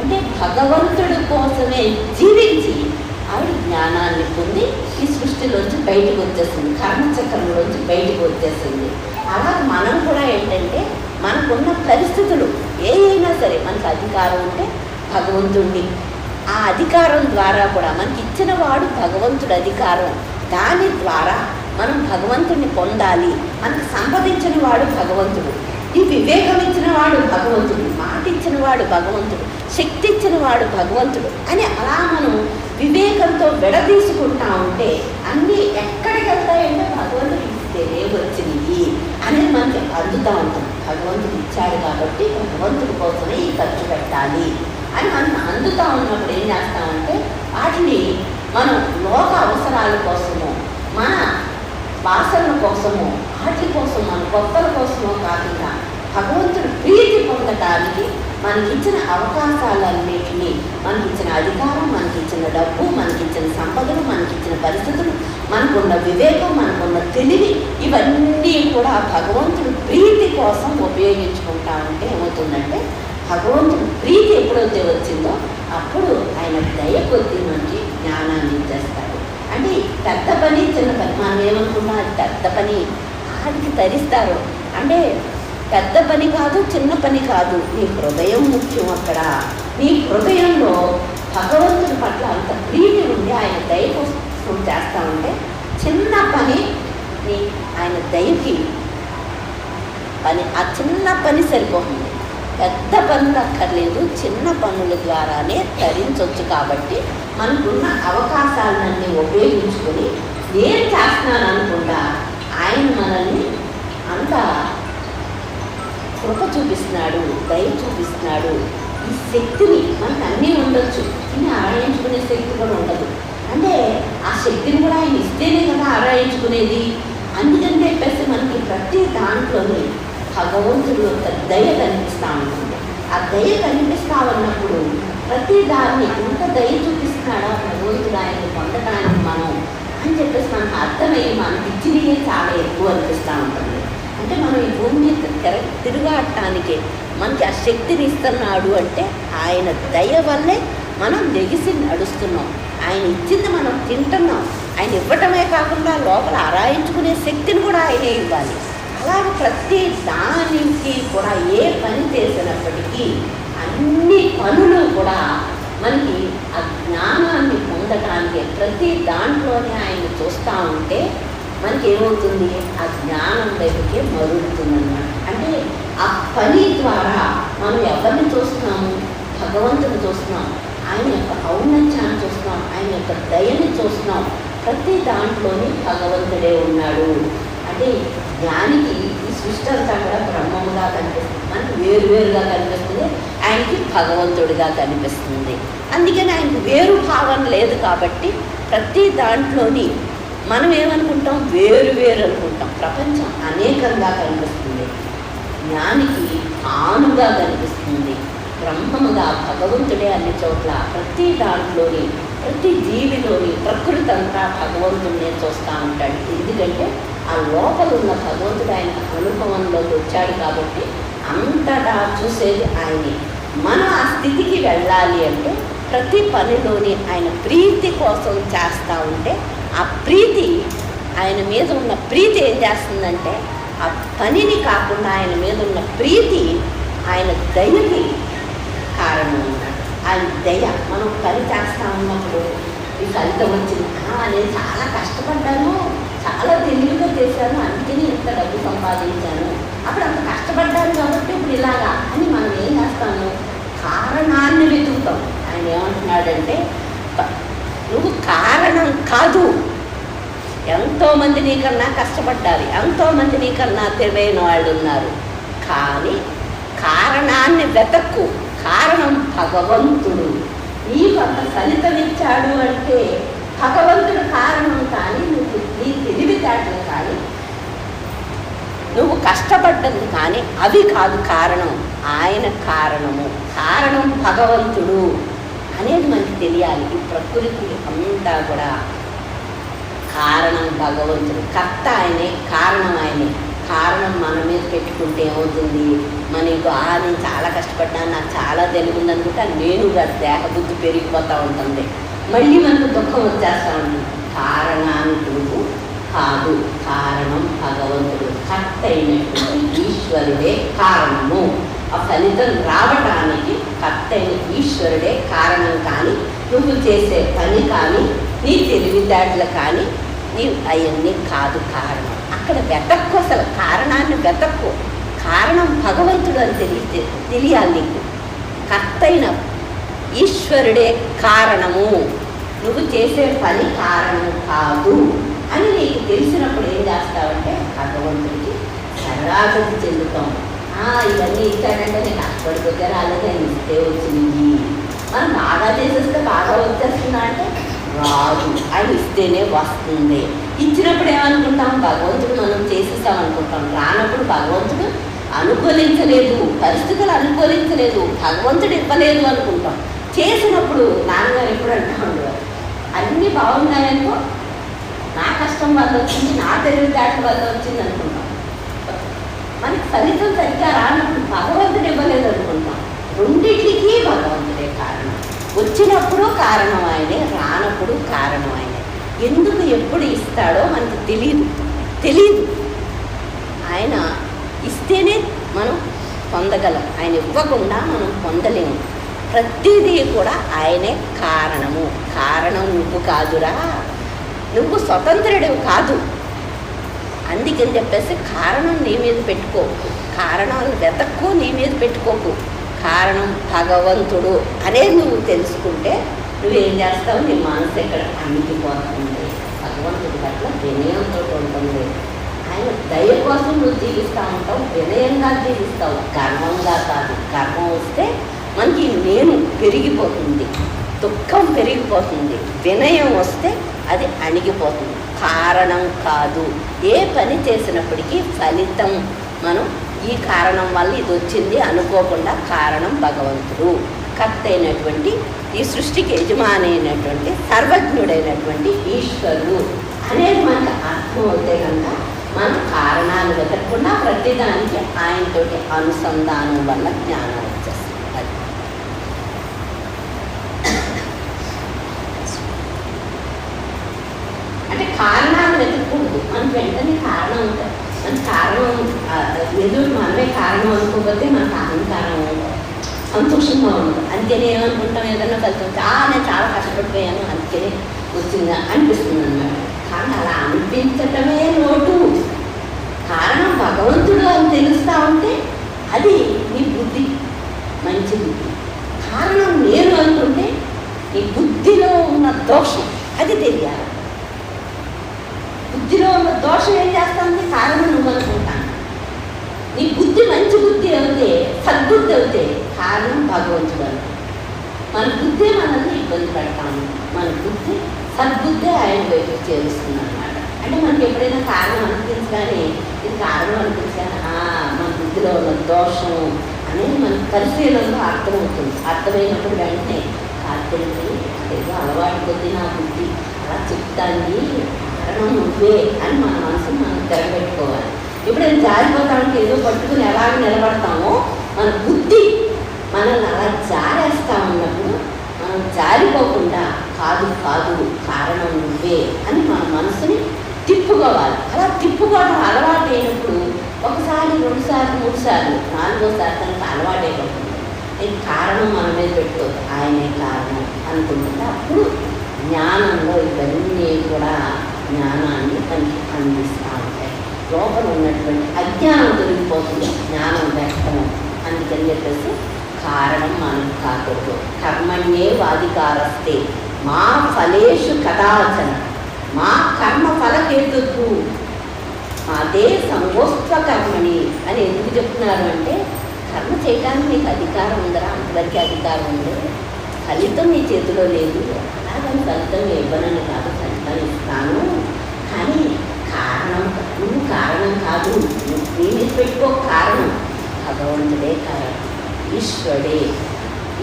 Speaker 2: అంటే భగవంతుడి కోసమే జీవించి ఆవిడ జ్ఞానాన్ని పొంది ఈ సృష్టిలోంచి బయటకు వచ్చేసింది, కర్మచక్రంలోంచి బయటకు వచ్చేసింది. అలా మనం కూడా ఏంటంటే మనకున్న పరిస్థితులు ఏదైనా సరే, మనకు అధికారం ఉంటే భగవంతుడిని, ఆ అధికారం ద్వారా కూడా మనకి ఇచ్చిన వాడు భగవంతుడి అధికారం, దాని ద్వారా మనం భగవంతుడిని పొందాలి. మనకు సంపాదించిన వాడు భగవంతుడు, ఈ వివేకం ఇచ్చిన వాడు భగవంతుడు, మాట ఇచ్చిన వాడు భగవంతుడు, శక్తి ఇచ్చిన వాడు భగవంతుడు అని అలా మనం వివేకంతో విడదీసుకుంటా ఉంటే అన్నీ ఎక్కడికి వెళ్తాయంటే భగవంతుడు ఇస్తేనే వచ్చింది అనేది మనకి అందుతూ ఉంటాం. భగవంతుడు ఇచ్చాడు కాబట్టి భగవంతుడి కోసమే ఈ ఖర్చు పెట్టాలి అని మనం అందుతూ ఉన్నప్పుడు ఏం చేస్తామంటే వాటిని మనం లోక అవసరాల కోసము, మన వాసనల కోసము, వాటి కోసం, మన గొప్పల కోసమో కాకుండా భగవంతుడు ప్రీతి పొందడానికి మనకిచ్చిన అవకాశాలన్నిటినీ, మనకిచ్చిన అధికారం, మనకిచ్చిన డబ్బు, మనకిచ్చిన సంపదలు, మనకిచ్చిన పరిస్థితులు, మనకున్న వివేకం, మనకున్న తెలివి, ఇవన్నీ కూడా భగవంతుడు ప్రీతి కోసం ఉపయోగించుకుంటా ఉంటే ఏమవుతుందంటే భగవంతుడు ప్రీతి ఎప్పుడైతే వచ్చిందో అప్పుడు ఆయన దయ కొద్దీ మనకి జ్ఞానాన్ని ఇచ్చేస్తాడు. అంటే పెద్ద పని చిన్న పని మనం ఏమనుకున్నా అది పెద్ద పని ఆడికి తరిస్తారు. అంటే పెద్ద పని కాదు, చిన్న పని కాదు, నీ హృదయం ముఖ్యం. అక్కడ నీ హృదయంలో భగవంతుడి పట్ల అంత ప్రీతి ఉండి ఆయన దయ కోసం చేస్తా ఉంటే చిన్న పని నీ ఆయన దయకి పని, ఆ చిన్న పని సరిపోతుంది. పెద్ద పనులు అక్కర్లేదు, చిన్న పనుల ద్వారానే తరించవచ్చు. కాబట్టి మనకున్న అవకాశాలన్నీ ఉపయోగించుకొని నేను చేస్తున్నాను అనుకుంటా ఆయన మనల్ని అంత కృప చూపిస్తున్నాడు, దయ చూపిస్తున్నాడు. ఈ శక్తిని మనకు అన్నీ ఉండొచ్చు, కానీ ఆరాయించుకునే శక్తి కూడా ఉండదు. అంటే ఆ శక్తిని కూడా ఆయన ఇస్తేనే కదా ఆరాయించుకునేది. అందుకని చెప్పేసి మనకి ప్రతి దాంట్లోనే భగవంతుడు యొక్క దయ కనిపిస్తూ ఉంటుంది. ఆ దయ కనిపిస్తూ ఉన్నప్పుడు ప్రతి దాన్ని ఎంత దయ చూపిస్తున్నాడో భగవంతుడు ఆయన పొందటానికి మనం అని చెప్పేసి మనకు అర్థమయ్యి మనకి ఇచ్చినయే చాలా ఎక్కువ అనిపిస్తూ ఉంటుంది. అంటే మనం ఈ భూమి మీద తిరగాటానికి మనకి ఆ శక్తిని ఇస్తున్నాడు అంటే ఆయన దయ వల్లే మనం లెగిసి నడుస్తున్నాం. ఆయన ఇచ్చింది మనం తింటున్నాం. ఆయన ఇవ్వటమే కాకుండా లోపల ఆరాయించుకునే శక్తిని కూడా ఆయనే ఇవ్వాలి. అలాగే ప్రతి దానికి కూడా ఏ పని చేసినప్పటికీ అన్ని పనులు కూడా మనకి ఆ జ్ఞానాన్ని పొందటానికి ప్రతి దాంట్లోనే ఆయన చూస్తూ ఉంటే మనకి ఏమవుతుంది, ఆ జ్ఞానం వైపుకే మరుగుతుందన్నమాట. అంటే ఆ పని ద్వారా మనం ఎవరిని చూస్తున్నాము, భగవంతుని చూస్తున్నాం. ఆయన యొక్క ఔన్నత్యాన్ని చూస్తున్నాం, ఆయన యొక్క దయని చూస్తున్నాం. ప్రతి దాంట్లోని భగవంతుడే ఉన్నాడు. అంటే జ్ఞానికి ఈ సృష్టి అంతా కూడా బ్రహ్మముగా కనిపిస్తుంది, మనకి వేరువేరుగా కనిపిస్తుంది, ఆయనకి భగవంతుడిగా కనిపిస్తుంది. అందుకని ఆయనకు వేరు భావన లేదు. కాబట్టి ప్రతి దాంట్లోని మనం ఏమనుకుంటాం, వేరు వేరు అనుకుంటాం. ప్రపంచం అనేకంగా కనిపిస్తుంది, జ్ఞానికి ఆనుగా కనిపిస్తుంది, బ్రహ్మముగా భగవంతుడే అన్ని చోట్ల. ప్రతి దాంట్లోని ప్రతి జీవిలోని ప్రకృతి అంతా భగవంతుడినే చూస్తూ ఉంటాడు. ఎందుకంటే ఆ లోపల ఉన్న భగవంతుడు ఆయన అనుభవంలోకి వచ్చాడు కాబట్టి అంతటా చూసేది ఆయనే. మనం ఆ స్థితికి వెళ్ళాలి అంటే ప్రతి పనిలోని ఆయన ప్రీతి కోసం చేస్తూ ఉంటే ఆ ప్రీతి, ఆయన మీద ఉన్న ప్రీతి ఏం చేస్తుందంటే ఆ పనిని కాకుండా ఆయన మీద ఉన్న ప్రీతి ఆయన దయకి కారణం ఉన్నాడు. ఆయన దయ. మనం పని చేస్తూ ఉన్నప్పుడు ఈ ఫలితం వచ్చింది, నేను చాలా కష్టపడ్డాను, చాలా తెలివిగా చేశాను, అందుకని ఇంత డబ్బు సంపాదించాను, అప్పుడు అంత కష్టపడ్డాను కాబట్టి ఇప్పుడు ఇలాగా అని మనం ఏం చేస్తాము, కారణాన్ని వెతుకుతాం. ఆయన ఏమంటున్నాడంటే నువ్వు కారణం కాదు. ఎంతోమంది నీకన్నా కష్టపడ్డారు, ఎంతోమంది నీకన్నా తెలివైన వాళ్ళు ఉన్నారు, కానీ కారణాన్ని వెతక్కు. కారణం భగవంతుడు. నీకు అంత ఫలితం ఇచ్చాడు అంటే భగవంతుడు కారణం. కానీ నువ్వు నీ తెలివితేటలు కానీ నువ్వు కష్టపడ్డది కానీ అవి కాదు కారణం, ఆయన కారణము. కారణం భగవంతుడు అనేది మనకి తెలియాలి. ఈ ప్రకృతి అంతా కూడా కారణం భగవంతుడు. కర్త ఆయనే, కారణం ఆయనే. కారణం మన మీద పెట్టుకుంటే ఏమవుతుంది, మనకు నేను చాలా కష్టపడ్డాను, నాకు చాలా తెలివింది అనుకుంటే నేనుగా దేహబుద్ధి పెరిగిపోతూ ఉంటుంది, మళ్ళీ మనకు దుఃఖం వచ్చేస్తూ ఉంటుంది. కారణాంతుడు కాదు, కారణం భగవంతుడు. కర్త అయినటువంటి ఈశ్వరుడే కారణము. ఆ ఫలితం రావటానికి కర్త అయిన ఈశ్వరుడే కారణం. కానీ నువ్వు చేసే పని కానీ నీ తెలివితేటలు కానీ నీ అవన్నీ కాదు కారణం. అక్కడ వెతక్కు, అసలు కారణాన్ని వెతక్కు. కారణం భగవంతుడు అని తెలియాలి నీకు. కర్త అయిన ఈశ్వరుడే కారణము, నువ్వు చేసే పని కారణం కాదు అని నీకు తెలిసినప్పుడు ఏం చేస్తావంటే భగవంతుడికి శరణాగతి చెందుతాం. ఇవన్నీ ఇచ్చాడంటే నేను కష్టపడిపోతే రాలేదు, ఆయన ఇస్తే వచ్చింది. మనం బాగా చేసేస్తే బాగా వచ్చేస్తుందా అంటే రాదు, ఆయన ఇస్తేనే వస్తుంది. ఇచ్చినప్పుడు ఏమనుకుంటాం, భగవంతుడు మనం చేసేస్తాం అనుకుంటాం. రానప్పుడు భగవంతుడు అనుకూలించలేదు, పరిస్థితులు అనుకూలించలేదు, భగవంతుడు ఇవ్వలేదు అనుకుంటాం. చేసినప్పుడు నాన్నగారు ఎప్పుడు అంటూ ఉండేవారు, అన్నీ బాగున్నాయనుకో, నా కష్టం వల్ల వచ్చింది, నా తెలివితేటల వల్ల వచ్చింది అనుకుంటాం. మనకి ఫలితం సరిగ్గా రానప్పుడు భగవంతుడు ఇవ్వలేదు అనుకుంటాం. రెండింటికి భగవంతుడే కారణం. వచ్చినప్పుడు కారణం ఆయనే, రానప్పుడు కారణం ఆయనే. ఎందుకు ఎప్పుడు ఇస్తాడో మనకు తెలియదు. ఆయన ఇస్తేనే మనం పొందగలం, ఆయన ఇవ్వకుండా మనం పొందలేము. ప్రతిదీ కూడా ఆయనే కారణము. కారణం నువ్వు కాదురా, నువ్వు స్వతంత్రుడు కాదు. అందుకని చెప్పేసి కారణం నీ మీద పెట్టుకోకు, కారణాలు వెతక్కు, నీ మీద పెట్టుకోకు. కారణం భగవంతుడు అనేది నువ్వు తెలుసుకుంటే నువ్వేం చేస్తావు, నీ మనసు ఎక్కడ అణిగిపోతుంది. భగవంతుడి పట్ల వినయంతో ఉంటుంది. ఆయన దయ కోసం నువ్వు జీవిస్తూ ఉంటావు, వినయంగా జీవిస్తావు, గర్వంగా కాదు. గర్వం వస్తే మనకి నేను పెరిగిపోతుంది, దుఃఖం పెరిగిపోతుంది. వినయం వస్తే అది అణిగిపోతుంది. కారణం కాదు. ఏ పని చేసినప్పటికీ ఫలితం మనం ఈ కారణం వల్ల ఇది వచ్చింది అనుకోకుండా కారణం భగవంతుడు, కర్త అయినటువంటి ఈ సృష్టికి యజమాని అయినటువంటి సర్వజ్ఞుడైనటువంటి ఈశ్వరుడు అనేది మనకు అర్థం అవుతే కనుక మనం కారణాలు వెతకకుండా ప్రతిదానికి ఆయనతోటి అనుసంధానం వల్ల జ్ఞానం వచ్చేస్తుంది. అది అంటే కారణాలు వెతకూడదు, మనకు వెంటనే కారణం ఉంటుంది. మన కారణం ఎదురు మనమే కారణం అనుకోకపోతే మనకు అహంకారం సంతోషంగా ఉండదు. అందుకని ఏమనుకుంటాం, ఏదన్నా ఫలితం నేను చాలా కష్టపడిపోయాను అందుకనే వచ్చిందా అనిపిస్తుంది అన్నమాట. కానీ అలా అనిపించటమే లోటు. కారణం భగవంతుడు అని తెలుస్తూ ఉంటే అది నీ బుద్ధి, మంచి బుద్ధి. కారణం నేను అనుకుంటే నీ బుద్ధిలో ఉన్న దోషం అది తెలియాలి. బుద్ధిలో ఉన్న దోషం ఏం చేస్తుంది? కారణం నువ్వు అనుకుంటాను. నీ బుద్ధి మంచి బుద్ధి అవుతే, సద్బుద్ధి అవుతే కారణం భగవంతుడు. మన బుద్ధి మనల్ని ఇబ్బంది పెడతాము, మన బుద్ధి సద్బుద్ధి ఆయన వైపు చేరుస్తుంది అన్నమాట. అంటే మనకి ఎప్పుడైనా కారణం అనిపించగానే ఇది కారణం అనిపించగానే మన బుద్ధిలో ఉన్న దోషం అనేది మనకు పరిశీలనలో అర్థమవుతుంది. అర్థమైనప్పుడు వెంటనే కారణం ఏదో అలవాటు కొద్దీ నా బుద్ధి అలా చెప్తాంది, కారణం నువ్వే అని మన మనసును మనం తెరబెట్టుకోవాలి. ఎప్పుడైనా జారిపోతానికి ఏదో పట్టుకుని ఎలాగ నిలబడతామో మన బుద్ధి మనల్ని అలా జారేస్తా ఉన్నప్పుడు మనం జారిపోకుండా కాదు కాదు కారణం నువ్వే అని మన మనసుని తిప్పుకోవాలి. అలా తిప్పుకోవడం అలవాటు అయినప్పుడు ఒకసారి, 2 సార్లు, 3 సార్లు, 4వ సారి తనకు అలవాటైపోతుంది. ఇది కారణం మన మీద పెట్టుకోదు, ఆయనే కారణం అనుకుంటుంటే అప్పుడు జ్ఞానంలో ఇవన్నీ కూడా జ్ఞానాన్ని మనకి అందిస్తూ ఉంటాయి. లోపల ఉన్నటువంటి అజ్ఞానం తొలగిపోతుంది, జ్ఞానం వ్యక్తం. అందుకని చెప్పేసి కారణం మనం కాకూడదు. కర్మణ్యే వాధికారస్తే మా ఫలేషు కదాచన మా కర్మ ఫలహేతుకు అదే సంగోస్త్వ కర్మని అని ఎందుకు చెప్తున్నారు అంటే, కర్మ చేయడానికి నీకు అధికారం ఉందరా, అంతవరకు అధికారం ఉంది, ఫలితం నీ చేతిలో లేదు. అలాగని ఫలితం ఇవ్వనని కాదు, ఫలితం ఇస్తాను, కానీ కారణం నువ్వు కారణం కాదు, నువ్వు మీద పెట్టుకో కారణం, భగవంతుడే కారణం, ఈశ్వరుడే,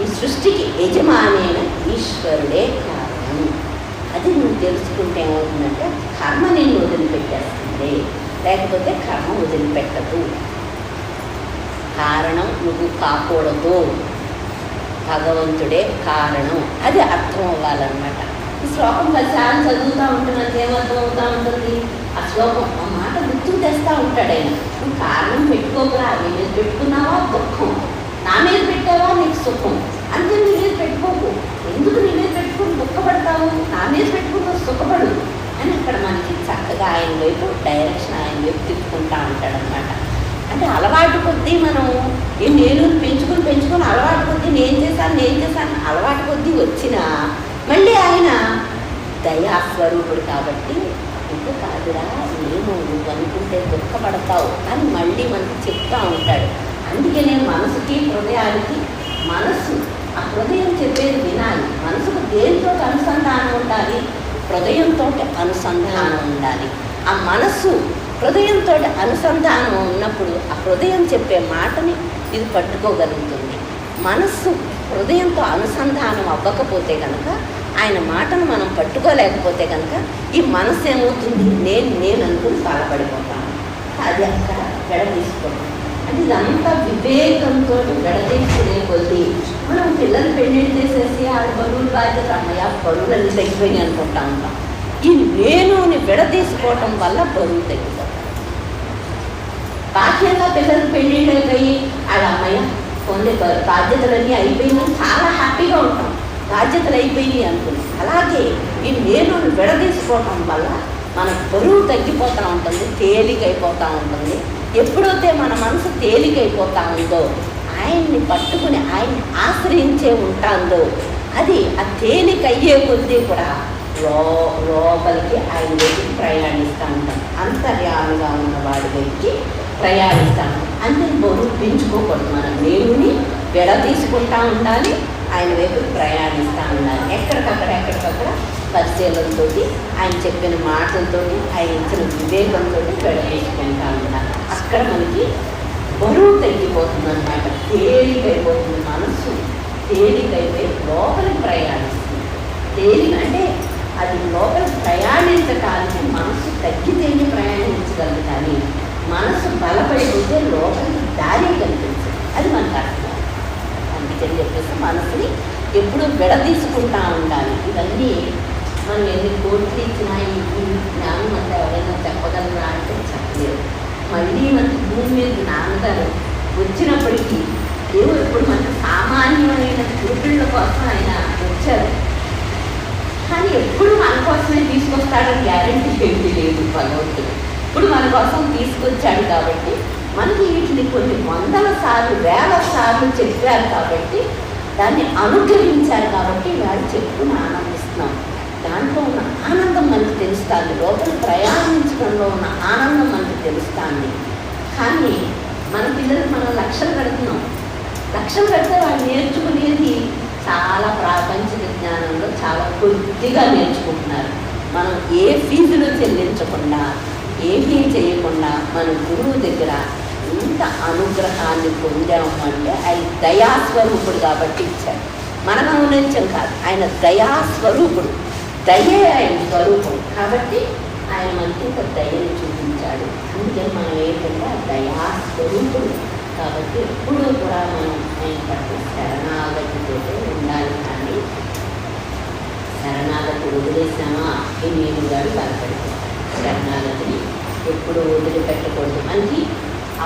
Speaker 2: ఈ సృష్టికి యజమానైన ఈశ్వరుడే కారణం. అది నువ్వు తెలుసుకుంటే ఏమవుతుందంటే కర్మ నిన్ను వదిలిపెట్టేస్తుంది, లేకపోతే కర్మ వదిలిపెట్టదు. కారణం నువ్వు కాకూడదు, భగవంతుడే కారణం, అది అర్థం అవ్వాలన్నమాట. ఈ శ్లోకం ప్రచారం చదువుతూ ఉంటున్నది ఏమర్థం అవుతూ ఉంటుంది? ఆ శ్లోకం ఆ మాట గుర్తుకు తెస్తూ ఉంటాడు ఆయన. నువ్వు కారణం పెట్టుకోకరా, నీ మీద పెట్టుకున్నావా దుఃఖం, నా మీద పెట్టావా నీకు సుఖం, అంతే నీ మీద పెట్టుకోకు. ఎందుకు నీ మీద పెట్టుకుని దుఃఖపడతావు, నా మీద పెట్టుకుని సుఖపడు అని అక్కడ మనకి చక్కగా ఆయన వైపు డైరెక్షన్, ఆయన వైపు తిప్పుకుంటూ ఉంటాడనమాట. అంటే అలవాటు కొద్దీ మనం నేను పెంచుకొని అలవాటు కొద్దీ నేను చేశాను అలవాటు కొద్దీ వచ్చినా మళ్ళీ ఆయన దయాస్వరూపుడు కాబట్టి ఇంకా కాదురా, నేను నువ్వు అనుకుంటే దుఃఖపడతావు అని మళ్ళీ మనకి చెప్తూ ఉంటాడు. అందుకే నేను మనసుకి హృదయానికి, మనసు ఆ హృదయం చెప్పేది వినాలి. మనసుకు దేనితో అనుసంధానం ఉండాలి? హృదయంతో అనుసంధానం ఉండాలి. ఆ మనస్సు హృదయంతో అనుసంధానం ఉన్నప్పుడు ఆ హృదయం చెప్పే మాటని ఇది పట్టుకోగలుగుతుంది. మనస్సు హృదయంతో అనుసంధానం అవ్వకపోతే కనుక, ఆయన మాటను మనం పట్టుకోలేకపోతే కనుక ఈ మనస్సు ఏమవుతుంది? నేను అనుకుని బాధపడిపోతాను. అది అక్కడ విడదీసుకోవడం అంటే ఇదంతా వివేకంతో విడదీసుకునే కొద్దీ మనం పిల్లలు పెళ్ళిళ్ళు చేసేసి ఆ బరువులు బాధ్యత అమ్మయ్య బరువులన్నీ తగ్గిపోయినాయి అనుకుంటా ఉంటాం. ఈ నేనుని విడదీసుకోవటం వల్ల బరువు తగ్గిపోతాం. బాహ్యంగా పిల్లలు పెళ్ళిళ్ళు అయిపోయి ఆడ అమ్మయ్య కొన్ని బాధ్యతలన్నీ అయిపోయినాయి చాలా హ్యాపీగా ఉంటాం, బాధ్యతలు అయిపోయినాయి అనుకుని. అలాగే ఈ నేనుని విడదీసుకోవటం వల్ల మన బరువు తగ్గిపోతూ ఉంటుంది, తేలికైపోతూ ఉంటుంది. ఎప్పుడైతే మన మనసు తేలికైపోతా ఉందో, ఆయన్ని పట్టుకుని ఆయన్ని ఆశ్రయించే ఉంటుందో, అది ఆ తేలికయ్యే కొద్దీ కూడా లోపలికి ఆయన వైపుకి ప్రయాణిస్తూ ఉంటాం. అంతర్యామిగా ఉన్న వాడి వైపుకి ప్రయాణిస్తాము. అంటే బరువు పెంచుకోకూడదు, మనం నేనుని విడదీసుకుంటూ ఉండాలి, ఆయన వైపు ప్రయాణిస్తూ ఉండాలి. ఎక్కడికక్కడ పరిశీలనతో, ఆయన చెప్పిన మాటలతో, ఆయన ఇచ్చిన వివేకంతో విడదీసుకుంటూ ఉండాలి. అక్కడ మనకి బరువు తగ్గిపోతుంది అన్నమాట, తేలికైపోతుంది. మనస్సు తేలికైపోయి లోపలికి ప్రయాణిస్తుంది. తేలిక అంటే అది లోపలికి ప్రయాణించడానికి మనస్సు తగ్గితేనే ప్రయాణించగలదు, కానీ మనసు బలపడిపోతే లోపలికి దారి కనిపించదు. అది మనకు అర్థం. అందుకని చెప్పేసి మనసుని ఎప్పుడు విడదీసుకుంటూ ఉండాలి. ఇవన్నీ మనం ఎన్ని కోట్లు ఇచ్చినా ఈ జ్ఞానం అంతా ఎవరైనా చెప్పగలరా అంటే చెప్పలేదు. మళ్ళీ మనకి భూమి మీద నాన్నగారు వచ్చినప్పటికీ దేవుడు ఇప్పుడు మనకు సామాన్యమైన చూపుళ్ళ కోసం ఆయన వచ్చారు, కానీ ఎప్పుడు మన కోసమే తీసుకొస్తాడని గ్యారెంటీ ఏమీ లేదు భగవంతుడు. ఇప్పుడు మన కోసం తీసుకొచ్చాడు కాబట్టి మనకి వీటిని కొన్ని 100 సార్లు 1000 సార్లు చెప్పారు కాబట్టి దాన్ని అనుగ్రహించారు కాబట్టి వాడు చెప్పుకుని ఆనందిస్తున్నాం. దాంట్లో ఉన్న ఆనందం మనకు తెలుస్తుంది, లోపల ప్రయాణించడంలో ఉన్న ఆనందం మనకు తెలుస్తుంది. కానీ మన పిల్లలకు మనం లక్ష్యం పెడుతున్నాం. లక్ష్యం పెడితే వాళ్ళు నేర్చుకునేది చాలా ప్రాపంచిక జ్ఞానంలో చాలా కొద్దిగా నేర్చుకుంటున్నారు. మనం ఏ ఫీజులు చెల్లించకుండా ఏమీ చేయకుండా మన గురువు దగ్గర ఇంత అనుగ్రహాన్ని పొందాము అంటే ఆయన దయాస్వరూపుడు కాబట్టి ఇచ్చాడు. మన ఔన్నత్యం కాదు, ఆయన దయాస్వరూపుడు, దయే ఆయన స్వరూపం కాబట్టి ఆయన మనకి ఇంత దయని చూపించాడు. అందుకని మనం ఏంటంటే దయాస్వరూపుడు కాబట్టి ఎప్పుడూ కూడా మనం ఆయన పట్ల శరణాగతితో ఉండాలి. కానీ శరణాగతి వదిలేసామా ఈ నేను గారు బాధపడతాం. శరణాగతిని ఎప్పుడు వదిలిపెట్టకూడదు. మనకి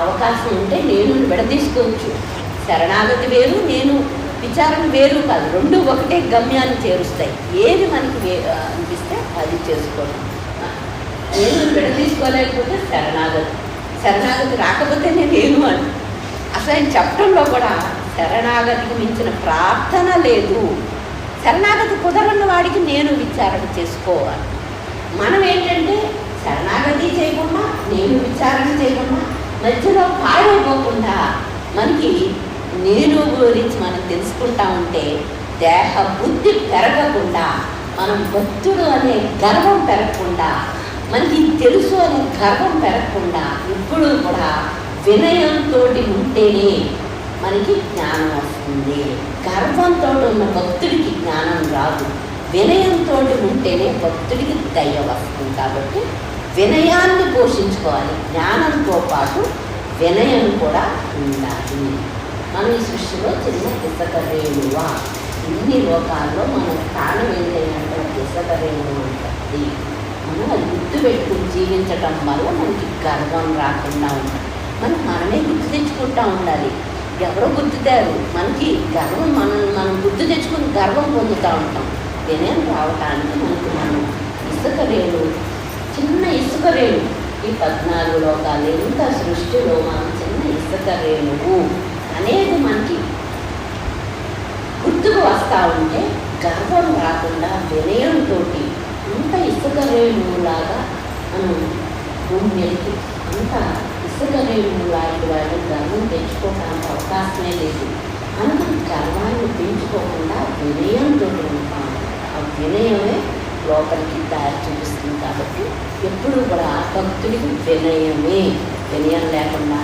Speaker 2: అవకాశం ఉంటే నేను విడదీసుకోవచ్చు. శరణాగతి వేరు, నేను విచారం వేరు కాదు, రెండు ఒకటే గమ్యాన్ని చేరుస్తాయి. ఏది మనకి అనిపిస్తే అది చేసుకోవడం. నేను విడదీసుకోలేకపోతే శరణాగతి రాకపోతే నేను అని అసలు ఆయన చెప్పడంలో కూడా శరణాగతికి మించిన ప్రార్థన లేదు. శరణాగతి కుదరని వాడికి నేను విచారణ చేసుకోవాలి. మనం ఏంటంటే శరణాగతి చేయకుండా నేను విచారణ చేయకుండా మధ్యలో పాడైపోకుండా మనకి నేను గురించి మనం తెలుసుకుంటా ఉంటే దేహ బుద్ధి పెరగకుండా, మనం భక్తుడు అనే గర్వం పెరగకుండా, మనకి తెలుసు అనే గర్వం పెరగకుండా ఎప్పుడూ కూడా వినయంతో ఉంటేనే మనకి జ్ఞానం వస్తుంది. గర్వంతో ఉన్న భక్తుడికి జ్ఞానం రాదు. వినయంతో ఉంటేనే భక్తుడికి దయ వస్తుంది. కాబట్టి వినయాన్ని పోషించుకోవాలి. జ్ఞానంతో పాటు వినయం కూడా ఉండాలి. మనం ఈ సృష్టిలో చిన్న ఇసుక రేణువా, ఇన్ని లోకాల్లో మన స్థానం ఏంటంటే ఇసుక రేణువు ఉంటుంది. మనం అది గుర్తు పెట్టుకుని జీవించటం వల్ల మనకి గర్వం రాకుండా ఉంటుంది. మనమే గుర్తు తెచ్చుకుంటూ ఉండాలి. ఎవరో గుర్తుతారు, మనకి గర్వం మనం గుర్తు తెచ్చుకుని గర్వం పొందుతూ ఉంటాం. వినయం రావటానికి మనకి మనం ఇసుక రేణు, చిన్న ఇసుక రేణు, ఈ 14 లోకాలు ఇంత సృష్టిలో మనం చిన్న ఇసుక రేణువు అనేది మనకి గుర్తుకు వస్తూ ఉంటే గర్వం రాకుండా వినయంతో ఇంత ఇసుక రేణువులాగా మనం భూమికి అంత ఇసుక రేణువు లాంటి వాళ్ళు గర్వం తెచ్చుకోవడానికి అవకాశమే లేదు. మనం గర్వాన్ని పెంచుకోకుండా వినయంతో ఉంటాం. ఆ వినయమే లోపలికి దారి చూపిస్తుంది. కాబట్టి ఎప్పుడు కూడా భక్తుడికి వినయం లేకుండా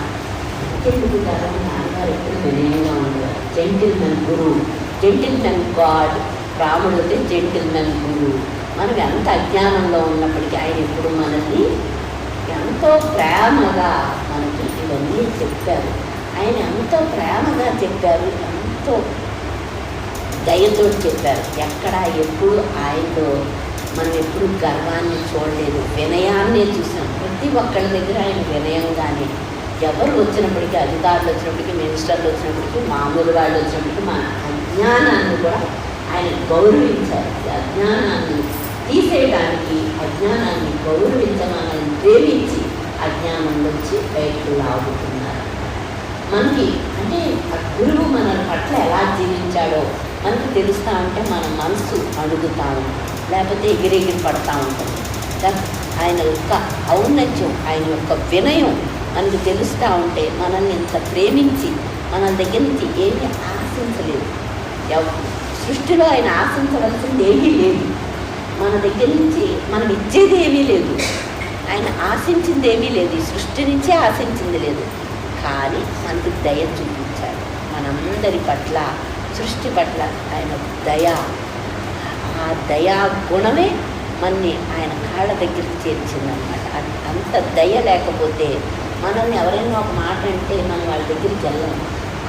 Speaker 2: ఎందుకు గర్వం? నాన్నగారు ఎప్పుడు వినయంగా ఉండేవారు. జెంటిల్మెన్ గురువు, జెంటిల్మెన్ గాడ్. రాముడు అయితే జెంటిల్మెన్ గురువు. మనం ఎంత అజ్ఞానంలో ఉన్నప్పటికీ ఆయన ఎప్పుడు మనల్ని ఎంతో ప్రేమగా మనకి ఇవన్నీ చెప్పారు. ఆయన ఎంతో ప్రేమగా చెప్పారు, ఎంతో దయతో చెప్పారు. ఎక్కడ ఎప్పుడు ఆయనలో మనం ఎప్పుడు గర్వాన్ని చూడలేదు, వినయాన్నే చూసాం. ప్రతి ఒక్కరి దగ్గర ఆయన వినయంగానే, ఎవరు వచ్చినప్పటికీ, అధికారులు వచ్చినప్పటికీ, మినిస్టర్లు వచ్చినప్పటికీ, మామూలు వాళ్ళు వచ్చినప్పటికీ మన అజ్ఞానాన్ని కూడా ఆయన గౌరవించారు. అజ్ఞానాన్ని తీసేయడానికి, అజ్ఞానాన్ని గౌరవించమని ప్రేమించి అజ్ఞానం నుంచి బయటకు లాగుతున్నారు. మనకి అంటే ఆ గురువు మన పట్ల ఎలా జీవించాడో మనకు తెలుస్తూ ఉంటే మన మనసు అడుగుతూ ఉంటుంది, లేకపోతే ఎగిరెగిరి పడతా ఉంటుంది. ఆయన యొక్క ఔన్నత్యం, ఆయన యొక్క వినయం మనకు తెలుస్తూ ఉంటే మనల్ని ఇంత ప్రేమించి మన దగ్గర నుంచి ఏమీ ఆశించలేదు. సృష్టిలో ఆయన ఆశించవలసింది ఏమీ లేదు. మన దగ్గర నుంచి మనం ఇచ్చేది ఏమీ లేదు. ఆయన ఆశించింది ఏమీ లేదు. ఈ సృష్టి నుంచే ఆశించింది లేదు. కానీ మనకు దయ చూపించాడు. మనందరి పట్ల, సృష్టి పట్ల ఆయన దయ, ఆ దయా గుణమే మనని ఆయన కాళ్ళ దగ్గరికి చేర్చిందనమాట. అది అంత దయ లేకపోతే మనల్ని ఎవరైనా ఒక మాట అంటే మనం వాళ్ళ దగ్గరికి వెళ్ళాం.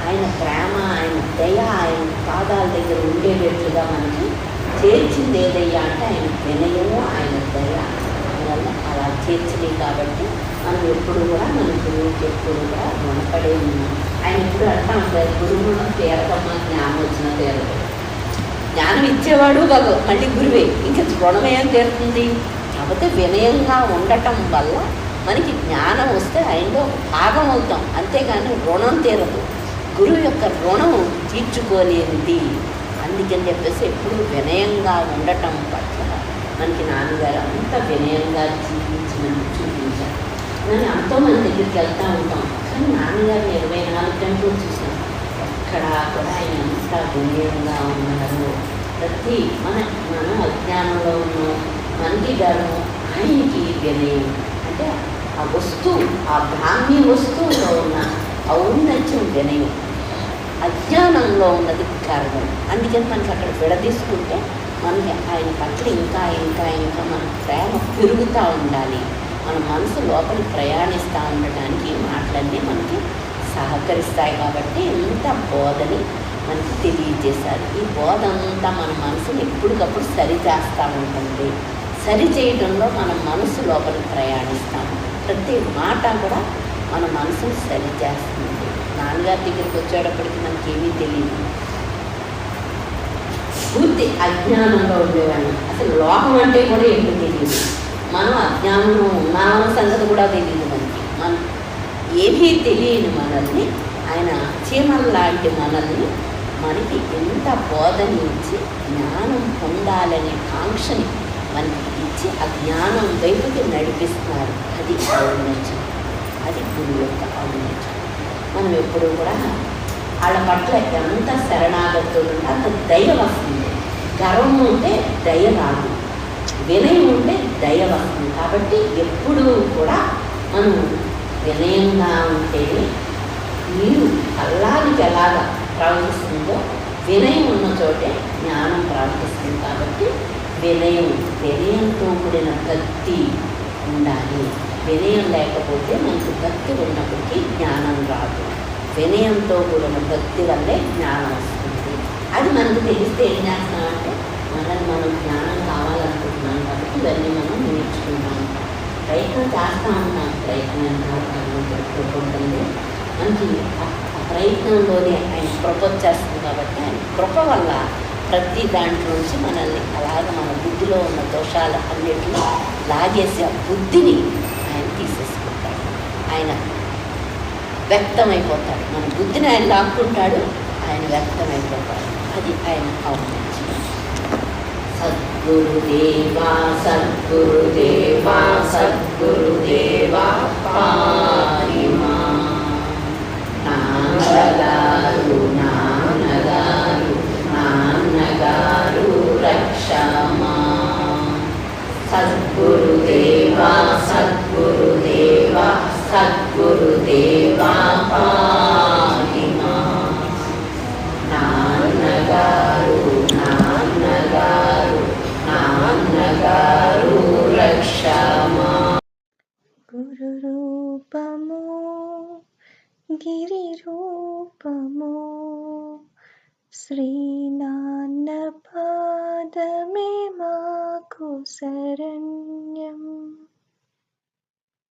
Speaker 2: ఆయన ప్రేమ, ఆయన దయ ఆయన పాదాల దగ్గర ఉండేటట్లుగా మనకి చేర్చింది ఏదయ్యా అంటే ఆయన వినయము, ఆయన దయ. అందువల్ల అలా చేర్చినాయి కాబట్టి మనం ఎప్పుడు కూడా మన గురువుకి ఎప్పుడు కూడా రుణపడే ఉన్నాం. ఆయన ఎప్పుడు అంటా ఉంటారు, గురువు తీరకమ్మా, జ్ఞానం వచ్చిన తీరదు. జ్ఞానం ఇచ్చేవాడు మళ్ళీ గురువే, ఇంకా రుణమేం తీరుతుంది? కాకపోతే వినయంగా ఉండటం వల్ల మనకి జ్ఞానం వస్తే ఆయనలో భాగం అవుతాం, అంతేగాని రుణం తీరదు. గురువు యొక్క రుణం తీర్చుకోలేనిది. అందుకని చెప్పేసి ఎప్పుడు వినయంగా ఉండటం పట్ల మనకి నాన్నగారు అంత వినయంగా జీవించి మనకి చూపించారు. కానీ ఎంతోమంది దగ్గరికి వెళ్తూ ఉంటాం, కానీ నాన్నగారిని 24 గంటలు చూసాం. ఎక్కడా కూడా ఆయన ఎంత వినయంగా ఉన్నారు. ప్రతి మనం అజ్ఞానంలో ఉన్నాం, మనకి గర్వం, ఆయనకి వినయం. అంటే ఆ వస్తువు, ఆ బ్రాహ్మీ వస్తువులో ఉన్న ఔన్నత్యం వినయం, అజ్ఞానంలో ఉన్నది గర్వం. అందుకని మనకి అక్కడ విడదీసుకుంటే మనకి ఆయన పట్ల ఇంకా ఇంకా ఇంకా మన ప్రేమ పెరుగుతూ ఉండాలి. మన మనసు లోపలి ప్రయాణిస్తూ ఉండటానికి ఈ మాటలన్నీ మనకి సహకరిస్తాయి. కాబట్టి ఇంత బోధని మనకి తెలియజేశారు. ఈ బోధ అంతా మన మనసుని ఎప్పటికప్పుడు సరిచేస్తూ ఉంటుంది. సరి చేయడంలో మన మనసు లోపలికి ప్రయాణిస్తాము. ప్రతి మాట కూడా మన మనసుని సరిచేస్తుంది. నాన్నగారి దగ్గరికి వచ్చేటప్పటికి మనకేమీ తెలియదు, పూర్తి అజ్ఞానంలో ఉండేవాళ్ళం. అసలు లోకం అంటే కూడా ఏంటో తెలియదు. మనం అజ్ఞానంలో ఉన్నామన్న సంగతి కూడా తెలియదు మనకి. ఏమీ తెలియని మనల్ని ఆయన చీమల లాంటి మనల్ని మనకి ఎంత బోధని ఇచ్చి జ్ఞానం పొందాలనే కాంక్షని మనకి ఇచ్చి ఆ జ్ఞానం వైపుకి నడిపిస్తున్నారు. అది ఔన్నత్యం, అది గురువు యొక్క ఔన్నత్యం. మనం ఎప్పుడు కూడా వాళ్ళ పట్ల ఎంత శరణాగతులు ఉంటే అంత దయ వస్తుంది. గర్వం ఉంటే దయ రాదు, వినయం ఉంటే దయ వస్తుంది. కాబట్టి ఎప్పుడూ కూడా మనం వినయంగా ఉంటేనే నీరు కల్లానికి ఎలాగా ప్రవహిస్తుందో వినయం ఉన్న చోటే జ్ఞానం ప్రవహిస్తుంది. కాబట్టి వినయంతో కూడిన భక్తి ఉండాలి. వినయం లేకపోతే మనకు భక్తి ఉన్నప్పటికీ జ్ఞానం రాదు. వినయంతో కూడిన భక్తి వల్లే జ్ఞానం వస్తుంది. అది మనకు తెలిస్తే ఏం చేస్తామంటే మనం జ్ఞానం కావాలనుకుంటున్నాం కాబట్టి ఇవన్నీ మనం నేర్చుకుంటూ ఉంటాం, ప్రయత్నం చేస్తూ ఉంటాం. ప్రయత్నం జరుపుకుంటుంది మనకి. ఆ ప్రయత్నంలోనే ఆయన కృప వచ్చేస్తుంది. కాబట్టి ఆయన కృప వల్ల ప్రతి దాంట్లోంచి మనల్ని అలాగ మన బుద్ధిలో ఉన్న దోషాలు అన్నిటిని లాగేసి ఆ బుద్ధిని ఆయన తీసేసుకుంటాడు. ఆయన వ్యక్తమైపోతాడు. మన బుద్ధిని ఆయన లాక్కుంటాడు, ఆయన వ్యక్తమైపోతాడు. అది ఆయన ఔన్నత్యం. సద్గురుదేవా సద్గురుదేవా సద్గురుదేవా పాహి మాం. నాన్నగారు నాన్నగారు నాన్నగారు రక్షమా. సద్గురుదేవా సద్గురుదేవా సద్గురుదేవా పాహి మాం. నాన్నగారు నాన్నగారు నాన్నగారు రక్షమా.
Speaker 1: గురు రూపము గిరి రూపము శ్రీనాన్న పాదమే మాకు శరణ్యం.